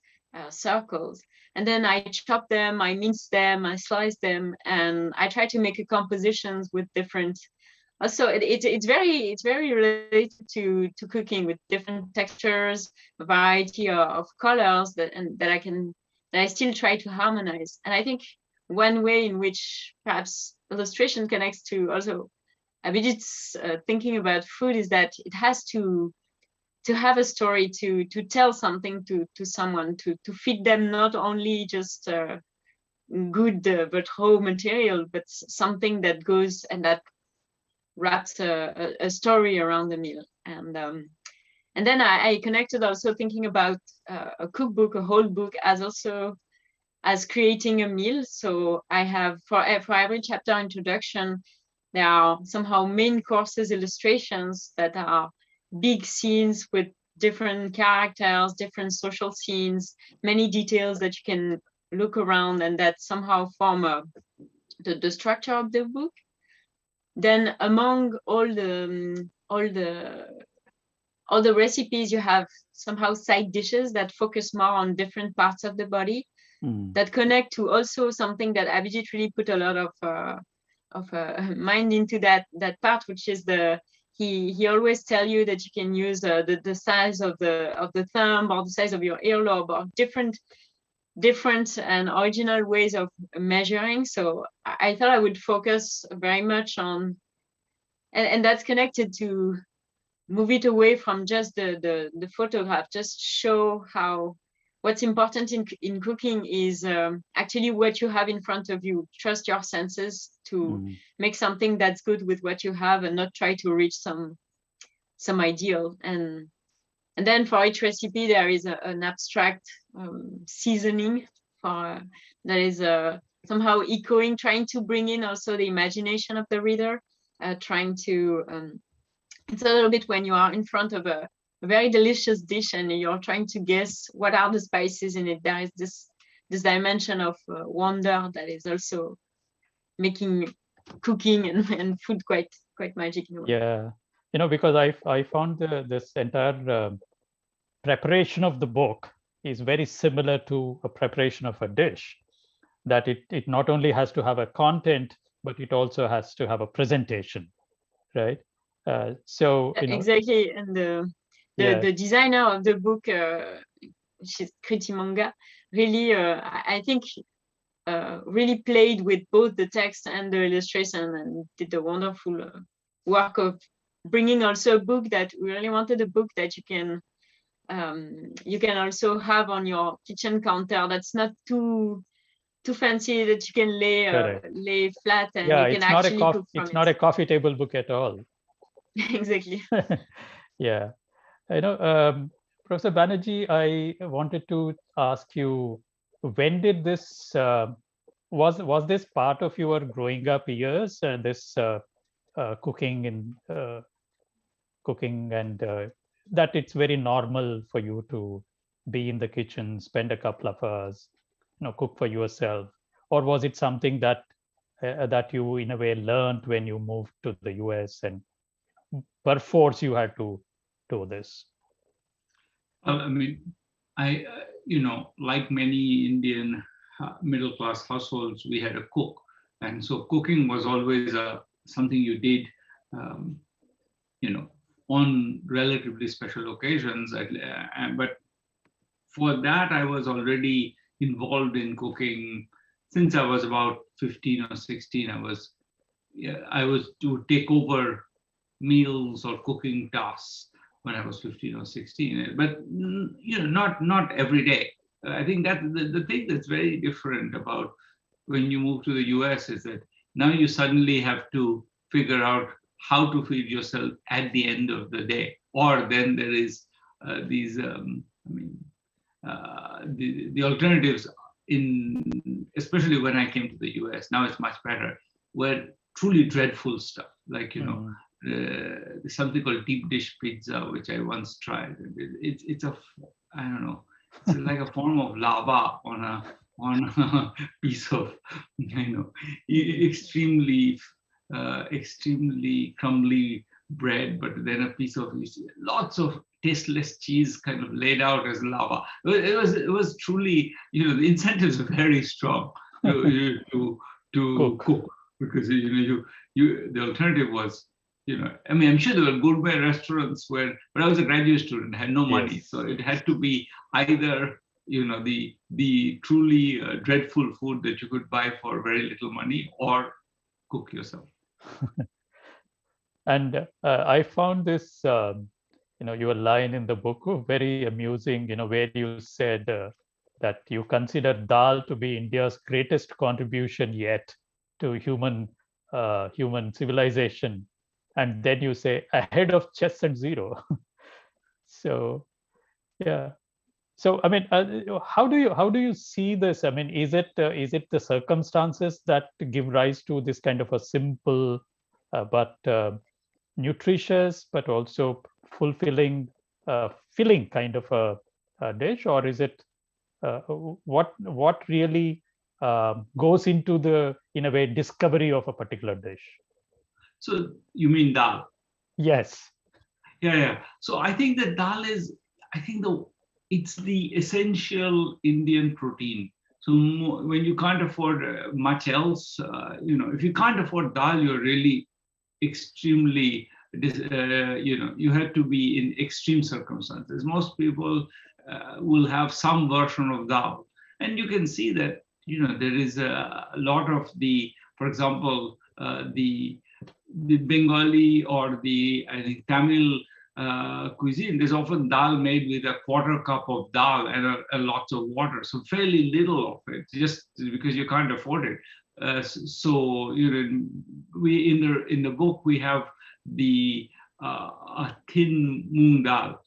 circles. And then I chop them, I mince them, I slice them, and I try to make a compositions with different. Also, it's very related to cooking, with different textures, a variety of colors that I still try to harmonize. And I think one way in which perhaps illustration connects to also Abhijit's thinking about food is that it has to have a story, to tell something to someone, to feed them not only just good but raw material, but something that goes and that wraps a story around the meal. And then I connected also thinking about a cookbook, a whole book, as creating a meal. So I have for every chapter introduction, there are somehow main courses illustrations that are big scenes with different characters, different social scenes, many details that you can look around, and that somehow form the structure of the book. Then among all all the recipes, you have somehow side dishes that focus more on different parts of the body that connect to also something that Abhijit really put a lot of mind into that part, which is he always tell you that you can use the size of the thumb or the size of your earlobe or different and original ways of measuring. So I thought I would focus very much on, and that's connected to move it away from just the photograph, just show how what's important in cooking is actually what you have in front of you. Trust your senses to make something that's good with what you have and not try to reach some ideal. And then for each recipe, there is an abstract seasoning that is somehow echoing, trying to bring in also the imagination of the reader, trying to, it's a little bit when you are in front of a very delicious dish and you're trying to guess what are the spices in it. There is this dimension of wonder that is also making cooking and food quite magic in a way. Yeah, because I found this entire preparation of the book is very similar to a preparation of a dish, that it not only has to have a content, but it also has to have a presentation, right? So exactly, and the designer of the book, which is Kriti Manga, really I think really played with both the text and the illustration and did a wonderful work of bringing also a book that we really wanted, a book that you can also have on your kitchen counter, that's not too fancy, that you can lay flat and you can actually cook from it's not a coffee table book at all. Exactly. Yeah. Professor Banerjee, I wanted to ask you, when did this was this part of your growing up years, this cooking and that it's very normal for you to be in the kitchen, spend a couple of hours, cook for yourself, or was it something that you in a way learned when you moved to the US and perforce you had to do this? I mean, I like many Indian middle class households, we had a cook, and so cooking was always something you did, on relatively special occasions. But for that, I was already involved in cooking since I was about 15 or 16. I was to take over meals or cooking tasks when I was 15 or 16, but not every day. I think that the thing that's very different about when you move to the US is that now you suddenly have to figure out how to feed yourself at the end of the day. Or then there is these, the alternatives especially when I came to the US, now it's much better, were truly dreadful stuff. Like, there's something called deep dish pizza, which I once tried. It's like a form of lava on a piece of, extremely crumbly bread, but then a piece of lots of tasteless cheese kind of laid out as lava. It was truly, the incentives are very strong to cook, because the alternative was, I'm sure there were gourmet restaurants but I was a graduate student, had no money, so it had to be either the truly dreadful food that you could buy for very little money, or cook yourself. And I found this, your line in the book very amusing, where you said that you consider dal to be India's greatest contribution yet to human civilization. And then you say ahead of chess and zero. So, yeah. So, I mean, how do you see this? I mean, is it the circumstances that give rise to this kind of a simple but nutritious, but also fulfilling, filling kind of a dish, or is it what really goes into the, in a way, discovery of a particular dish? So you mean dal? Yes. Yeah. So I think that dal is, it's the essential Indian protein. So when you can't afford much else, if you can't afford dal, you're really extremely, you have to be in extreme circumstances. Most people will have some version of dal. And you can see that, there is a lot of for example, the Bengali or I think Tamil cuisine, there's often dal made with a quarter cup of dal and a lots of water. So fairly little of it, just because you can't afford it. So we in the book we have a thin moong dal,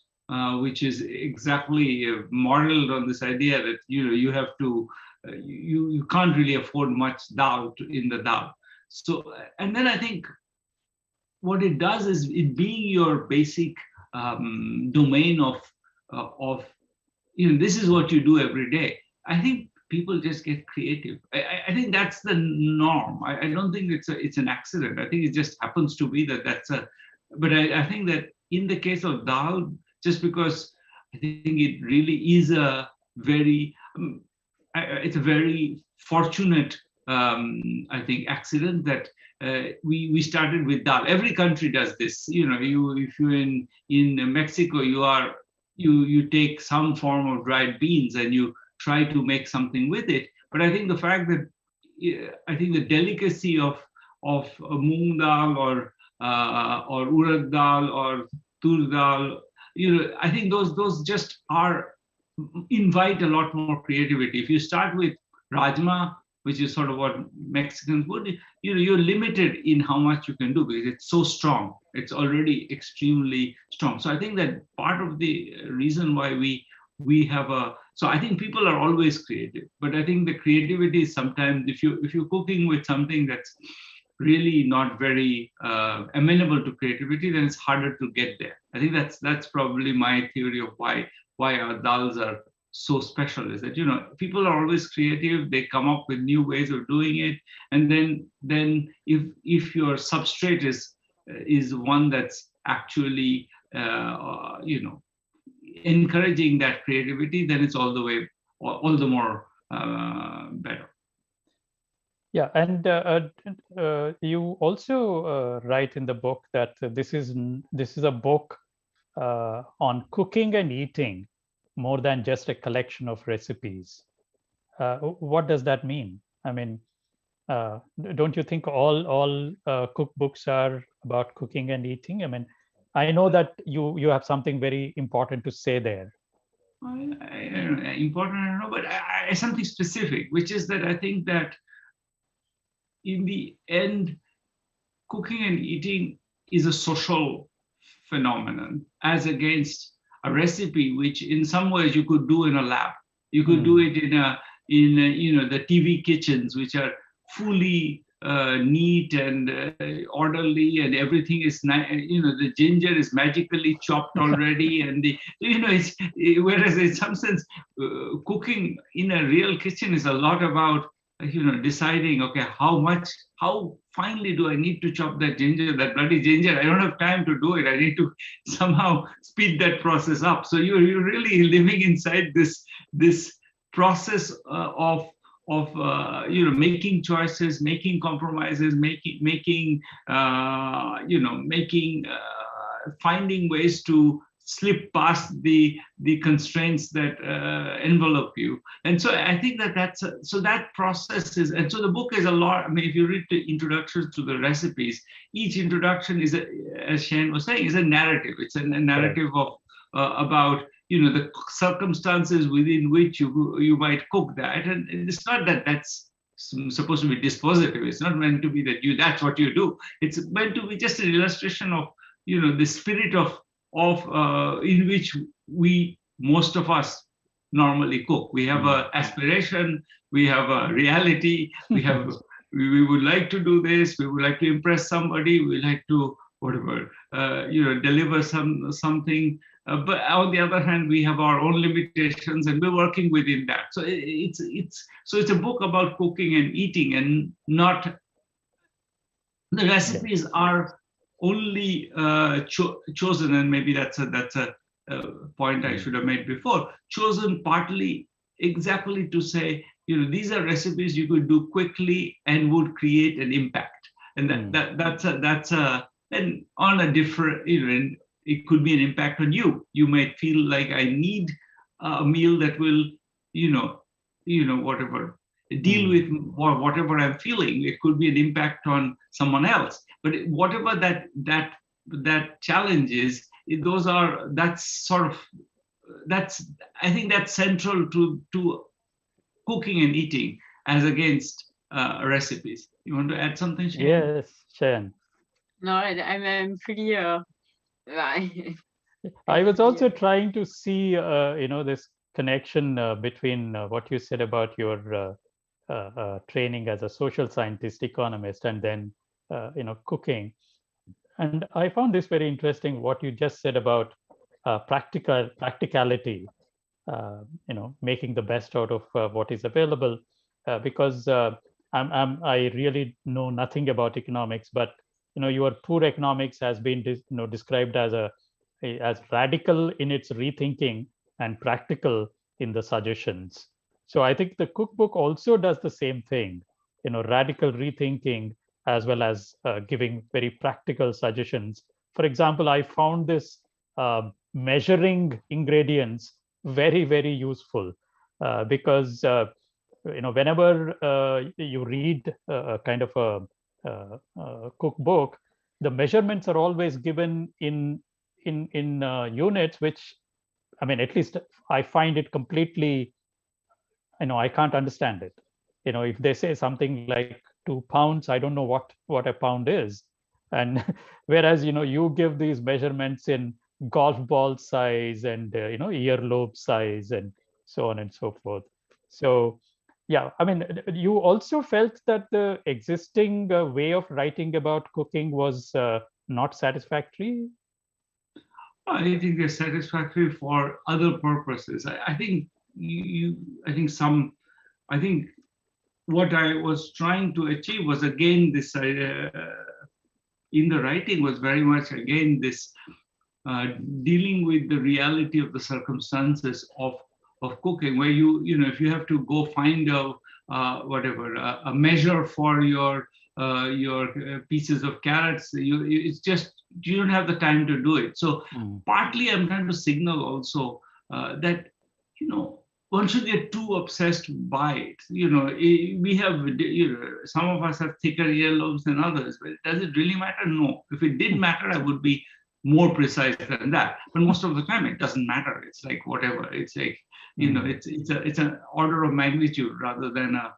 which is exactly modeled on this idea that you have to you can't really afford much dal in the dal. So, and then I think what it does is it being your basic domain of this is what you do every day. I think people just get creative. I think that's the norm. I don't think it's an accident. I think it just happens to be that's but I think that in the case of dal, just because I think it really is a very, it's a very fortunate, I think, accident that we started with dal. Every country does this. If you're in Mexico, you take some form of dried beans and you try to make something with it. But I think the fact that I think the delicacy of moong dal or urad dal or tur dal, I think those just invite a lot more creativity. If you start with rajma, which is sort of what Mexicans would, you're limited in how much you can do because it's so strong. It's already extremely strong. So I think that part of the reason why we have so I think people are always creative, but I think the creativity is sometimes if you're cooking with something that's really not very amenable to creativity, then it's harder to get there. I think that's probably my theory of why our dals are so special, is that people are always creative. They come up with new ways of doing it, and then if your substrate is one that's actually encouraging that creativity, then it's all the more better. Yeah, and you also write in the book that this is a book on cooking and eating more than just a collection of recipes. What does that mean? I mean, don't you think all cookbooks are about cooking and eating? I mean, I know that you have something very important to say there. Important, I don't know, but something specific, which is that I think that in the end, cooking and eating is a social phenomenon, as against a recipe, which in some ways you could do in a lab. You could do it in the TV kitchens, which are fully neat and orderly, and everything is the ginger is magically chopped already, and whereas in some sense cooking in a real kitchen is a lot about deciding, okay, how finely do I need to chop that ginger, that bloody ginger? I don't have time to do it. I need to somehow speed that process up. So you're really living inside this process of making choices, making compromises, finding ways to slip past the constraints that envelop you. And so I think that process is, and so the book is a lot. I mean, if you read the introductions to the recipes, each introduction is, as Cheyenne was saying, is a narrative. It's a narrative of about the circumstances within which you might cook that. And it's not that that's supposed to be dispositive. It's not meant to be that that's what you do. It's meant to be just an illustration of the spirit of in which most of us normally cook. We have an aspiration, we have a reality, we would like to do this, we would like to impress somebody, we like to whatever, deliver something. But on the other hand, we have our own limitations, and we're working within that. So it's a book about cooking and eating, and not the recipes are only chosen, and maybe that's a point I should have made before, chosen partly exactly to say, these are recipes you could do quickly and would create an impact. And that's and on a different, it could be an impact on you. You might feel like I need a meal that will, whatever, deal with whatever I'm feeling. It could be an impact on someone else. But whatever that challenge is, I think that's central to cooking and eating as against recipes. You want to add something, Cheyenne? Yes, Cheyenne. No, I'm pretty. I was also trying to see, this connection between what you said about your training as a social scientist, economist, and then, cooking. And I found this very interesting, what you just said about practicality, making the best out of what is available, because I really know nothing about economics, but your poor economics has been described as radical in its rethinking and practical in the suggestions. So I think the cookbook also does the same thing, radical rethinking as well as giving very practical suggestions. For example, I found this measuring ingredients very, very useful because whenever you read a kind of a cookbook, the measurements are always given in units, which, I mean, at least I find it completely, I can't understand it. If they say something like 2 pounds, I don't know what a pound is. And whereas, you give these measurements in golf ball size and, earlobe size and so on and so forth. So, yeah, I mean, you also felt that the existing way of writing about cooking was not satisfactory? I think they're satisfactory for other purposes. I think I think what I was trying to achieve was, again, this in the writing was very much, again, this dealing with the reality of the circumstances of cooking, where if you have to go find a measure for your pieces of carrots, it's just, you don't have the time to do it. So partly I'm trying to signal also that one should get too obsessed by it. We have, some of us have thicker earlobes than others, but does it really matter? No. If it did matter, I would be more precise than that. But most of the time, it doesn't matter. It's like whatever. It's like it's an order of magnitude rather than a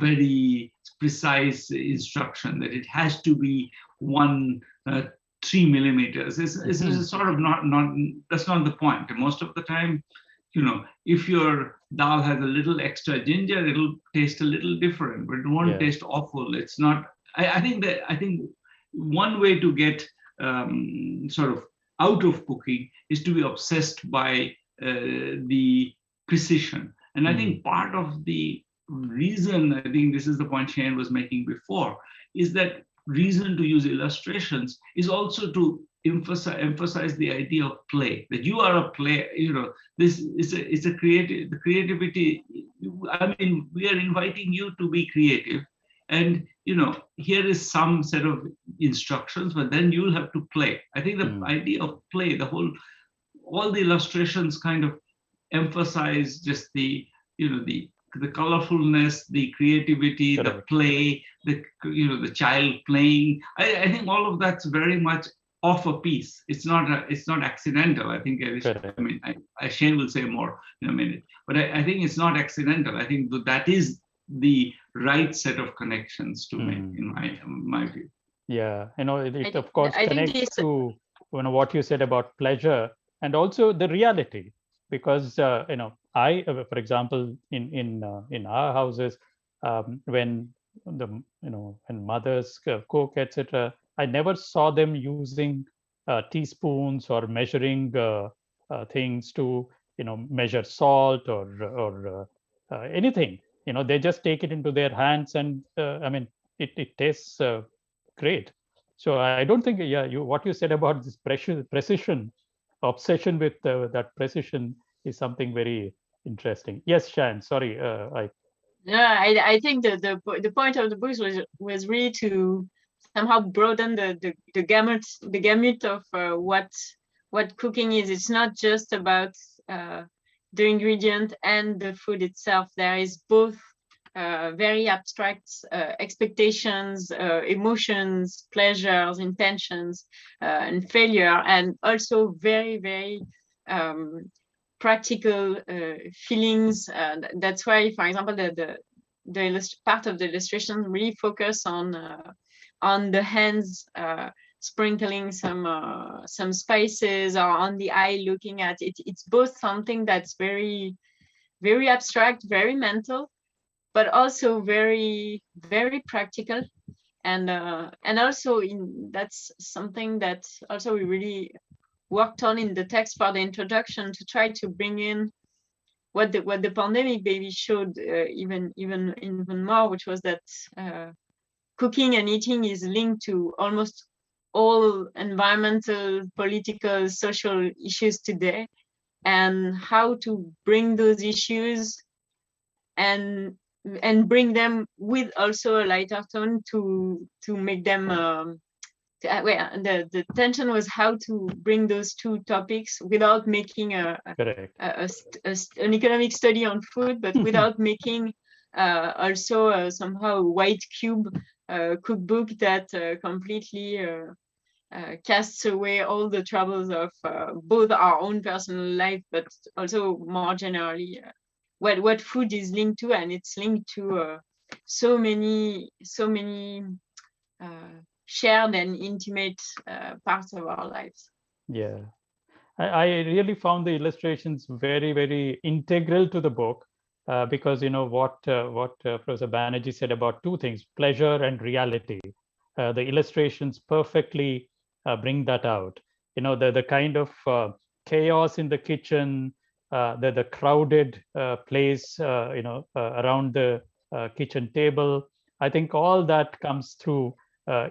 very precise instruction that it has to be 3 millimeters. It's sort of not that's not the point. Most of the time, if your dal has a little extra ginger, it'll taste a little different, but it won't taste awful. It's not. I think one way to get sort of out of cooking is to be obsessed by the precision. And I think part of the reason, I think this is the point Cheyenne was making before, is that reason to use illustrations is also to emphasize the idea of play, that you are a player. This is the creativity. I mean, we are inviting you to be creative, and here is some set of instructions, but then you'll have to play. I think the idea of play, all the illustrations kind of emphasize just the colorfulness, the creativity, the play, the child playing. I think all of that's very much off a piece. It's not accidental. I think Shane will say more in a minute, but I think it's not accidental. I think that is the right set of connections to make, in my view. Yeah, it of course connects to what you said about pleasure and also the reality, because I, for example, in our houses, when when mothers cook, etc., I never saw them using teaspoons or measuring things to measure salt or anything. They just take it into their hands, and I mean, it tastes great. So I don't think, yeah, what you said about this precision, obsession with that precision is something very interesting. Yes, Shan, sorry, Yeah, I think the point of the book was really to somehow broaden the gamut of what cooking is. It's not just about the ingredient and the food itself. There is both very abstract expectations, emotions, pleasures, intentions, and failure, and also very, very practical feelings. That's why, for example, the part of the illustration really focus on the hands sprinkling some spices, or on the eye looking at it. It's both something that's very, very abstract, very mental, but also very, very practical. And also that's something that also we really worked on in the text for the introduction, to try to bring in what the pandemic maybe showed even more, which was that cooking and eating is linked to almost all environmental, political, social issues today, and how to bring those issues and bring them with also a lighter tone to make them the tension was how to bring those two topics without making an economic study on food, but without making also somehow a white cube cookbook that completely casts away all the troubles of both our own personal life, but also more generally what food is linked to. And it's linked to so many shared and intimate parts of our lives. Yeah, I really found the illustrations very, very integral to the book, because what Professor Banerjee said about two things, pleasure and reality. The illustrations perfectly bring that out. The kind of chaos in the kitchen, the crowded place, around the kitchen table. I think all that comes through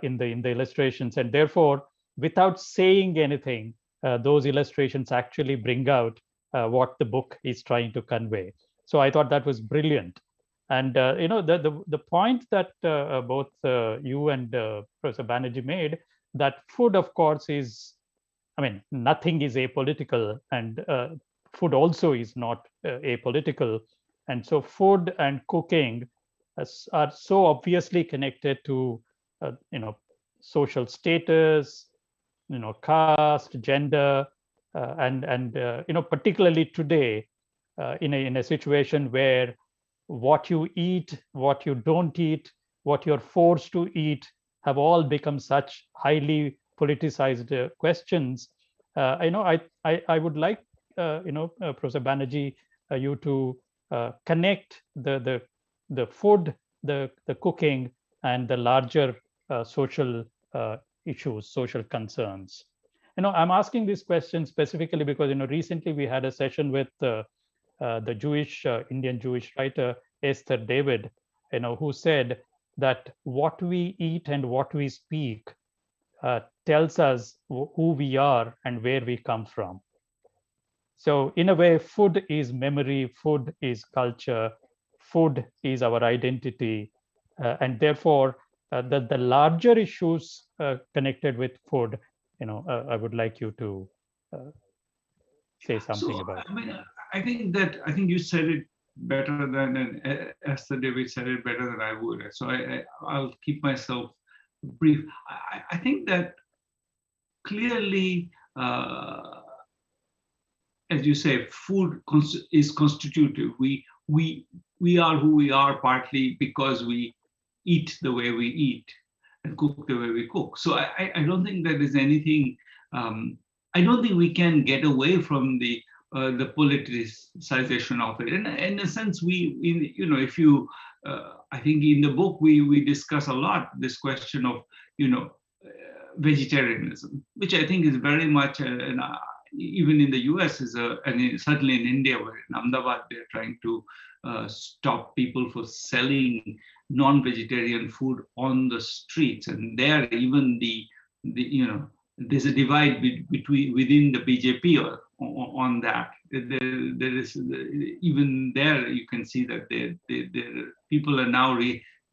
in the illustrations, and therefore, without saying anything, those illustrations actually bring out what the book is trying to convey. So I thought that was brilliant. And the point that both you and Professor Banerjee made, that food, of course, is, nothing is apolitical, and food also is not apolitical. And so food and cooking are so obviously connected to social status, caste, gender, and particularly today, in a situation where what you eat, what you don't eat, what you're forced to eat have all become such highly politicized questions. I would like Professor Banerjee, you to connect the food, the cooking, and the larger social issues, social concerns. I'm asking this question specifically because recently we had a session with the Indian Jewish writer Esther David, who said that what we eat and what we speak tells us who we are and where we come from. So in a way, food is memory, food is culture, food is our identity, and therefore the larger issues connected with food, I would like you to say something about. I think you said it better than Esther David said it better than I would. So I'll keep myself brief. I think that clearly, as you say, food is constitutive. We are who we are partly because we eat the way we eat and cook the way we cook. So I don't think there is anything. I don't think we can get away from the politicization of it. And in a sense, I think in the book we discuss a lot this question of vegetarianism, which I think is very much even in the US, certainly in India, where in Ahmedabad, they're trying to stop people for selling non-vegetarian food on the streets. And there, even there's a divide within the BJP on that. There is even there you can see that people are now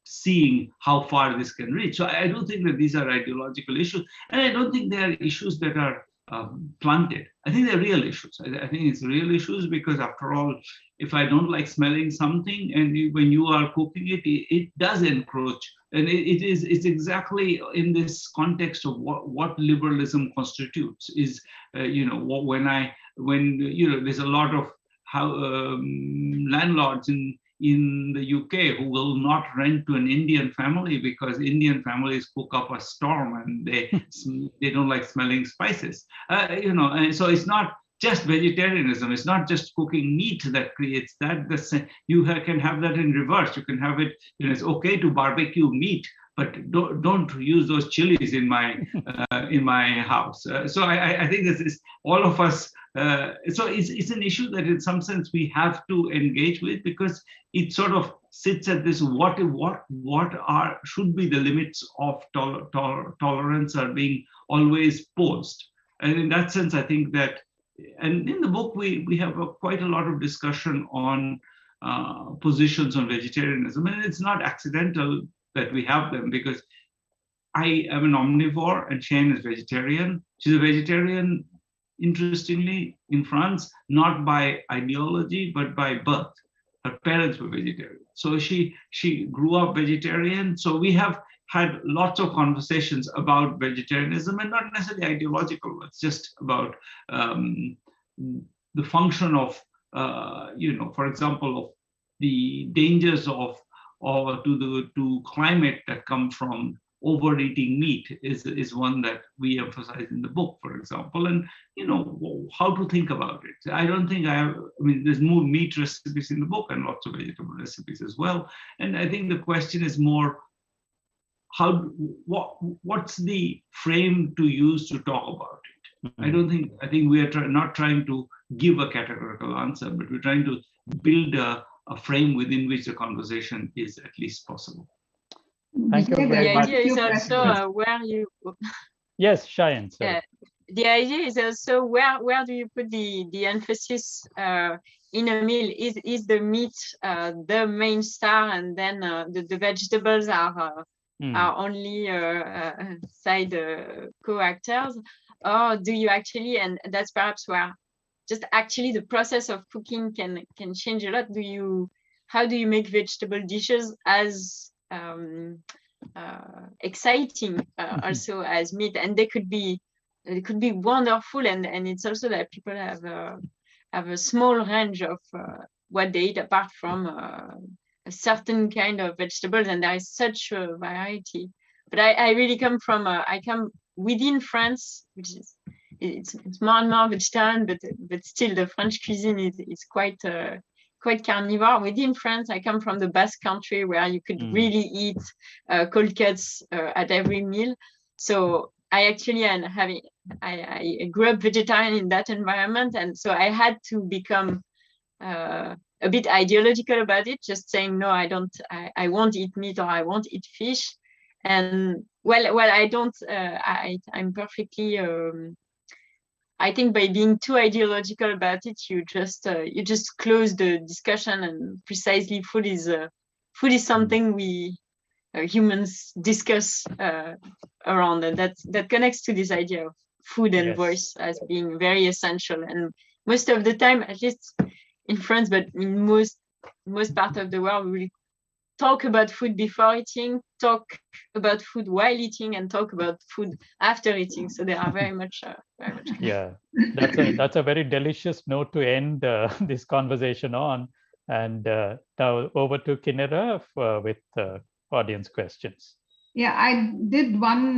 seeing how far this can reach. So I don't think that these are ideological issues, and I don't think they are issues that are planted. I think they're real issues. I think it's real issues because, after all, if I don't like smelling something, and when you are cooking it, it does encroach, and it's exactly in this context of what liberalism constitutes. Is when there's a lot of landlords in the UK who will not rent to an Indian family because Indian families cook up a storm and they don't like smelling spices. And so it's not just vegetarianism. It's not just cooking meat that creates that. You can have that in reverse. You can have it. It's okay to barbecue meat, but don't use those chilies in my house. So I think this is all of us. So it's an issue that in some sense we have to engage with, because it sort of sits at this what should be the limits of tolerance are being always posed. And in that sense, I think that, and in the book we have quite a lot of discussion on positions on vegetarianism, and it's not accidental that we have them, because I am an omnivore and Cheyenne is vegetarian. She's a vegetarian, interestingly, in France, not by ideology, but by birth. Her parents were vegetarian. So she grew up vegetarian. So we have had lots of conversations about vegetarianism, and not necessarily ideological. It's just about the function of, for example, of the dangers to climate that come from overeating meat is one that we emphasize in the book, for example, and how to think about it. I don't think there's more meat recipes in the book and lots of vegetable recipes as well. And I think the question is more what's the frame to use to talk about it. Mm-hmm. I think we are not trying to give a categorical answer, but we're trying to build a frame within which the conversation is at least possible. Thank you very much. The idea is also where you. Yes, Cheyenne. The idea is also where do you put the emphasis in a meal? Is the meat the main star, and then the vegetables are only side co-actors, or do you actually? And that's perhaps where just actually the process of cooking can change a lot. How do you make vegetable dishes as exciting also as meat? And they could be wonderful, and it's also that people have a small range of what they eat apart from a certain kind of vegetables, and there is such a variety. But I really come within France, which is it's more and more vegetarian, but still the French cuisine is quite carnivore. Within France, I come from the Basque country, where you could really eat cold cuts at every meal. So I actually I grew up vegetarian in that environment, and so I had to become a bit ideological about it, just saying no, I won't eat meat, or I won't eat fish. And I don't. I'm perfectly. I think by being too ideological about it, you just close the discussion. And precisely, food is something we humans discuss around, and that connects to this idea of food and voice as being very essential. And most of the time, at least in France, but in most part of the world, we talk about food before eating, talk about food while eating, and talk about food after eating. So they are very much. Yeah, that's a very delicious note to end this conversation on. And now over to Kinera with audience questions. Yeah, I did one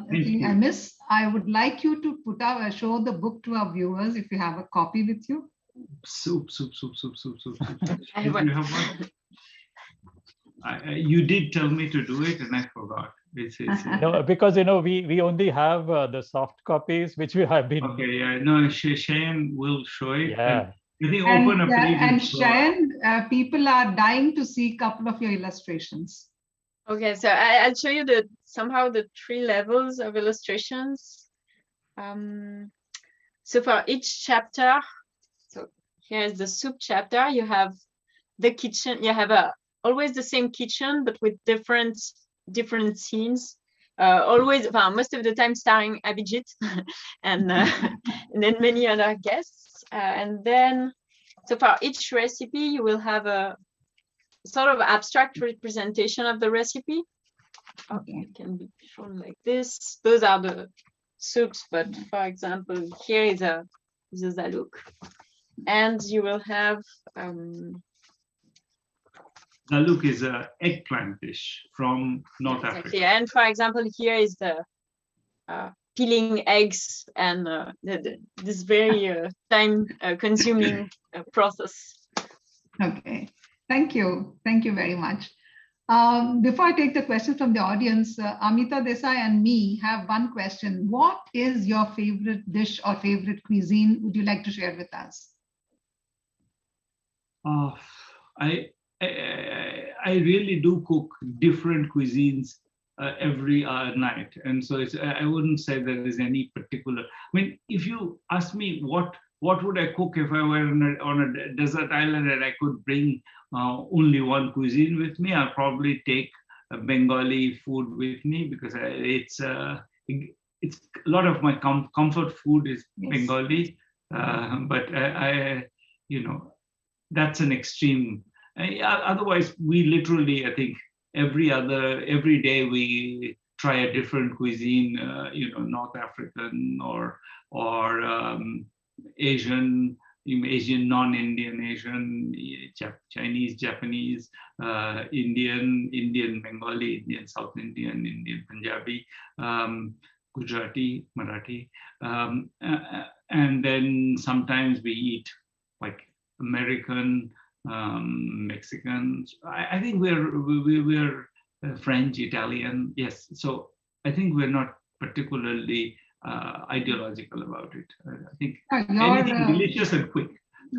thing I missed. I would like you to show the book to our viewers if you have a copy with you. Soup. You did tell me to do it, and I forgot. No, because we only have the soft copies, which we have been. Okay, yeah, no, Cheyenne will show it. Yeah. I think open a page. And Cheyenne, people are dying to see a couple of your illustrations. Okay, so I'll show you somehow the 3 levels of illustrations. So for each chapter, so here's the soup chapter. You have the kitchen. You have always the same kitchen, but with different scenes. Always, most of the time starring Abhijit and then many other guests. And then, so for each recipe, you will have a sort of abstract representation of the recipe. Okay, it can be shown like this. Those are the soups, but for example, here is a zaluk, and you will have zaluk is an eggplant dish from North Africa. And for example, here is the peeling eggs and this very time-consuming process. Okay, thank you very much. Before I take the questions from the audience, Amita Desai and me have one question. What is your favorite dish or favorite cuisine? Would you like to share with us? I really do cook different cuisines every night, and so I wouldn't say there is any particular. I mean, if you ask me what would I cook if I were on a desert island and I could bring only one cuisine with me, I'll probably take Bengali food with me, because it's a lot of my comfort food is Bengali, but that's an extreme. Otherwise, we literally, I think, every day we try a different cuisine, North African or Asian, non-Indian, Asian, Chinese, Japanese, Indian, Bengali, Indian, South Indian, Indian, Punjabi, Gujarati, Marathi, and then sometimes we eat like American, Mexicans. I think we're French, Italian. Yes, so I think we're not particularly ideological about it. I think anything delicious and quick.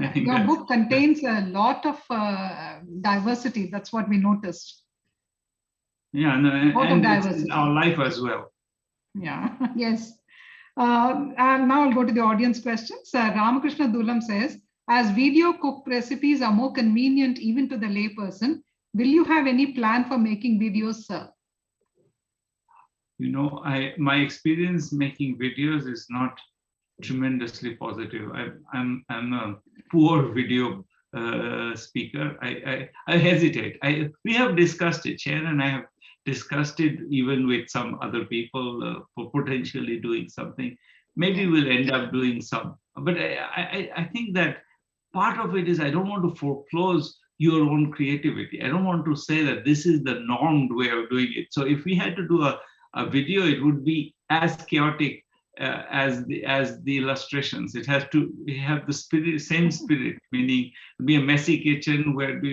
I think your book contains a lot of diversity. That's what we noticed. Yeah, and it's our life as well. Yeah, yes. And now I'll go to the audience questions. Ramakrishna Dulam says, as video cooked recipes are more convenient even to the layperson, will you have any plan for making videos, sir? My experience making videos is not tremendously positive. I'm a poor video speaker. I hesitate. We have discussed it. Cheyenne and I have discussed it even with some other people for potentially doing something. Maybe we'll end up doing some. But I think that part of it is I don't want to foreclose your own creativity. I don't want to say that this is the normed way of doing it. So if we had to do a video, it would be as chaotic as the illustrations. It has to have the same spirit, meaning be a messy kitchen where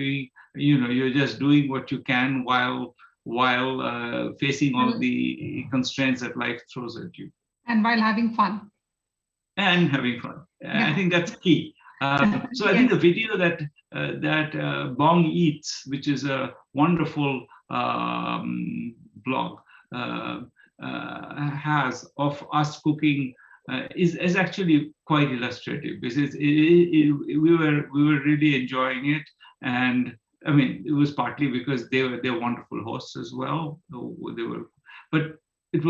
you're just doing what you can while facing all the constraints that life throws at you. And while having fun. And having fun. Yeah. I think that's key. So I think the video that Bong Eats, which is a wonderful blog, has of us cooking is actually quite illustrative, because we were really enjoying it, and I mean it was partly because they're wonderful hosts as well. But it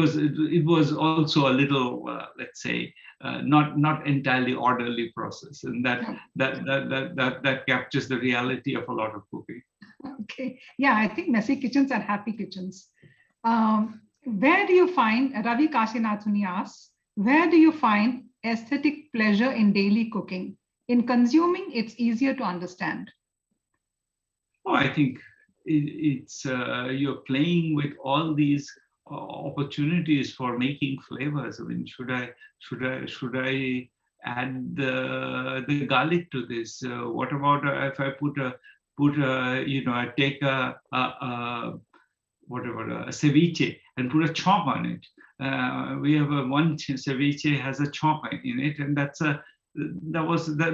was also a little let's say not entirely orderly process, and that captures the reality of a lot of cooking. Okay, yeah, I think messy kitchens are happy kitchens. Where do you find, Ravi Kasinathuni asks, where do you find aesthetic pleasure in daily cooking? In consuming, it's easier to understand. Oh, I think it's you're playing with all these opportunities for making flavors. I mean, should I add the garlic to this? What about if I take whatever, a ceviche and put a chalk on it. We have one ceviche has a chalk in it, and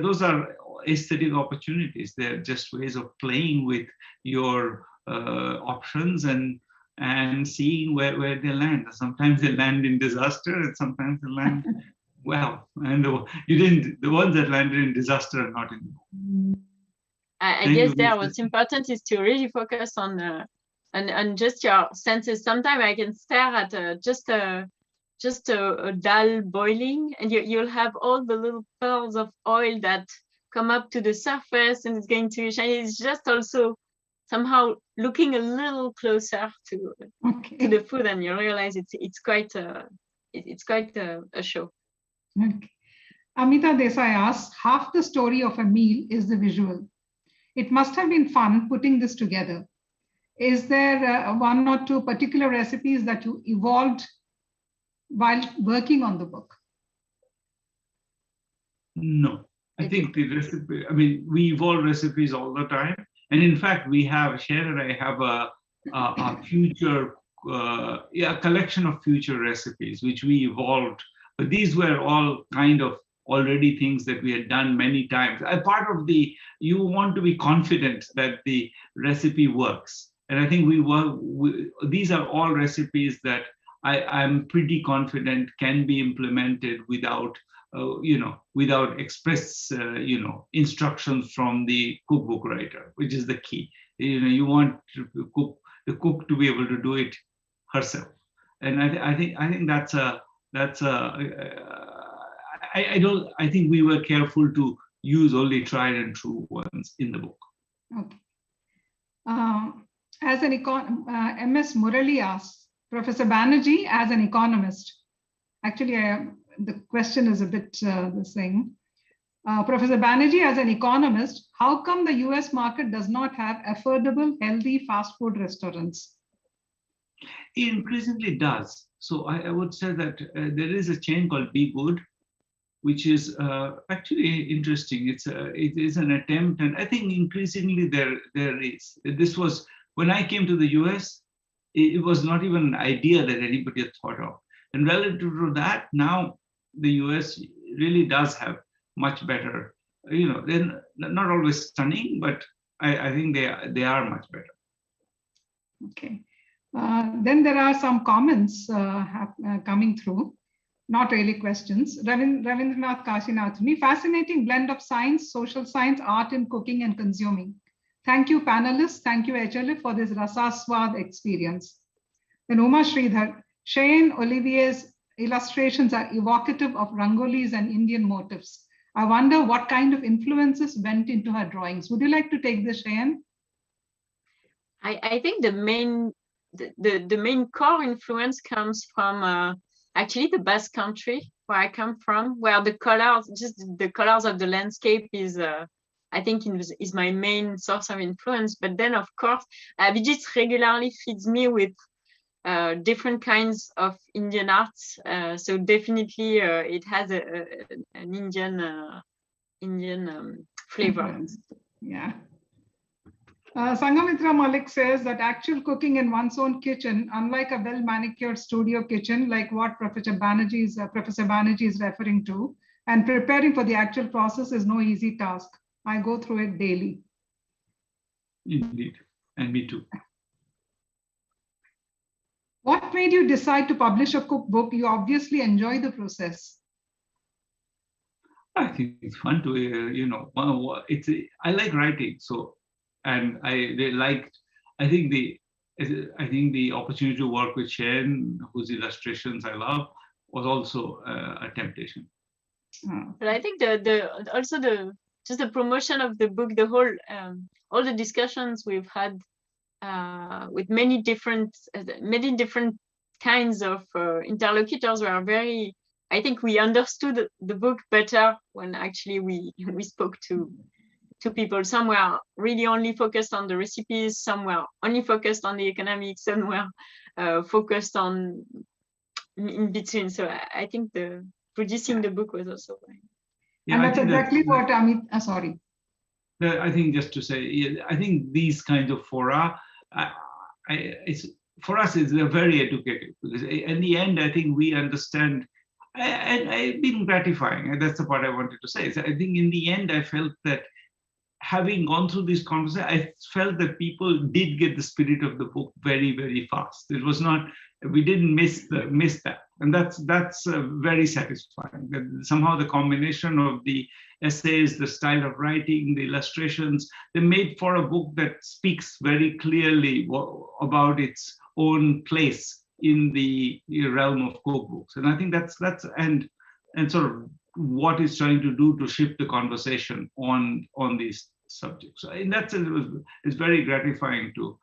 those are aesthetic opportunities. They're just ways of playing with your options and seeing where they land. Sometimes they land in disaster, and sometimes they land well. And the ones that landed in disaster are not in the book. I guess there what's important is to really focus on just your senses. Sometimes I can stare at just a dal boiling, and you'll have all the little pearls of oil that come up to the surface, and it's going to shine. It's just also somehow looking a little closer to the food, and you realize it's quite a show. Okay. Amita Desai asks, half the story of a meal is the visual. It must have been fun putting this together. Is there one or two particular recipes that you evolved while working on the book? No, I think the recipe, I mean, we evolve recipes all the time. And in fact, Sharon and I have a future, a collection of future recipes, which we evolved. But these were all kind of already things that we had done many times. Part of you want to be confident that the recipe works. And I think these are all recipes that I'm pretty confident can be implemented without express, instructions from the cookbook writer, which is the key. You want the cook to be able to do it herself. And I think I think we were careful to use only tried and true ones in the book. Okay. As an MS Murali asks, Professor Banerjee, as an economist, actually the question is a bit the same. Professor Banerjee, as an economist, how come the US market does not have affordable, healthy fast food restaurants? It increasingly does. So I would say that there is a chain called Be Good, which is actually interesting. It is an attempt, and I think increasingly there is. This was, when I came to the US, it was not even an idea that anybody had thought of. And relative to that, now the US really does have much better, they're not always stunning, but I think they are much better. Okay. Then there are some comments coming through, not really questions. Ravindranath Kashinathuni, fascinating blend of science, social science, art in cooking and consuming. Thank you, panelists. Thank you, HLF, for this Rasaswad experience. Then Uma Sridhar, Cheyenne Olivier's illustrations are evocative of Rangolis and Indian motifs. I wonder what kind of influences went into her drawings. Would you like to take this, Cheyenne? I think the main core influence comes from actually the Basque country where I come from, where the colors, just the colors of the landscape is, I think, is my main source of influence. But then, of course, Abhijit regularly feeds me with different kinds of Indian arts. So definitely, it has an Indian flavor. Yeah. Sangamitra Malik says that actual cooking in one's own kitchen, unlike a well-manicured studio kitchen, like what Professor Banerjee is referring to, and preparing for the actual process is no easy task. I go through it daily. Indeed, and me too. What made you decide to publish a cookbook? You obviously enjoy the process. I think it's fun to, I like writing, so. And I think the opportunity to work with Cheyenne, whose illustrations I love, was also a temptation. But I think also the promotion of the book, the whole all the discussions we've had with many different kinds of interlocutors were very. I think we understood the book better when actually we spoke to people. Some were really only focused on the recipes, some were only focused on the economics, some were focused on in between. So I think producing the book was also fine. Yeah, and that's exactly what Amit, sorry. I think just to say, I think these kinds of fora, for us, it's very educative, because in the end, I think we understand, and it's been gratifying. And that's the part I wanted to say. So I think in the end, I felt that having gone through this conversation, I felt that people did get the spirit of the book very, very fast. It was not, we didn't miss that. And that's very satisfying. That somehow the combination of the essays, the style of writing, the illustrations, they made for a book that speaks very clearly about its own place in the realm of cookbooks. And I think that's and sort of what it's trying to do to shift the conversation on these subjects. So in that sense, it's very gratifying to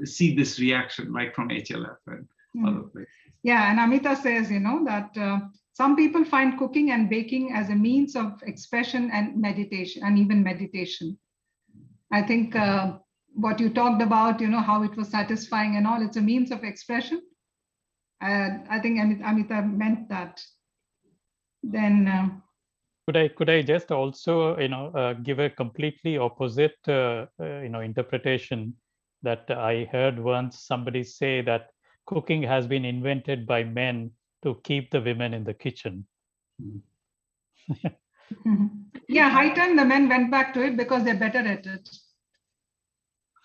see this reaction, like from HLF and other places. Yeah, and Amita says, that some people find cooking and baking as a means of expression and meditation, and even meditation. I think what you talked about, how it was satisfying and all, it's a means of expression. I think Amita meant that. Then could I just also give a completely opposite interpretation, that I heard once somebody say that cooking has been invented by men to keep the women in the kitchen. Yeah, high time the men went back to it because they're better at it.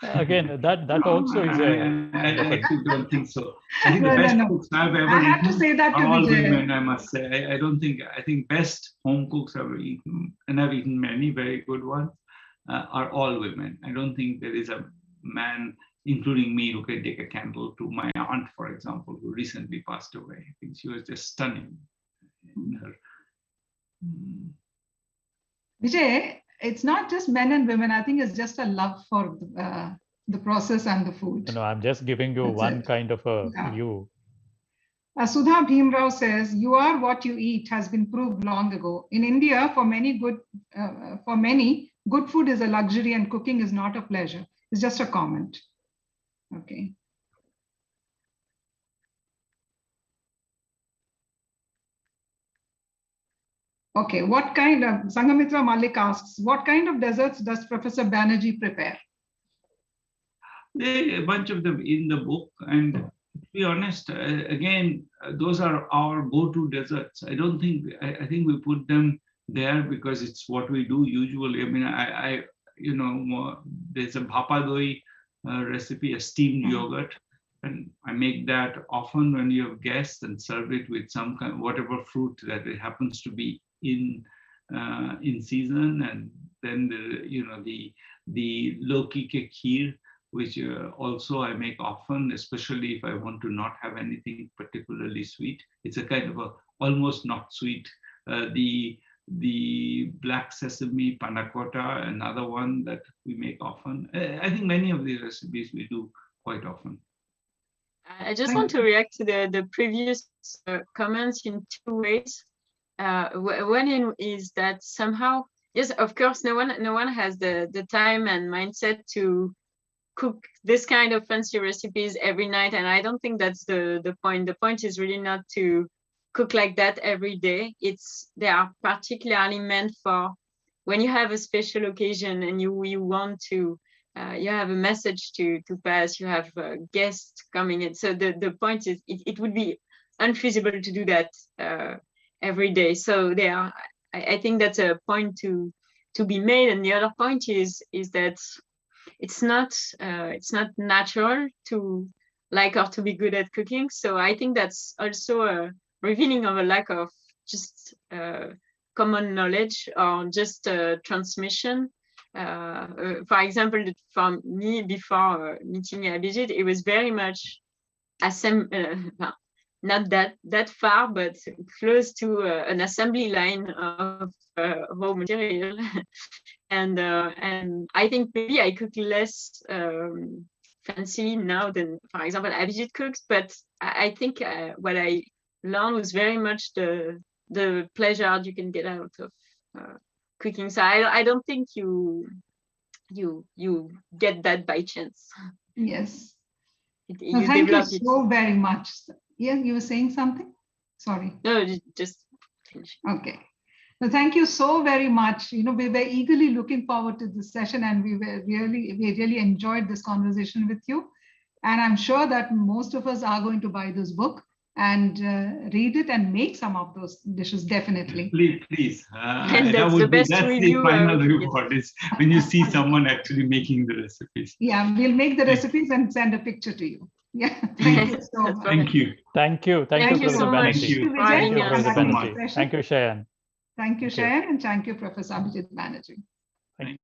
Again, that also is I actually don't think so. I think the best cooks I've ever eaten have to say that to are all Vijay. women, I must say. I think best home cooks I've ever eaten, and I've eaten many very good ones, are all women. I don't think there is a man, including me, who can take a candle to my aunt, for example, who recently passed away. I think she was just stunning in her. Vijay, it's not just men and women. I think it's just a love for the process and the food. No, I'm just giving you one kind of a view. Sudha Bhimrao says, "You are what you eat" has been proved long ago. In India, for many, good food is a luxury and cooking is not a pleasure. It's just a comment. Okay. Okay, what kind of, Sangamitra Malik asks, what kind of desserts does Professor Banerjee prepare? There are a bunch of them in the book, and to be honest, again, those are our go-to desserts. I don't think, I think we put them there because it's what we do usually. I mean, there's a bhapa doi recipe, a steamed yogurt, and I make that often when you have guests and serve it with some kind, whatever fruit that it happens to be in season. And then the Loki ke kheer, which also I make often, especially if I want to not have anything particularly sweet. It's a kind of a almost not sweet. The black sesame panna cotta, another one that we make often. I think many of these recipes we do quite often. I just want to react to the previous comments in two ways. One is that somehow, yes, of course, no one has the time and mindset to cook this kind of fancy recipes every night, and I don't think that's the point. The point is really not to cook like that every day. They are particularly meant for when you have a special occasion and you want to you have a message to pass, you have guests coming in. So the point is it would be unfeasible to do that every day. So I think that's a point to be made. And the other point is that it's not natural to like or to be good at cooking. So I think that's also a revealing of a lack of just common knowledge or just transmission. For example, for me, before meeting Abhijit, it was very much not that far, but close to an assembly line of raw material. And I think maybe I cook less fancy now than, for example, Abhijit cooks. But I think what I learned was very much the pleasure you can get out of cooking. So I don't think you get that by chance. Yes. You thank you develop so very much. Yeah, you were saying something? Sorry. No, just finish. Okay. Well, thank you so very much. We were eagerly looking forward to this session, and we really enjoyed this conversation with you. And I'm sure that most of us are going to buy this book and read it and make some of those dishes, definitely. Please. And That's the review final we reward is when you see someone actually making the recipes. Yeah, we'll make the recipes and send a picture to you. Yeah, thank you so much. Thank you. Thank you. Thank you Professor so much Banerjee. Thank you, for Vijay. Thank you, having Professor us. so much. Banerjee. Thank you, Cheyenne. Thank you, Thank you. Cheyenne, and thank you, Professor Abhijit Banerjee. Thank you.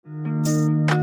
Thank you.